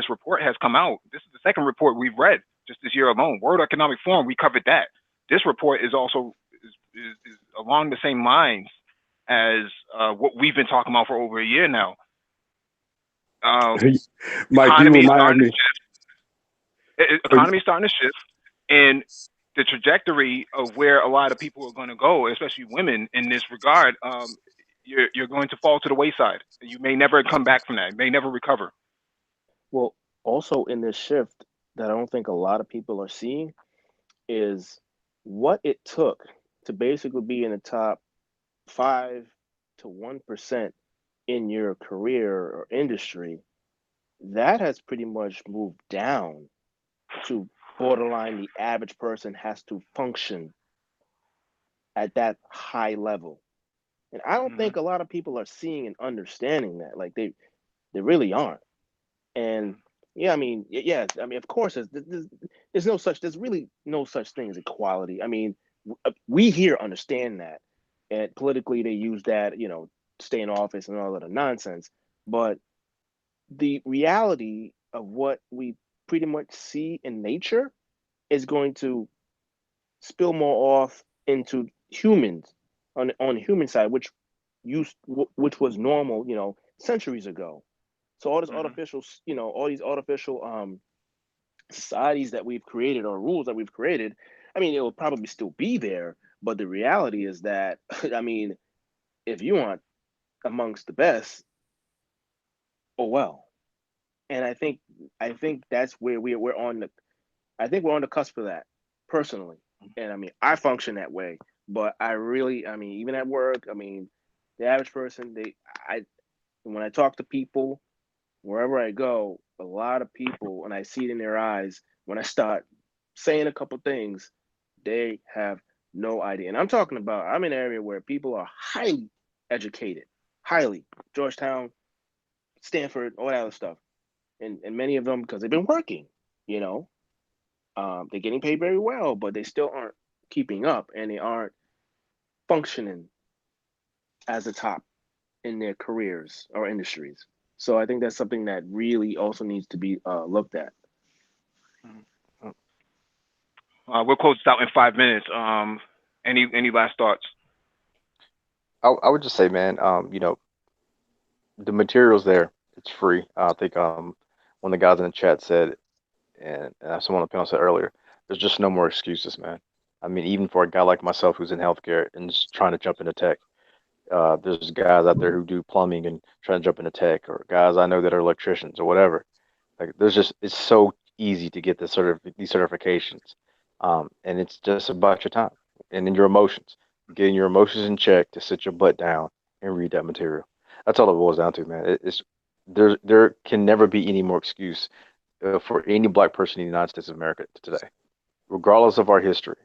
report has come out, this is the second report we've read just this year alone. World Economic Forum, we covered that. This report is also is along the same lines as what we've been talking about for over a year now. Mike, you remind me. Economy's starting to shift, and the trajectory of where a lot of people are going to go, especially women in this regard, you're going to fall to the wayside. You may never come back from that. You may never recover. Well, also in this shift that I don't think a lot of people are seeing is what it took to basically be in the top 5 to 1% in your career or industry. That has pretty much moved down to borderline the average person has to function at that high level. And I don't think a lot of people are seeing and understanding that. Like they really aren't. And of course there's really no such thing as equality. I mean, we here understand that. And politically they use that, stay in office and all that nonsense. But the reality of what we pretty much see in nature is going to spill more off into humans on the human side, which was normal, centuries ago. So all this artificial, all these artificial societies that we've created or rules that we've created, I mean, it will probably still be there, but the reality is that, I mean, if you aren't amongst the best, oh well. And I think that's where we're on the cusp of that, personally. And I mean, I function that way, but even at work, I mean, the average person, when I talk to people, wherever I go, a lot of people, and I see it in their eyes, when I start saying a couple things, they have no idea. And I'm in an area where people are highly educated, Georgetown, Stanford, all that other stuff. And many of them, because they've been working, they're getting paid very well, but they still aren't keeping up, and they aren't functioning as a top in their careers or industries. So I think that's something that really also needs to be looked at. We'll close this out in 5 minutes. Any last thoughts? I would just say, man, the material's there. It's free. I think one of the guys in the chat said, and someone on the panel said earlier, there's just no more excuses, man. I mean, even for a guy like myself who's in healthcare and just trying to jump into tech, there's guys out there who do plumbing and trying to jump into tech, or guys I know that are electricians or whatever. Like, it's so easy to get these certifications, and it's just about your time and then your emotions, getting your emotions in check to sit your butt down and read that material. That's all it boils down to, man. There can never be any more excuse for any black person in the United States of America today, regardless of our history.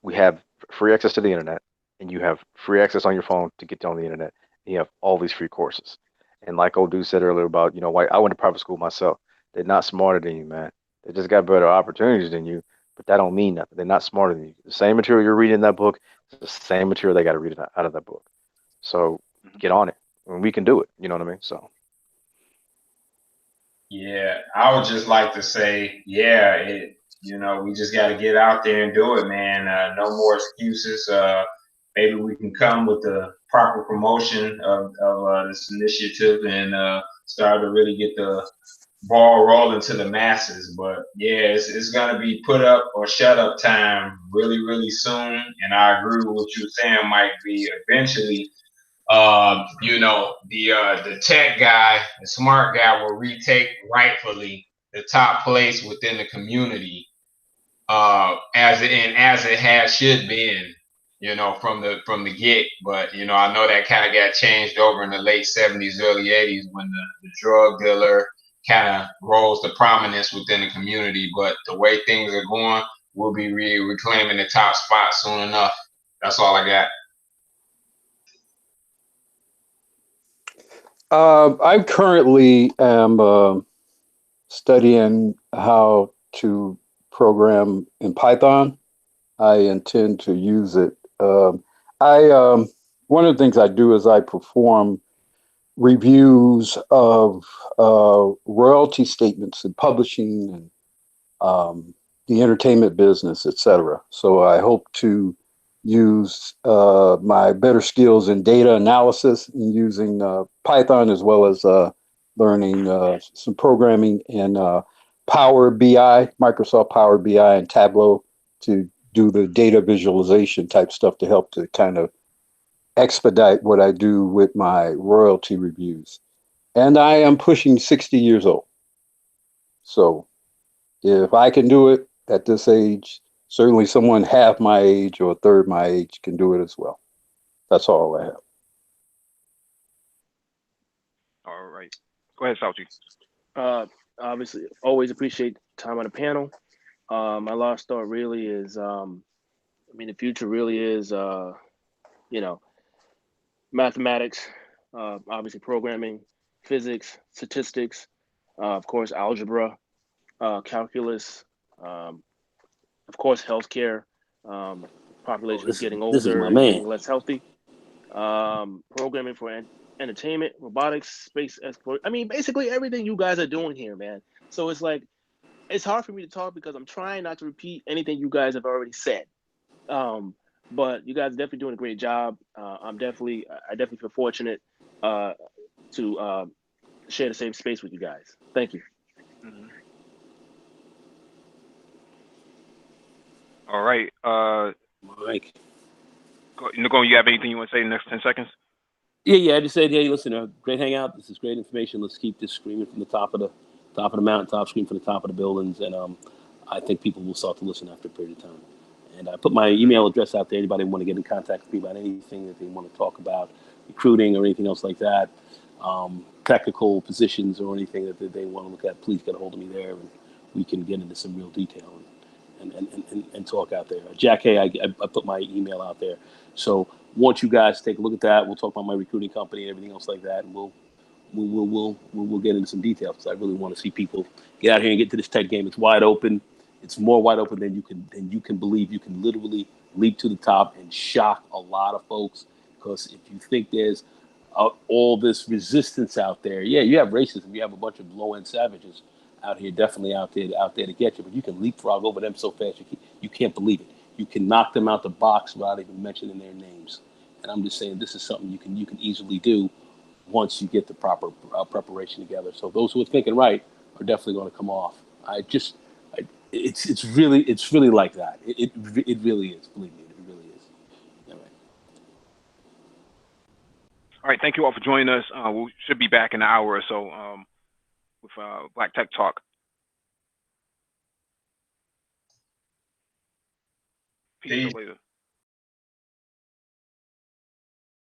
We have free access to the internet. and you have free access on your phone to get on the internet. And you have all these free courses. And like old dude said earlier about, I went to private school myself. They're not smarter than you, man. They just got better opportunities than you, but that don't mean nothing. They're not smarter than you. The same material you're reading in that book is the same material they got to read out of that book. So get on it. And we can do it. You know what I mean? So. Yeah, I would just like to say, yeah, we just got to get out there and do it, man. No more excuses. Maybe we can come with the proper promotion of this initiative and start to really get the ball rolling to the masses. But yeah, it's gonna be put up or shut up time really, really soon. And I agree with what you were saying, Mike. Be eventually the tech guy, the smart guy will retake rightfully the top place within the community, as it has should been, from the get. But I know that kind of got changed over in the late 70s, early 80s when the drug dealer kind of rose to prominence within the community. But the way things are going, we'll be reclaiming the top spot soon enough. That's all I got. I currently am studying how to program in Python. I intend to use it. I One of the things I do is I perform reviews of royalty statements in publishing and the entertainment business, etc. So I hope to use my better skills in data analysis and using Python, as well as learning some programming in Power BI, Microsoft Power BI, and Tableau to do the data visualization type stuff to help to kind of expedite what I do with my royalty reviews. And I am pushing 60 years old. So if I can do it at this age, certainly someone half my age or a third my age can do it as well. That's all I have. All right. Go ahead, Salty. Obviously, always appreciate time on the panel. My last thought really is, the future really is, mathematics, obviously programming, physics, statistics, of course, algebra, calculus, of course, healthcare. Population is getting This is older my and man. getting less healthy. Programming for entertainment, robotics, space exploration. Basically everything you guys are doing here, man. So it's like, it's hard for me to talk because I'm trying not to repeat anything you guys have already said. But you guys are definitely doing a great job. I definitely feel fortunate to share the same space with you guys. Thank you. Mm-hmm. All right. Mike. Nicole, you have anything you want to say in the next 10 seconds? Yeah. I just said, hey, listen, great hangout. This is great information. Let's keep this screaming from the top of the mountaintop, screaming from the top of the buildings, and I think people will start to listen after a period of time. And I put my email address out there. Anybody want to get in contact with me about anything that they want to talk about, recruiting or anything else like that, technical positions or anything that they want to look at, please get a hold of me there, and we can get into some real detail and talk out there. Jack Hay, I put my email out there. So once you guys take a look at that, we'll talk about my recruiting company and everything else like that, and we'll get into some details. Because I really want to see people get out here and get to this tech game. It's wide open. It's more wide open than you can believe. You can literally leap to the top and shock a lot of folks. Because if you think there's all this resistance out there, yeah, you have racism. You have a bunch of low end savages out here, definitely out there to get you. But you can leapfrog over them so fast you can't believe it. You can knock them out the box without even mentioning their names. And I'm just saying, this is something you can easily do once you get the proper preparation together. So those who are thinking right are definitely going to come off. It's really like that. It really is. Believe me, it really is. All right. All right. Thank you all for joining us. We should be back in an hour or so with Black Tech Talk. Peace. Till later.